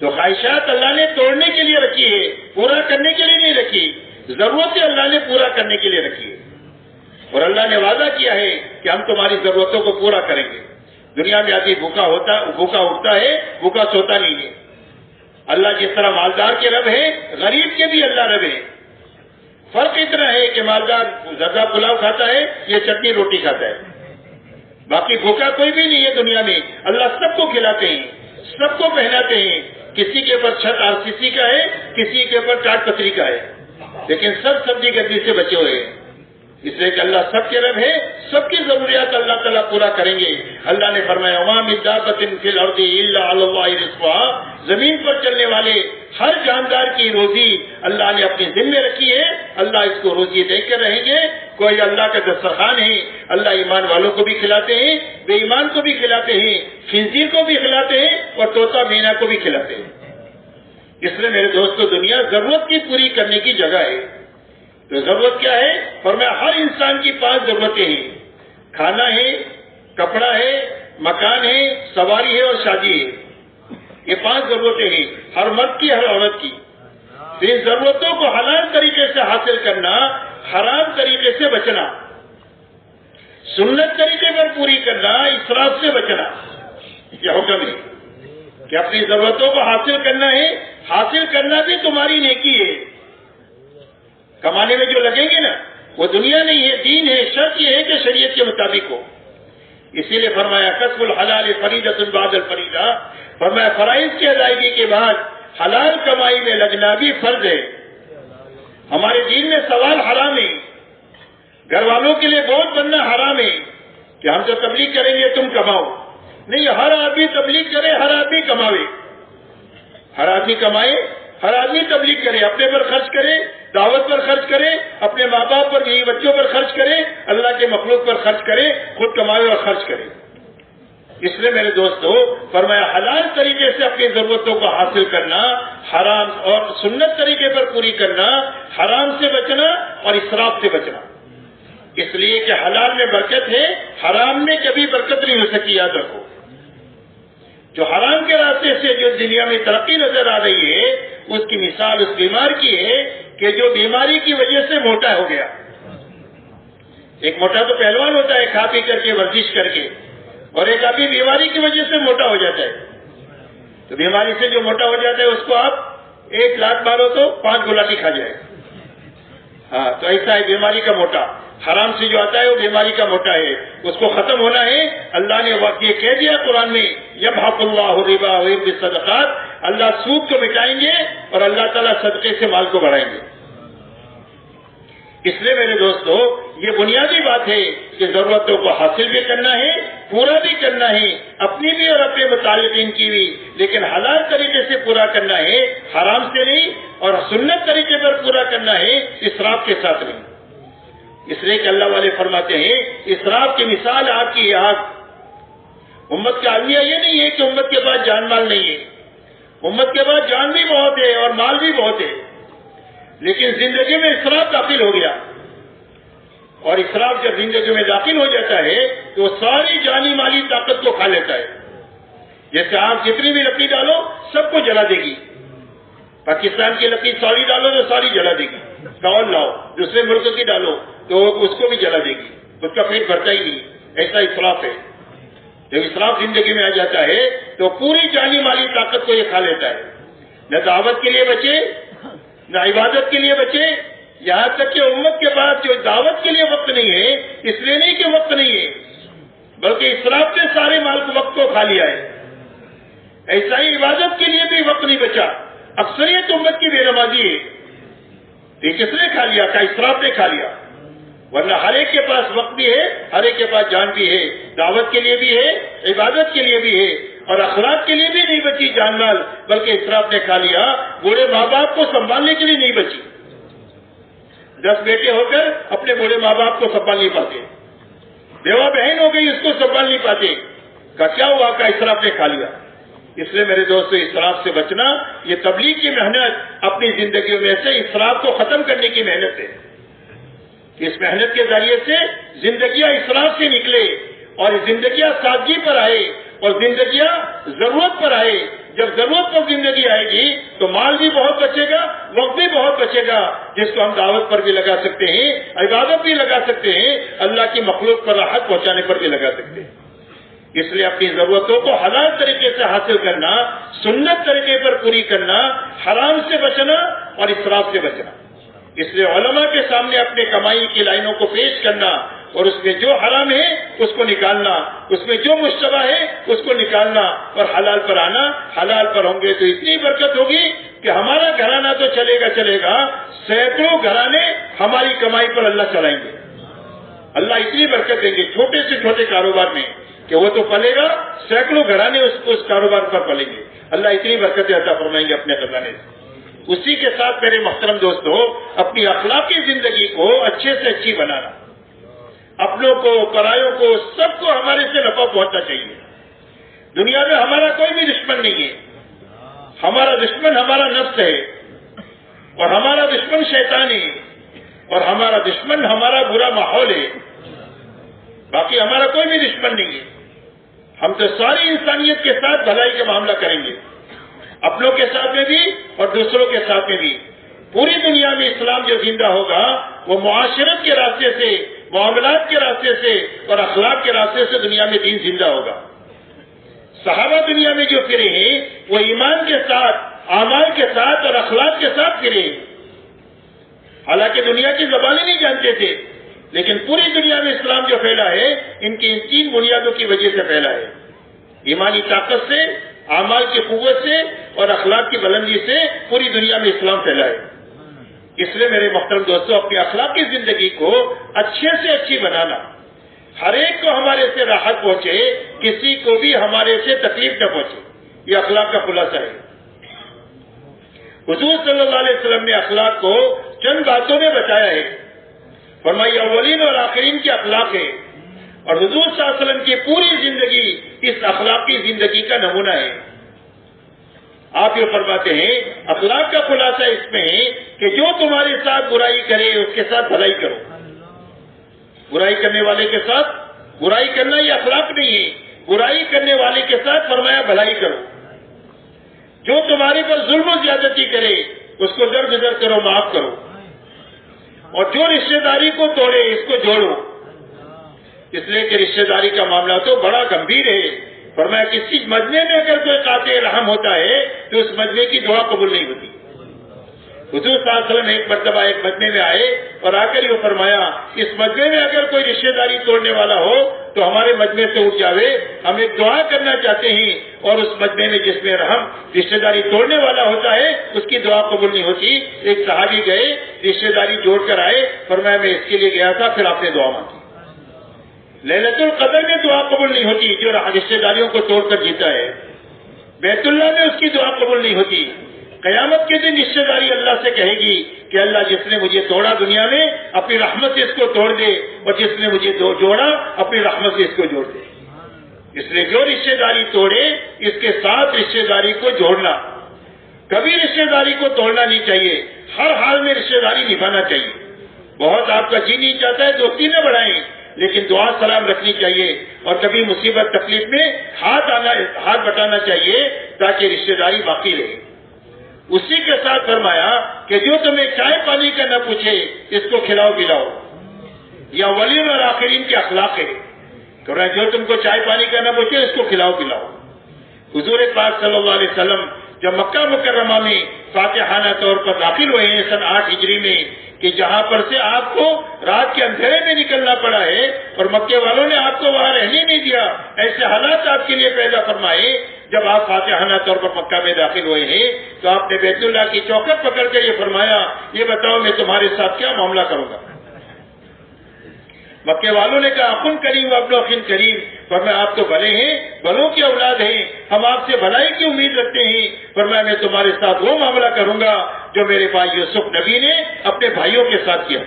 تو خواہشات اللہ نے توڑنے کے لیے رکھی ہے, پورا کرنے کے لیے نہیں رکھی. ضرورتیں اللہ نے پورا کرنے کے لیے رکھی ہے اور اللہ نے وعدہ کیا ہے کہ ہم تمہاری ضرورتوں کو پورا کریں گے. دنیا میں آدمی بھوکا اٹھتا ہے, بھوکا سوتا نہیں ہے. اللہ جس طرح مالدار کے رب ہے غریب کے بھی اللہ رب ہے. فرق اتنا ہے کہ مالدار زردہ پلاؤ کھاتا ہے, یہ چٹنی روٹی کھاتا ہے. باقی بھوکا کوئی بھی نہیں ہے دنیا میں. اللہ سب کو کھلاتے ہیں, سب کو پہناتے ہیں. کسی کے اوپر چھت RCC کا ہے, کسی کے اوپر ٹاٹ پتری کا ہے, لیکن سب سبزی گردی سے بچے ہوئے ہیں. اس لیے کہ اللہ سب کے رب ہے, سب کی ضروریات اللہ تعالیٰ پورا کریں گے. اللہ نے فرمایا وما من دابۃ فی الارض الا علی اللہ رزقها. زمین پر چلنے والے ہر جاندار کی روزی اللہ نے اپنے ذمے رکھی ہے. اللہ اس کو روزی دے کر رہیں گے. کوئی اللہ کا دسترخوان ہے, اللہ ایمان والوں کو بھی کھلاتے ہیں, بے ایمان کو بھی کھلاتے ہیں, خنزیر کو بھی کھلاتے ہیں اور طوطا مینا کو بھی کھلاتے ہیں. اس لیے میرے دوستو دنیا ضرورت کی پوری کرنے کی جگہ ہے. تو ضرورت کیا ہے؟ فرمایا ہر انسان کی 5 ضرورتیں ہیں. کھانا ہے, کپڑا ہے, مکان ہے, سواری ہے اور شادی ہے. یہ 5 ضرورتیں ہیں ہر مرد کی, ہر عورت کی. تو ان ضرورتوں کو حلال طریقے سے حاصل کرنا, حرام طریقے سے بچنا, سنت طریقے پر پوری کرنا, اسراف سے بچنا. یہ حکم ہے کہ اپنی ضرورتوں کو حاصل کرنا ہے. حاصل کرنا بھی تمہاری نیکی ہے. کمانے میں جو لگیں گے نا وہ دنیا نہیں ہے, دین ہے. شرط یہ ہے کہ شریعت کے مطابق ہو. اسی لیے فرمایا کسب الحلال فریضۃ بعد الفریضہ. فرمایا فرائض کی ادائیگی کے بعد حلال کمائی میں لگنا بھی فرض ہے. ہمارے دین میں سوال حرام ہے. گھر والوں کے لیے بوجھ بننا حرام ہے کہ ہم تو تبلیغ کریں گے تم کماؤ. نہیں، ہر آدمی تبلیغ کرے، ہر آدمی کماوے، ہر آدمی کمائے، ہر آدمی تبلیغ کرے، اپنے پر خرچ کرے، دعوت پر خرچ کرے، اپنے ماں باپ پر، بیوی بچوں پر خرچ کرے، اللہ کے مخلوق پر خرچ کرے، خود کمائے اور خرچ کرے. اس لیے میرے دوستو فرمایا حلال طریقے سے اپنی ضرورتوں کو حاصل کرنا، حرام اور سنت طریقے پر پوری کرنا، حرام سے بچنا اور اسراف سے بچنا. اس لیے کہ حلال میں برکت ہے، حرام میں کبھی برکت نہیں ہو سکی. یاد رکھو، جو حرام کے راستے سے جو دنیا میں ترقی نظر آ رہی ہے، اس کی مثال اس بیمار کی ہے کہ جو بیماری کی وجہ سے موٹا ہو گیا. ایک موٹا تو پہلوان ہوتا ہے کھا پی کر کے، ورزش کر کے، اور ایک آدمی بیماری کی وجہ سے موٹا ہو جاتا ہے. تو بیماری سے جو موٹا ہو جاتا ہے اس کو آپ 1 لاکھ مارو تو 5 گلاٹی کھا جائے. ہاں، تو ایسا ہے بیماری کا موٹا. حرام سے جو آتا ہے وہ بیماری کا موٹا ہے، اس کو ختم ہونا ہے. اللہ نے وقت یہ کہہ دیا قرآن میں، یمحق اللہ الربا ویربی الصدقات، اللہ سود کو مٹائیں گے اور اللہ تعالیٰ صدقے سے مال کو بڑھائیں گے. اس لیے میرے دوستو یہ بنیادی بات ہے کہ ضرورتوں کو حاصل بھی کرنا ہے، پورا بھی کرنا ہے، اپنی بھی اور اپنے متعلقین کی بھی، لیکن حلال طریقے سے پورا کرنا ہے، حرام سے نہیں، اور سنت طریقے پر پورا کرنا ہے، اسراف کے ساتھ نہیں. اس لیے کہ اللہ والے فرماتے ہیں اسراف کی مثال آگ کی ہے. آگ، امت کا المیہ یہ نہیں ہے کہ امت کے پاس جان مال نہیں ہے. امت کے پاس جان بھی بہت ہے اور مال بھی بہت ہے، لیکن زندگی میں اسراف داخل ہو گیا. اور اسراف جب زندگی میں داخل ہو جاتا ہے تو وہ ساری جانی مالی طاقت کو کھا لیتا ہے. جیسے آگ جتنی بھی لکڑی ڈالو سب کو جلا دے گی. پاکستان کی لکڑی ساری ڈالو تو ساری جلا دے گی. ٹاول لاؤ دوسرے ملک کی ڈالو تو اس کو بھی جلا دے گی، اس کا پیٹ بھرتا ہی نہیں. ایسا اسراف ہے. جب اسراف زندگی میں آ جاتا ہے تو پوری جانی مالی طاقت کو یہ کھا لیتا ہے. نہ دعوت کے لیے بچے، نہ عبادت کے لیے بچے، یہاں تک کہ امت کے پاس جو دعوت کے لیے وقت نہیں ہے، اس لیے نہیں کہ وقت نہیں ہے، بلکہ اسراف نے سارے مال کو وقت کو کھا لیا ہے. ایسا ہی عبادت کے لیے بھی وقت نہیں بچا. اکثریت امت کی بے نمازی ہے. یہ کس نے کھا لیا؟ کا اسراف نے کھا لیا. ورنہ ہر ایک کے پاس وقت بھی ہے، ہر ایک کے پاس جان بھی ہے، دعوت کے لیے بھی ہے، عبادت کے لیے بھی ہے، اور اخلاق کے لیے بھی نہیں بچی جان مال، بلکہ اسراف نے کھا لیا. بوڑھے ماں باپ کو سنبھالنے کے لیے نہیں بچی. 10 بیٹے ہو کر اپنے بوڑھے ماں باپ کو سنبھال نہیں پاتے. بیوہ بہن ہو گئی، اس کو سنبھال نہیں پاتے. کا کیا ہوا؟ کا اسراف نے کھا لیا. اس لیے میرے دوستو اسراف سے بچنا یہ تبلیغ کی محنت، اپنی زندگیوں میں سے اسراف کو ختم کرنے کی محنت ہے. اس محنت کے ذریعے سے زندگیاں اسراف سے نکلے اور زندگیاں سادگی پر آئے اور زندگیاں ضرورت پر آئے. جب ضرورت پر زندگی آئے گی تو مال بھی بہت بچے گا، وقت بھی بہت بچے گا، جس کو ہم دعوت پر بھی لگا سکتے ہیں، عبادت بھی لگا سکتے ہیں، اللہ کی مخلوق پر راحت پہنچانے پر بھی لگا سکتے ہیں. اس لیے اپنی ضرورتوں کو حلال طریقے سے حاصل کرنا، سنت طریقے پر پوری کرنا، حرام سے بچنا اور اسراف سے بچنا. اس لیے علماء کے سامنے اپنے کمائی کی لائنوں کو پیش کرنا اور اس میں جو حرام ہے اس کو نکالنا، اس میں جو مشتبہ ہے اس کو نکالنا اور حلال پر آنا. حلال پر ہوں گے تو اتنی برکت ہوگی کہ ہمارا گھرانہ تو چلے گا، سینکڑوں گھرانے ہماری کمائی پر اللہ چلائیں گے. اللہ اتنی برکت دیں گے چھوٹے سے چھوٹے کاروبار میں کہ وہ تو پلے گا، سینکڑوں گھرانے اس کاروبار پر پلیں گے. اللہ اتنی برکتیں عطا فرمائیں گے اپنے خزانے سے. اسی کے ساتھ میرے محترم دوستو اپنی اخلاقی زندگی کو اچھے سے اچھی بنانا. اپنوں کو، پرایوں کو، سب کو ہمارے سے نفع پہنچنا چاہیے. دنیا میں ہمارا کوئی بھی دشمن نہیں ہے. ہمارا دشمن ہمارا نفس ہے اور ہمارا دشمن شیطان ہے اور ہمارا دشمن ہمارا برا ماحول ہے. باقی ہمارا کوئی بھی دشمن نہیں ہے. ہم تو ساری انسانیت کے ساتھ بھلائی کا معاملہ کریں گے، اپنوں کے ساتھ میں بھی اور دوسروں کے ساتھ میں بھی. پوری دنیا میں اسلام جو زندہ ہوگا وہ معاشرت کے راستے سے، معاملات کے راستے سے اور اخلاق کے راستے سے دنیا میں دین زندہ ہوگا. صحابہ دنیا میں جو پھرے ہیں وہ ایمان کے ساتھ، اعمال کے ساتھ اور اخلاق کے ساتھ پھرے. حالانکہ دنیا کی زبانیں نہیں جانتے تھے، لیکن پوری دنیا میں اسلام جو پھیلا ہے ان کی 3 بنیادوں کی وجہ سے پھیلا ہے: ایمانی طاقت سے، اعمال کی قوت سے اور اخلاق کی بلندی سے پوری دنیا میں اسلام پھیلا ہے۔ اس لیے میرے محترم دوستوں، اپنی اخلاقی زندگی کو اچھے سے اچھی بنانا، ہر ایک کو ہمارے سے راحت پہنچے، کسی کو بھی ہمارے سے تکلیف نہ پہنچے، یہ اخلاق کا خلاصہ ہے۔ حضور صلی اللہ علیہ وسلم نے اخلاق کو چند باتوں میں بتایا ہے، فرمایا اولین اور آخرین کے اخلاق ہے، اور حضور صلی اللہ علیہ وسلم کی پوری زندگی اس اخلاقی زندگی کا نمونہ ہے۔ آپ یہ فرماتے ہیں اخلاق کا خلاصہ اس میں ہے کہ جو تمہارے ساتھ برائی کرے اس کے ساتھ بھلائی کرو۔ برائی کرنے والے کے ساتھ برائی کرنا یہ اخلاق نہیں ہے، برائی کرنے والے کے ساتھ فرمایا بھلائی کرو۔ جو تمہارے پر ظلم و زیادتی کرے اس کو درگزر کرو، معاف کرو، اور جو رشتہ داری کو توڑے اس کو جوڑو، اس لیے کہ رشتہ داری کا معاملہ تو بڑا گمبھیر ہے۔ فرمایا کسی مجمع میں اگر کوئی قاطع رحم ہوتا ہے تو اس مجمع کی دعا قبول نہیں ہوتی۔ حضور صلی اللہ علیہ وسلم ایک مرتبہ ایک مجمع میں آئے اور آ کر یہ فرمایا اس مجمع میں اگر کوئی رشتہ داری توڑنے والا ہو تو ہمارے مجمع سے اٹھ جاوے، ہم ایک دعا کرنا چاہتے ہیں، اور اس مجمع میں جس میں رحم رشتہ داری توڑنے والا ہوتا ہے اس کی دعا قبول نہیں ہوتی۔ ایک صحابی گئے، رشتہ داری جوڑ کر آئے، فرمایا میں اس کے لیے گیا تھا، پھر آپ نے دعا مانگی۔ لیلۃ القدر میں دعا قبول نہیں ہوتی جو رشتہ داریوں کو توڑ کر جیتا ہے، بیت اللہ میں اس کی دعا قبول نہیں ہوتی۔ قیامت کے دن رشتہ داری اللہ سے کہے گی کہ اللہ جس نے مجھے توڑا دنیا میں اپنی رحمت سے اس کو توڑ دے، اور جس نے مجھے جوڑا اپنی رحمت سے اس کو جوڑ دے۔ اس لیے جو رشتہ داری توڑے اس کے ساتھ رشتہ داری کو جوڑنا، کبھی رشتہ داری کو توڑنا نہیں چاہیے، ہر حال میں رشتہ داری نبھانا چاہیے۔ بہت آپ کا جی نہیں چاہتا ہے دوستی نہ بڑھائیں، لیکن دعا سلام رکھنی چاہیے، اور کبھی مصیبت تکلیف میں ہاتھ بٹانا چاہیے تاکہ رشتہ داری باقی رہے۔ اسی کے ساتھ فرمایا کہ جو تمہیں چائے پانی کا نہ پوچھے اس کو کھلاؤ پلاؤ، یا اولین اور آخرین کے اخلاق ہے، جو تم کو چائے پانی کا نہ پوچھے اس کو کھلاؤ پلاؤ۔ حضور پاک صلی اللہ علیہ وسلم جب مکہ مکرمہ میں فاتحانہ طور پر داخل ہوئے ہیں سن 8 ہجری میں، کہ جہاں پر سے آپ کو رات کے اندھیرے میں نکلنا پڑا ہے اور مکے والوں نے آپ کو وہاں رہنے نہیں دیا، ایسے حالات آپ کے لیے پیدا فرمائے، جب آپ فاتحانہ طور پر مکہ میں داخل ہوئے ہیں تو آپ نے بیت اللہ کی چوکھٹ پکڑ کر یہ فرمایا یہ بتاؤ میں تمہارے ساتھ کیا معاملہ کروں گا۔ مکے والوں نے کہا اخن کریم ابن اخن کریم، فرمایا آپ تو بھلے ہیں، بھلوں کی اولاد ہیں، ہم آپ سے بھلائی کی امید رکھتے ہیں۔ فرمایا میں تمہارے ساتھ وہ معاملہ کروں گا جو میرے بھائی یوسف نبی نے اپنے بھائیوں کے ساتھ کیا،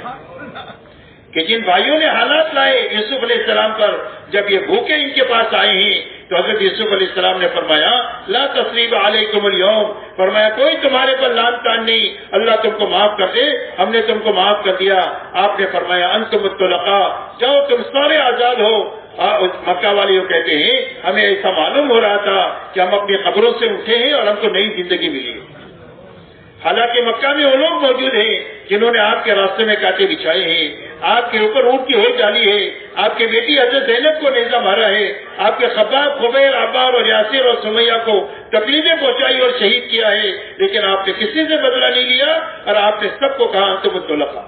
کہ جن بھائیوں نے حالات لائے یوسف علیہ السلام پر، جب یہ بھوکے ان کے پاس آئے ہیں تو حضرت یوسف علیہ السلام نے فرمایا لا تثریب علیکم اليوم، فرمایا کوئی تمہارے پر لان تان نہیں، اللہ تم کو معاف کر دے، ہم نے تم کو معاف کر دیا۔ آپ نے فرمایا انتم الطلقاء، جاؤ تم سارے آزاد ہو۔ مکہ والے کہتے ہیں ہمیں ایسا معلوم ہو رہا تھا کہ ہم اپنی قبروں سے اٹھے ہیں اور ہم کو نئی زندگی ملی ہے، حالانکہ مکہ میں وہ لوگ موجود ہیں جنہوں نے آپ کے راستے میں کانٹے بچھائے ہیں، آپ کے اوپر اونٹ کی ہوئی ڈالی ہے، آپ کی بیٹی حضرت زینب کو نیزہ مارا ہے، آپ کے خباب خبیر عبار اور یاسر اور سمیہ کو تکلیفیں پہنچائی اور شہید کیا ہے، لیکن آپ نے کسی سے بدلہ نہیں لیا اور آپ نے سب کو کہا انتم الطلقاء۔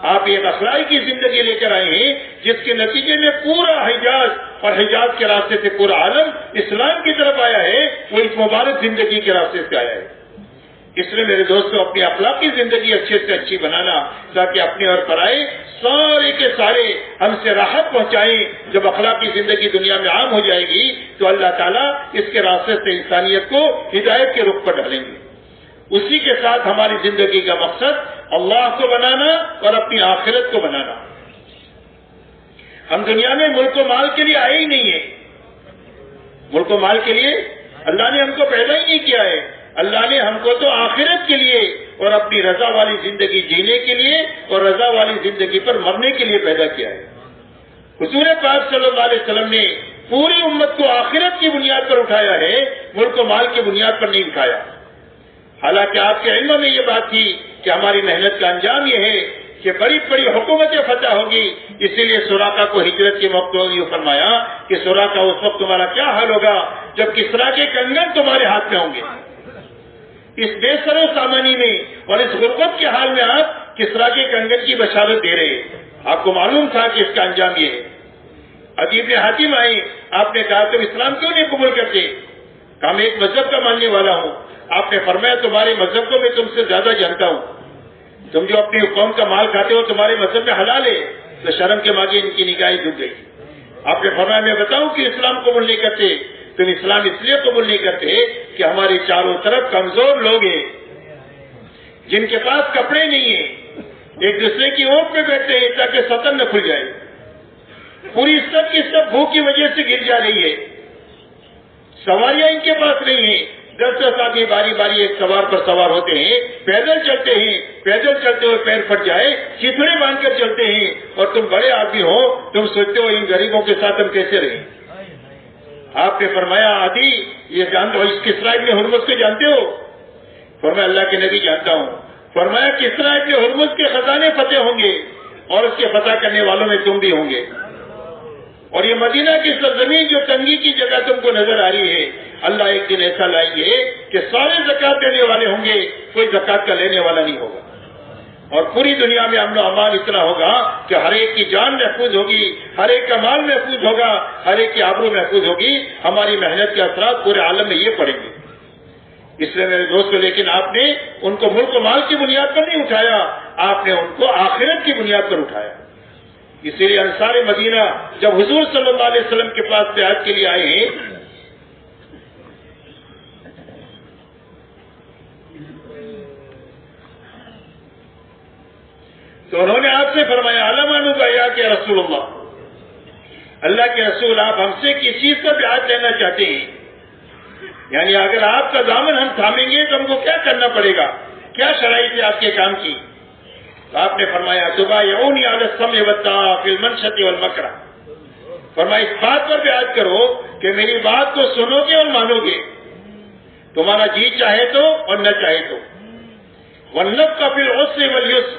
آپ ایک اخلاقی کی زندگی لے کر آئے ہیں جس کے نتیجے میں پورا حجاز اور حجاز کے راستے سے پورا عالم اسلام کی طرف آیا ہے، وہ اس مبارک زندگی کے راستے سے آیا ہے۔ اس لیے میرے دوستوں اپنی اخلاقی زندگی اچھے سے اچھی بنانا تاکہ اپنے اور پرائے سارے کے سارے ہم سے راحت پہنچائیں۔ جب اخلاقی زندگی دنیا میں عام ہو جائے گی تو اللہ تعالیٰ اس کے راستے سے انسانیت کو ہدایت کے رخ پر ڈالیں گے۔ اسی کے ساتھ ہماری زندگی کا مقصد اللہ کو بنانا اور اپنی آخرت کو بنانا۔ ہم دنیا میں ملک و مال کے لیے آئے ہی نہیں ہیں، ملک و مال کے لیے اللہ نے ہم کو پیدا ہی نہیں کیا ہے، اللہ نے ہم کو تو آخرت کے لیے اور اپنی رضا والی زندگی جینے کے لیے اور رضا والی زندگی پر مرنے کے لیے پیدا کیا ہے۔ حضور پاک صلی اللہ علیہ وسلم نے پوری امت کو آخرت کی بنیاد پر اٹھایا ہے، ملک و مال کی بنیاد پر نہیں اٹھایا۔ حالانکہ آپ کے علم میں یہ بات تھی کہ ہماری محنت کا انجام یہ ہے کہ بڑی بڑی حکومتیں فتح ہوگی، اسی لیے سراقہ کو ہجرت کے موقع یہ فرمایا کہ سراقہ اس وقت تمہارا کیا حال ہوگا جب کسریٰ کے کنگن تمہارے ہاتھ میں ہوں گے۔ اس بے سر و سامانی میں اور اس غربت کے حال میں آپ کسریٰ کے کنگن کی بشارت دے رہے، آپ کو معلوم تھا کہ اس کا انجام یہ ہے۔ عدی بن حاتم آئے، آپ نے کہا تم اسلام کیوں نہیں قبول کرتے؟ کہ میں ایک مذہب کا ماننے والا ہوں. آپ نے فرمایا تمہارے مذہب کو میں تم سے زیادہ جانتا ہوں. تم جو اپنی قوم کا مال کھاتے ہو تمہارے مذہب میں حلال ہے. تو شرم کے ماگے ان کی نگاہیں جھک گئی. آپ نے فرمایا میں بتاؤں کہ اسلام قبول نہیں کرتے. تم اسلام اس لیے قبول نہیں کرتے کہ ہمارے چاروں طرف کمزور لوگ ہیں جن کے پاس کپڑے نہیں ہیں, ایک دوسرے کی اونٹ پہ بیٹھتے ہیں تاکہ ستن نہ کھل جائے. پوری سب کی سب بھوک کی وجہ سے گر جا رہی ہے. سواریاں ان کے پاس نہیں ہیں. 10 آدمی باری باری ایک سوار پر سوار ہوتے ہیں, پیدل چلتے ہیں, پیدل چلتے ہوئے پیر پھٹ جائے چیتڑے باندھ کر چلتے ہیں, اور تم بڑے آدمی ہو تم سوچتے ہو ان غریبوں کے ساتھ ہم کیسے رہیں. آپ نے فرمایا عادی یہ جانتے ہو اس کسرا ابن ہرمز کو جانتے ہو؟ فرمایا اللہ کے نبی جانتا ہوں. فرمایا کسرا ابن ہرمز کے خزانے فتح ہوں گے اور اس کے فتح کرنے والوں میں تم بھی ہوں گے. اور یہ مدینہ کی سرزمین جو تنگی کی جگہ تم کو نظر آ رہی ہے, اللہ ایک دن ایسا لائیں گے کہ سارے زکات دینے والے ہوں گے, کوئی زکات کا لینے والا نہیں ہوگا. اور پوری دنیا میں امن و امان اتنا ہوگا کہ ہر ایک کی جان محفوظ ہوگی, ہر ایک کا مال محفوظ ہوگا, ہر ایک کی آبرو محفوظ ہوگی. ہماری محنت کے اثرات پورے عالم میں یہ پڑیں گے. اس لیے میرے دوستوں لیکن آپ نے ان کو ملک و مال کی بنیاد پر نہیں اٹھایا, آپ نے ان کو آخرت کی بنیاد پر اٹھایا. اسی لیے انصار مدینہ جب حضور صلی اللہ علیہ وسلم کے پاس بیعت کے لیے آئے ہیں تو انہوں نے آپ سے فرمایا علمانو بیا کہ رسول اللہ, اللہ کے رسول آپ ہم سے کس چیز کا بیعت لینا چاہتے ہیں؟ یعنی اگر آپ کا دامن ہم تھامیں گے تو ہم کو کیا کرنا پڑے گا, کیا شرائط ہے آپ کے کام کی؟ تو آپ نے فرمایا تبایعونی علی السمع والطاعۃ فی المنشط والمکرہ. فرمایا اس بات پر بیعت کرو کہ میری بات کو سنو گے اور مانو گے, تمہارا جی چاہے تو اور نہ چاہے تو. والنفق فی العسر والیسر,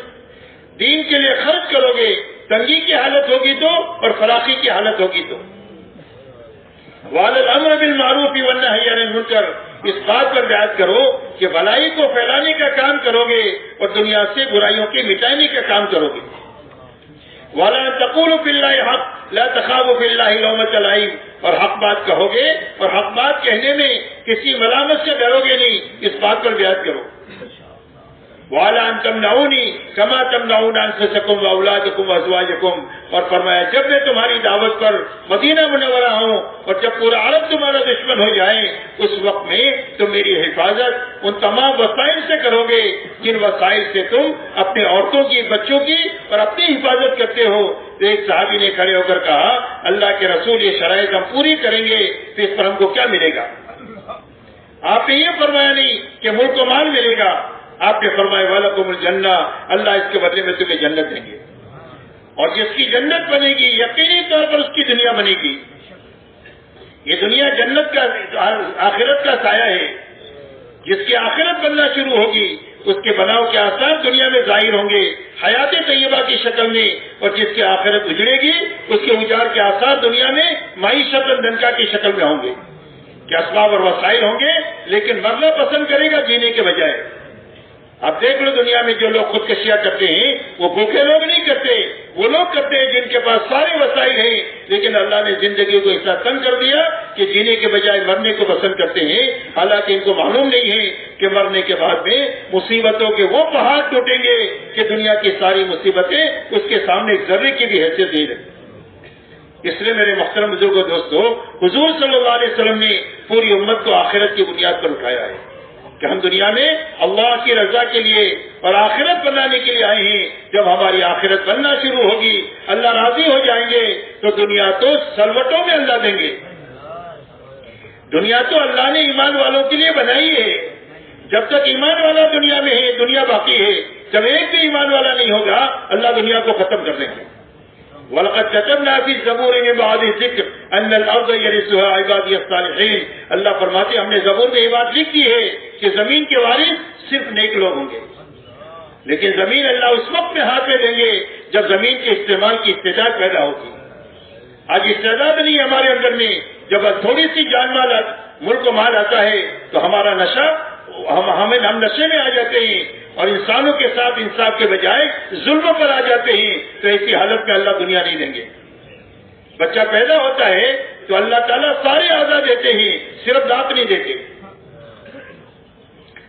دین کے لیے خرچ کرو گے, تنگی کی حالت ہوگی تو اور فراخی کی حالت ہوگی تو. وعلی الامر بالمعروف والنہی عن المنکر, اس بات پر بیعت کرو کہ بھلائی کو پھیلانے کا کام کرو گے اور دنیا سے برائیوں کے مٹانے کا کام کرو گے. وَلَا تَقُولُوا فِي اللَّهِ حَقٌّ لَا تَخَافُوا فِي اللَّهِ لَوْمَةَ لَائِمٍ, اور حق بات کہو گے اور حق بات کہنے میں کسی ملامت سے ڈرو گے نہیں, اس بات پر بیعت کرو. وَعَلَىٰ أَن تَمْنَعُونِي كَمَا تَمْنَعُونَ أَنفُسَكُمْ وَأَوْلَادَكُمْ وَأَزْوَاجَكُمْ, اور فرمایا جب میں تمہاری دعوت پر مدینہ منورہ ہوں اور جب پورا عرب تمہارا دشمن ہو جائے اس وقت میں تم میری حفاظت ان تمام وسائل سے کرو گے جن وسائل سے تم اپنے عورتوں کی, بچوں کی اور اپنی حفاظت کرتے ہو. تو ایک صحابی نے کھڑے ہو کر کہا اللہ کے رسول یہ شرائط ہم پوری کریں گے تو اس پر ہم کو کیا ملے گا؟ آپ نے یہ فرمایا نہیں کہ ملک و مال ملے گا, آپ نے فرمایا وَلَكُمُ الْجَنَّةُ, اللہ اس کے بدلے میں تمہیں جنت دیں گے. اور جس کی جنت بنے گی یقینی طور پر اس کی دنیا بنے گی. یہ دنیا جنت کا آخرت کا سایہ ہے. جس کی آخرت بننا شروع ہوگی اس کے بناؤ کے آثار دنیا میں ظاہر ہوں گے حیات طیبہ کی شکل میں, اور جس کی آخرت اجڑے گی اس کے اجاڑ کے آثار دنیا میں معیشت دنکا کی شکل میں ہوں گے. کہ اسباب اور وسائل ہوں گے لیکن مرنا پسند کرے گا جینے کے بجائے. اب دیکھ لو دنیا میں جو لوگ خودکشیاں کرتے ہیں وہ بھوکے لوگ نہیں کرتے, وہ لوگ کرتے ہیں جن کے پاس سارے وسائل ہیں لیکن اللہ نے زندگی کو اتنا تنگ کر دیا کہ جینے کے بجائے مرنے کو پسند کرتے ہیں, حالانکہ ان کو معلوم نہیں ہے کہ مرنے کے بعد میں مصیبتوں کے وہ پہاڑ ٹوٹیں گے کہ دنیا کی ساری مصیبتیں اس کے سامنے ایک ذرے کی بھی حیثیت نہیں رہتی. اس لیے میرے محترم بزرگوں دوستو, حضور صلی اللہ علیہ وسلم نے پوری امت کو آخرت کی بنیاد پر اٹھایا ہے کہ ہم دنیا میں اللہ کی رضا کے لیے اور آخرت بنانے کے لیے آئے ہیں. جب ہماری آخرت بننا شروع ہوگی اللہ راضی ہو جائیں گے تو دنیا تو سلوٹوں میں اللہ دیں گے. دنیا تو اللہ نے ایمان والوں کے لیے بنائی ہے. جب تک ایمان والا دنیا میں ہے دنیا باقی ہے. جب ایک بھی ایمان والا نہیں ہوگا اللہ دنیا کو ختم کر دیں گے. وَلَقَدْ كَتَبْنَا فِي الزَّبُورِ مِن بَعْدِ الذِّكْرِ أَنَّ الْأَرْضَ يَرِثُهَا عِبَادِيَ الصَّالِحِينَ. اللہ فرماتے ہم نے زبور میں یہ بات لکھ دی ہے کہ زمین کے وارث صرف نیک لوگ ہوں گے. لیکن زمین اللہ اس وقت میں ہاتھ میں دیں گے جب زمین کے استعمال کی استعداد پیدا ہوگی. آج استعداد نہیں ہمارے اندر میں. جب تھوڑی سی جان مال ملک و مال آتا ہے تو ہمارا نشہ ہم نشے میں آ جاتے ہیں اور انسانوں کے ساتھ انصاف کے بجائے ظلم پر آ جاتے ہیں. تو ایسی حالت میں اللہ دنیا نہیں دیں گے. بچہ پیدا ہوتا ہے تو اللہ تعالیٰ سارے اعضاء دیتے ہیں، صرف دانت نہیں دیتے۔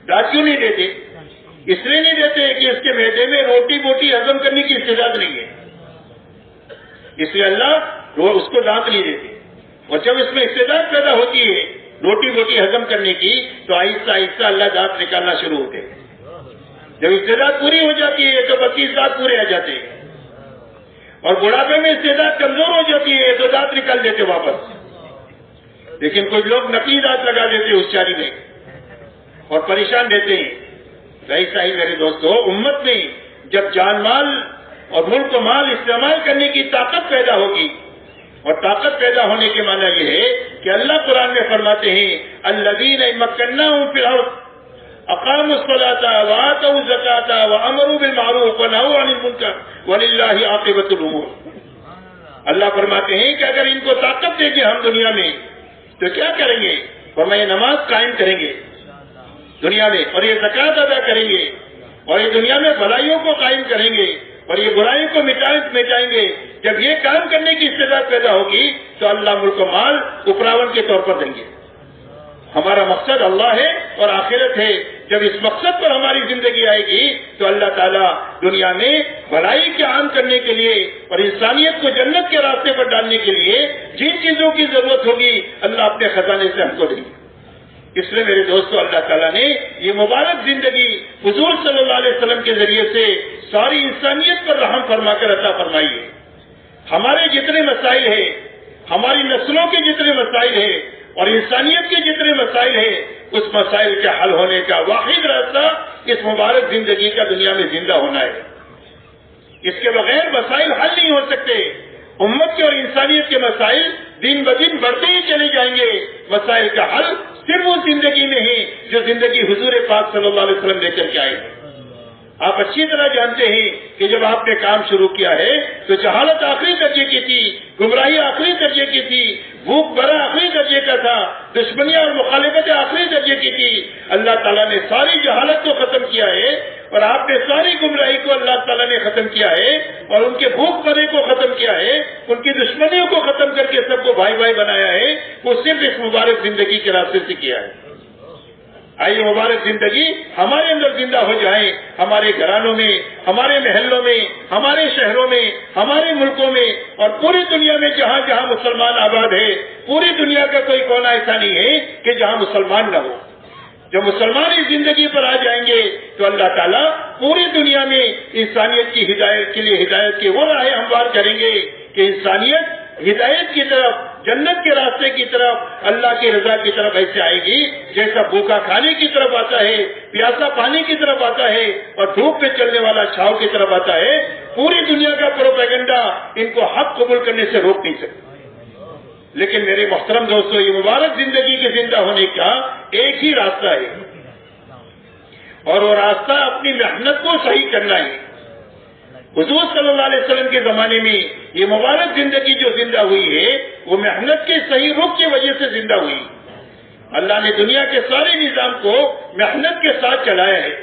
دانت کیوں نہیں دیتے؟ اس لیے نہیں دیتے کہ اس کے معدے میں روٹی بوٹی ہضم کرنے کی استعداد نہیں ہے، اس لیے اللہ اس کو دانت نہیں دیتے۔ اور جب اس میں استعداد پیدا ہوتی ہے روٹی بوٹی ہضم کرنے کی تو آہستہ آہستہ اللہ دانت نکالنا شروع ہوتے ہیں۔ جب استعداد پوری ہو جاتی ہے تو 32 دانت پورے آ جاتے ہیں، اور بڑھاپے میں استعداد کمزور ہو جاتی ہے تو دانت نکال دیتے واپس۔ لیکن کچھ لوگ نقلی دانت لگا دیتے اس چاری میں اور پریشان رہتے ہیں۔ ایسا ہی میرے دوستو، امت میں جب جان مال اور ملک و مال استعمال کرنے کی طاقت پیدا ہوگی، اور طاقت پیدا ہونے کے معنی یہ ہے کہ اللہ قرآن میں فرماتے ہیں الذین مکناہم فی الارض اقاموا الصلاۃ وآتوا الزکاۃ وامروا بالمعروف ونہوا عن المنکر وللہ عاقبۃ الامور۔ اللہ فرماتے ہیں کہ اگر ان کو طاقت دیں گے ہم دنیا میں تو کیا کریں گے؟ فرمایا نماز قائم کریں گے دنیا میں، اور یہ زکوٰۃ ادا کریں گے، اور یہ دنیا میں بھلائیوں کو قائم کریں گے، اور یہ برائیوں کو مٹائیں گے۔ جب یہ کام کرنے کی استعداد پیدا ہوگی تو اللہ ملک و مال اپراون کے طور پر دیں گے۔ ہمارا مقصد اللہ ہے اور آخرت ہے۔ جب اس مقصد پر ہماری زندگی آئے گی تو اللہ تعالیٰ دنیا میں بھلائی کے عام کرنے کے لیے اور انسانیت کو جنت کے راستے پر ڈالنے کے لیے جن چیزوں کی ضرورت ہوگی اللہ اپنے خزانے سے ہم کو دیں گے۔ اس لیے میرے دوستو، اللہ تعالیٰ نے یہ مبارک زندگی حضور صلی اللہ علیہ وسلم کے ذریعے سے ساری انسانیت پر رحم فرما کر عطا فرمائی ہے۔ ہمارے جتنے مسائل ہیں، ہماری نسلوں کے جتنے مسائل ہیں اور انسانیت کے جتنے مسائل ہیں، اس مسائل کے حل ہونے کا واحد راستہ اس مبارک زندگی کا دنیا میں زندہ ہونا ہے۔ اس کے بغیر مسائل حل نہیں ہو سکتے۔ امت کے اور انسانیت کے مسائل دن بدن بڑھتے ہی چلے جائیں گے۔ مسائل کا حل صرف اس زندگی میں ہے جو زندگی حضور پاک صلی اللہ علیہ وسلم لے کر کے آئے۔ آپ اچھی طرح جانتے ہیں کہ جب آپ نے کام شروع کیا ہے تو جہالت آخری درجے کی تھی، گمراہی آخری درجے کی تھی، بھوک بھرا آخری درجے کا تھا، دشمنیاں اور مخالفتیں آخری درجے کی تھی۔ اللہ تعالیٰ نے ساری جہالت کو ختم کیا ہے اور آپ نے ساری گمراہی کو اللہ تعالیٰ نے ختم کیا ہے اور ان کے بھوک بھرے کو ختم کیا ہے، ان کی دشمنیوں کو ختم کر کے سب کو بھائی بھائی بنایا ہے۔ وہ صرف اس مبارک زندگی کے راستے سے کیا ہے۔ آئیے مبارک زندگی ہمارے اندر زندہ ہو جائے، ہمارے گھرانوں میں، ہمارے محلوں میں، ہمارے شہروں میں، ہمارے ملکوں میں اور پوری دنیا میں جہاں جہاں مسلمان آباد ہے۔ پوری دنیا کا کوئی کونا ایسا نہیں ہے کہ جہاں مسلمان نہ ہو۔ جب مسلمان اس زندگی پر آ جائیں گے تو اللہ تعالیٰ پوری دنیا میں انسانیت کی ہدایت کے لیے ہدایت کے وہ راہیں ہموار کریں گے کہ انسانیت ہدایت کی طرف، جنت کے راستے کی طرف، اللہ کی رضا کی طرف ایسے آئے گی جیسا بھوکا کھانے کی طرف آتا ہے، پیاسا پانی کی طرف آتا ہے اور دھوپ پہ چلنے والا چھاؤ کی طرف آتا ہے۔ پوری دنیا کا پروپیگنڈا ان کو حق قبول کرنے سے روک نہیں سکتا۔ لیکن میرے محترم دوستو، یہ مبارک زندگی کے زندہ ہونے کا ایک ہی راستہ ہے اور وہ راستہ اپنی محنت کو صحیح کرنا ہے۔ حضور صلی اللہ علیہ وسلم کے زمانے میں یہ مبارک زندگی جو زندہ ہوئی ہے وہ محنت کے صحیح رخ کی وجہ سے زندہ ہوئی۔ اللہ نے دنیا کے سارے نظام کو محنت کے ساتھ چلایا ہے۔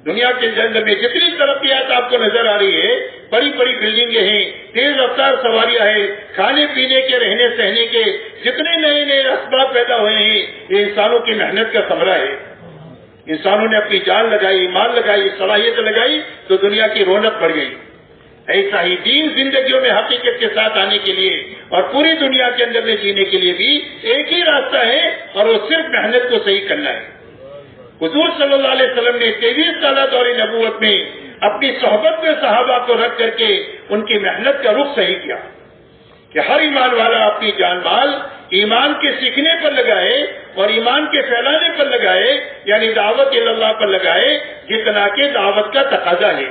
دنیا کے اندر میں جتنی ترقیات آپ کو نظر آ رہی ہے، بڑی بڑی بلڈنگیں ہیں، تیز رفتار سواریاں ہیں، کھانے پینے کے، رہنے سہنے کے جتنے نئے نئے اسباب پیدا ہوئے ہیں، یہ انسانوں کی محنت کا ثمرہ ہے۔ انسانوں نے اپنی جان لگائی، مال لگائی، صلاحیت لگائی تو دنیا کی رونق بڑھ گئی۔ ایسا ہی دین زندگیوں میں حقیقت کے ساتھ آنے کے لیے اور پوری دنیا کے اندر میں جینے کے لیے بھی ایک ہی راستہ ہے اور وہ صرف محنت کو صحیح کرنا ہے۔ حضور صلی اللہ علیہ وسلم نے 23 سالہ دور نبوت میں اپنی صحبت میں صحابہ کو رکھ کر کے ان کی محنت کا رخ صحیح کیا کہ ہر ایمان والا اپنی جان مال ایمان کے سیکھنے پر لگائے اور ایمان کے پھیلانے پر لگائے، یعنی دعوت اللہ پر لگائے جتنا کہ دعوت کا تقاضا ہے۔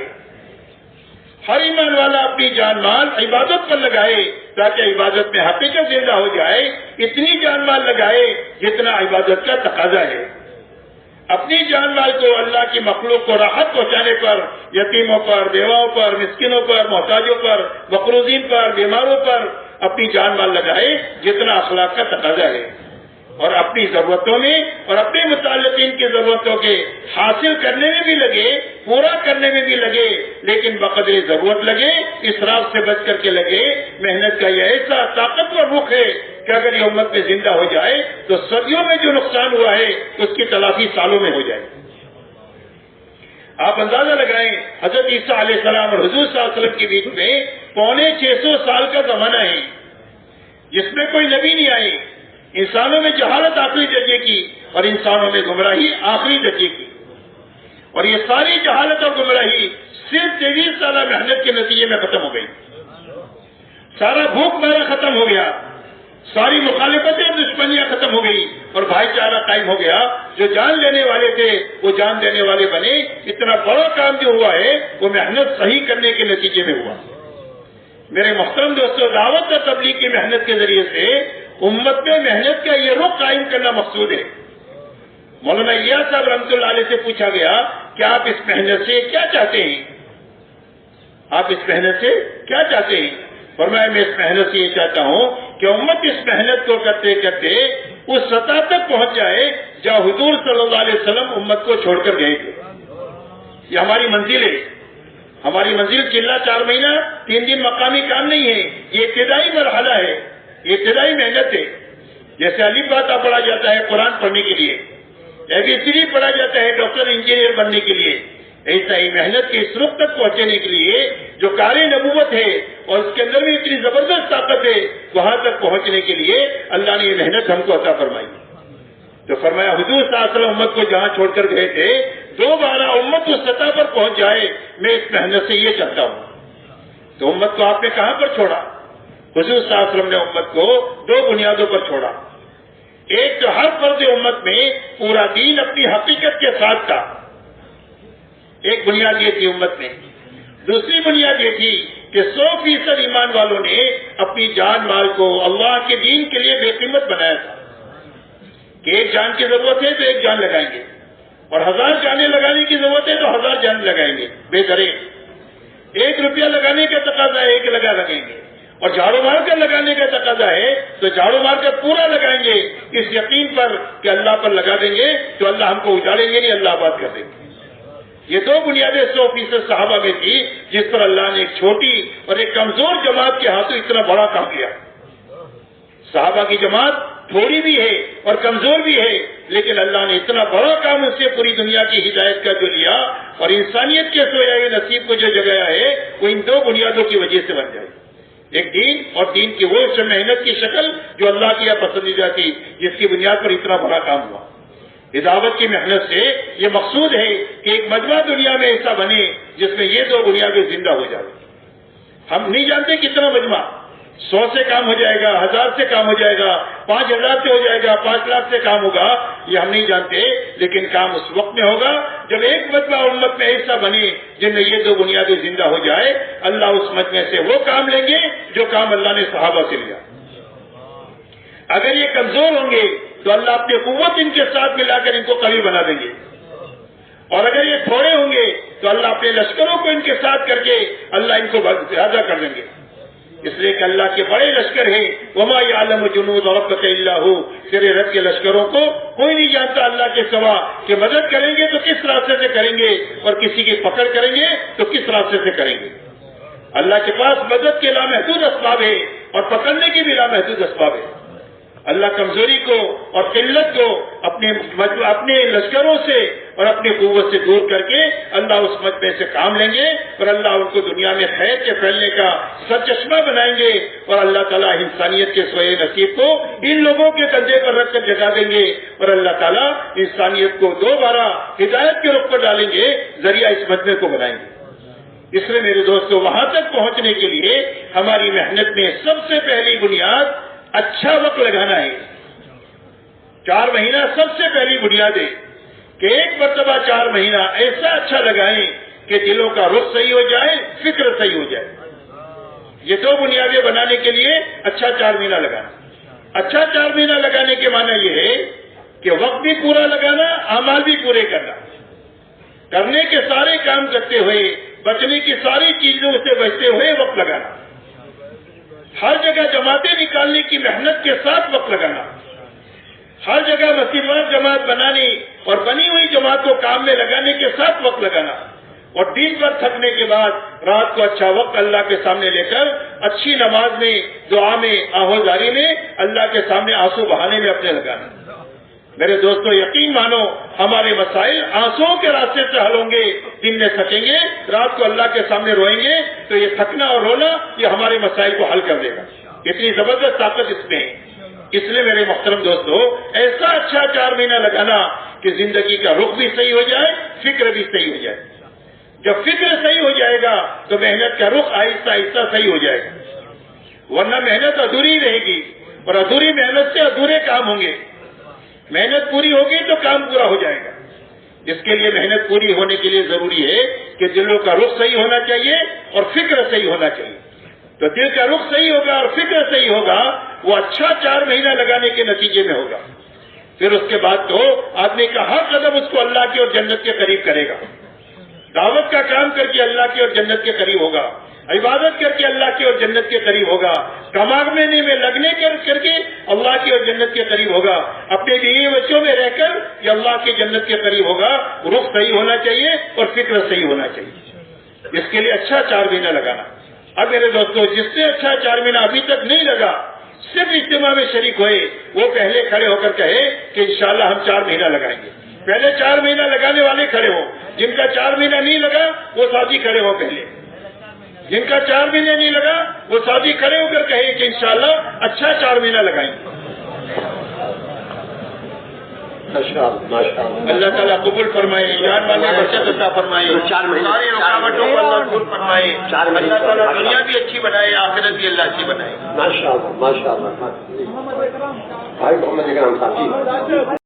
ہر ایمان والا اپنی جان مال عبادت پر لگائے تاکہ عبادت میں حقیقت زندہ ہو جائے، اتنی جان مال لگائے جتنا عبادت کا تقاضا ہے۔ اپنی جان مال کو اللہ کی مخلوق کو راحت پہنچانے پر، یتیموں پر، بیواؤں پر، مسکینوں پر، محتاجوں پر، مقروضین پر، بیماروں پر اپنی جان مال لگائے جتنا اخلاق کا تقاضا ہے، اور اپنی ضرورتوں میں اور اپنے متعلقین کی ضرورتوں کے حاصل کرنے میں بھی لگے، پورا کرنے میں بھی لگے، لیکن بقدر ضرورت لگے، اسراف سے بچ کر کے لگے۔ محنت کا یہ ایسا طاقتور رخ ہے کہ اگر یہ امت میں زندہ ہو جائے تو صدیوں میں جو نقصان ہوا ہے اس کی تلافی سالوں میں ہو جائے. آپ اندازہ لگائیں حضرت عیسیٰ علیہ السلام اور حضور صلی اللہ علیہ وسلم کے بیچ میں 650 سال کا زمانہ ہے جس میں کوئی نبی نہیں آئے. انسانوں میں جہالت آخری درجے کی اور انسانوں میں گمراہی آخری درجے کی, اور یہ ساری جہالت اور گمراہی صرف 23 سالہ محنت کے نتیجے میں ختم ہو گئی. سارا بھوک مارا ختم ہو گیا, ساری مخالفتیں دشمنیاں ختم ہو گئی اور بھائی چارہ قائم ہو گیا. جو جان لینے والے تھے وہ جان دینے والے بنے. اتنا بڑا کام جو ہوا ہے وہ محنت صحیح کرنے کے نتیجے میں ہوا. میرے محترم دوستو, دعوت اور تبلیغ کی محنت کے ذریعے سے امت میں محنت کا یہ رخ قائم کرنا مقصود ہے. مولانا الیاس صاحب رحمۃ اللہ علیہ سے پوچھا گیا کہ آپ اس محنت سے کیا چاہتے ہیں, آپ اس محنت سے کیا چاہتے ہیں؟ فرمایا میں اس محنت سے یہ چاہتا ہوں کہ امت اس محنت کو کرتے کرتے اس سطح تک پہنچ جائے جہاں حضور صلی اللہ علیہ وسلم امت کو چھوڑ کر گئے تھے. یہ ہماری منزل ہے. ہماری منزل چلا 4 مہینہ 3 دن مقامی کام نہیں ہے, یہ ابتدائی مرحلہ ہے, یہ ابتدائی محنت ہے. جیسے الف باتا پڑھا جاتا ہے قرآن پڑھنے کے لیے, ABCD پڑھا جاتا ہے ڈاکٹر انجینئر بننے کے لیے, ایسا ہی محنت کے اس رخ تک پہنچنے کے لیے جو کار نبوت ہے اور اس کے اندر بھی اتنی زبردست طاقت ہے, وہاں تک پہنچنے کے لیے اللہ نے یہ محنت ہم کو عطا فرمائی. تو فرمایا حضور صلی اللہ علیہ وسلم امت کو جہاں چھوڑ کر گئے تھے دوبارہ امت اس سطح پر پہنچ جائے, میں اس محنت سے یہ چاہتا ہوں. تو امت کو آپ نے کہاں پر چھوڑا؟ حضور صلی اللہ علیہ وسلم نے امت کو 2 بنیادوں پر چھوڑا. ایک تو ہر فرد امت میں پورا دین اپنی حقیقت کے ساتھ تھا, ایک بنیاد یہ تھی امت میں. دوسری بنیاد یہ تھی کہ 100% ایمان والوں نے اپنی جان مال کو اللہ کے دین کے لیے بے قیمت بنایا تھا کہ ایک جان کی ضرورت ہے تو ایک جان لگائیں گے, اور 1000 جانیں لگانے کی ضرورت ہے تو 1000 جانیں لگائیں گے. بے درے 1 روپیہ لگانے کا تقاضا ہے 1 لگائیں گے, اور جھاڑو مار کر لگانے کا تقاضا ہے تو جھاڑو مار کر پورا لگائیں گے, اس یقین پر کہ اللہ پر لگا دیں گے تو اللہ ہم کو اجاڑیں گے نہیں, اللہ آباد کر دیں گے. یہ 2 بنیادیں 100% صحابہ میں تھی جس پر اللہ نے ایک چھوٹی اور ایک کمزور جماعت کے ہاتھوں اتنا بڑا کام کیا. صحابہ کی جماعت تھوڑی بھی ہے اور کمزور بھی ہے, لیکن اللہ نے اتنا بڑا کام اس سے پوری دنیا کی ہدایت کا جو لیا اور انسانیت کے سویا ہوئے نصیب کو جو جگایا ہے وہ ان 2 بنیادوں کی وجہ سے بن جائے. ایک دین اور دین کی وہ محنت کی شکل جو اللہ کی پسندیدہ تھی جس کی بنیاد پر اتنا بڑا کام ہوا. دعوت کی محنت سے یہ مقصود ہے کہ ایک مجمع دنیا میں ایسا بنے جس میں یہ 2 بنیادیں زندہ ہو جائے. ہم نہیں جانتے کتنا مجمع, 100 سے کام ہو جائے گا, 1000 سے کام ہو جائے گا, 5000 سے ہو جائے گا, 5 لاکھ سے کام ہوگا, یہ ہم نہیں جانتے, لیکن کام اس وقت میں ہوگا جب ایک مجمع امت میں ایسا بنے جن میں یہ 2 بنیادیں زندہ ہو جائے. اللہ اس مجمع سے وہ کام لیں گے جو کام اللہ نے صحابہ سے لیا. اگر یہ کمزور ہوں گے تو اللہ اپنی قوت ان کے ساتھ ملا کر ان کو قوی بنا دیں گے, اور اگر یہ تھوڑے ہوں گے تو اللہ اپنے لشکروں کو ان کے ساتھ کر کے اللہ ان کو زیادہ کر دیں گے. اس لیے کہ اللہ کے بڑے لشکر ہیں, وما یعلم جنود ربک الا ہو, تیرے رب کے لشکروں کو کوئی نہیں جانتا اللہ کے سوا کہ مدد کریں گے تو کس راستے سے کریں گے اور کسی کی پکڑ کریں گے تو کس راستے سے کریں گے. اللہ کے پاس مدد کے لامحدود اسباب ہے اور پکڑنے کے بھی لامحدود اسباب ہے. اللہ کمزوری کو اور قلت کو اپنے لشکروں سے اور اپنی قوت سے دور کر کے اللہ اس مجمع سے کام لیں گے اور اللہ ان کو دنیا میں خیر کے پھیلنے کا سرچشمہ بنائیں گے, اور اللہ تعالیٰ انسانیت کے سوئے نصیب کو ان لوگوں کے کندھے پر رکھ کر جگا دیں گے, اور اللہ تعالیٰ انسانیت کو دوبارہ ہدایت کے رخ پر ڈالیں گے, ذریعہ اس مجمع کو بنائیں گے. اس لیے میرے دوستو وہاں تک پہنچنے کے لیے ہماری محنت میں سب سے پہلی بنیاد اچھا وقت لگانا ہے. 4 مہینہ سب سے پہلی بنیاد ہے کہ ایک مرتبہ 4 مہینہ ایسا اچھا لگائیں کہ دلوں کا رخ صحیح ہو جائے, فکر صحیح ہو جائے. یہ 2 بنیادیں بنانے کے لیے اچھا 4 مہینہ لگانا. اچھا 4 مہینہ لگانے کے معنی یہ ہے کہ وقت بھی پورا لگانا, اعمال بھی پورے کرنا, کرنے کے سارے کام کرتے ہوئے بچنے کی ساری چیزوں سے بچتے ہوئے وقت لگانا, ہر جگہ جماعتیں نکالنے کی محنت کے ساتھ وقت لگانا, ہر جگہ مسلمان جماعت بنانے اور بنی ہوئی جماعت کو کام میں لگانے کے ساتھ وقت لگانا, اور دن بھر تھکنے کے بعد رات کو اچھا وقت اللہ کے سامنے لے کر اچھی نماز میں، دعا میں، آہوزاری میں اللہ کے سامنے آنسو بہانے میں اپنے لگانا۔ میرے دوستو یقین مانو ہمارے مسائل آنسوؤں کے راستے سے حل ہوں گے، دن میں تھکیں گے، رات کو اللہ کے سامنے روئیں گے تو یہ تھکنا اور رونا یہ ہمارے مسائل کو حل کر دے گا۔ اتنی زبردست طاقت اس میں ہے۔ اس لیے میرے محترم دوستو ایسا اچھا 4 مہینہ لگانا کہ زندگی کا رخ بھی صحیح ہو جائے، فکر بھی صحیح ہو جائے۔ جب فکر صحیح ہو جائے گا تو محنت کا رخ آہستہ آہستہ صحیح ہو جائے گا، ورنہ محنت ادھوری رہے گی، اور ادھوری محنت سے ادھورے کام ہوں گے۔ محنت پوری ہوگی تو کام پورا ہو جائے گا۔ اس کے لیے محنت پوری ہونے کے لیے ضروری ہے کہ دلوں کا رخ صحیح ہونا چاہیے اور فکر صحیح ہونا چاہیے۔ تو دل کا رخ صحیح ہوگا اور فکر صحیح ہوگا، وہ اچھا 4 مہینہ لگانے کے نتیجے میں ہوگا۔ پھر اس کے بعد تو آدمی کا ہر قدم اس کو اللہ کی اور جنت کے قریب کرے گا۔ دعوت کا کام کر کے اللہ کی اور جنت کے قریب ہوگا، عبادت کر کے اللہ کی اور جنت کے قریب ہوگا، کمانے میں لگنے کر کے اللہ کی اور جنت کے قریب ہوگا، اپنے بیوی بچوں میں رہ کر یہ اللہ کی جنت کے قریب ہوگا۔ رخ صحیح ہونا چاہیے اور فکر صحیح ہونا چاہیے۔ اس کے لیے اچھا 4 مہینہ لگانا۔ اب میرے دوستو جس سے اچھا 4 مہینہ ابھی تک نہیں لگا، صرف اجتماع میں شریک ہوئے، وہ پہلے کھڑے ہو کر کہے کہ انشاءاللہ ہم 4 مہینہ لگائیں گے۔ پہلے 4 مہینہ لگانے والے کھڑے ہوں، جن کا 4 مہینہ نہیں لگا وہ ساتھی کھڑے ہو، پہلے جن کا 4 مہینے نہیں لگا وہ ساتھی کھڑے ہو کر کہے کہ انشاءاللہ اچھا 4 مہینہ لگائیں گے۔ اللہ تعالیٰ قبول فرمائے، ایمان والے برکت عطا فرمائے، ساری رکاوٹوں کو اللہ دور فرمائے، اللہ تعالیٰ دنیا بھی اچھی بنائے، آخرت بھی اللہ اچھی بنائے۔ ماشاء اللہ ماشاء اللہ۔ بھائی محمد اکرام صاحب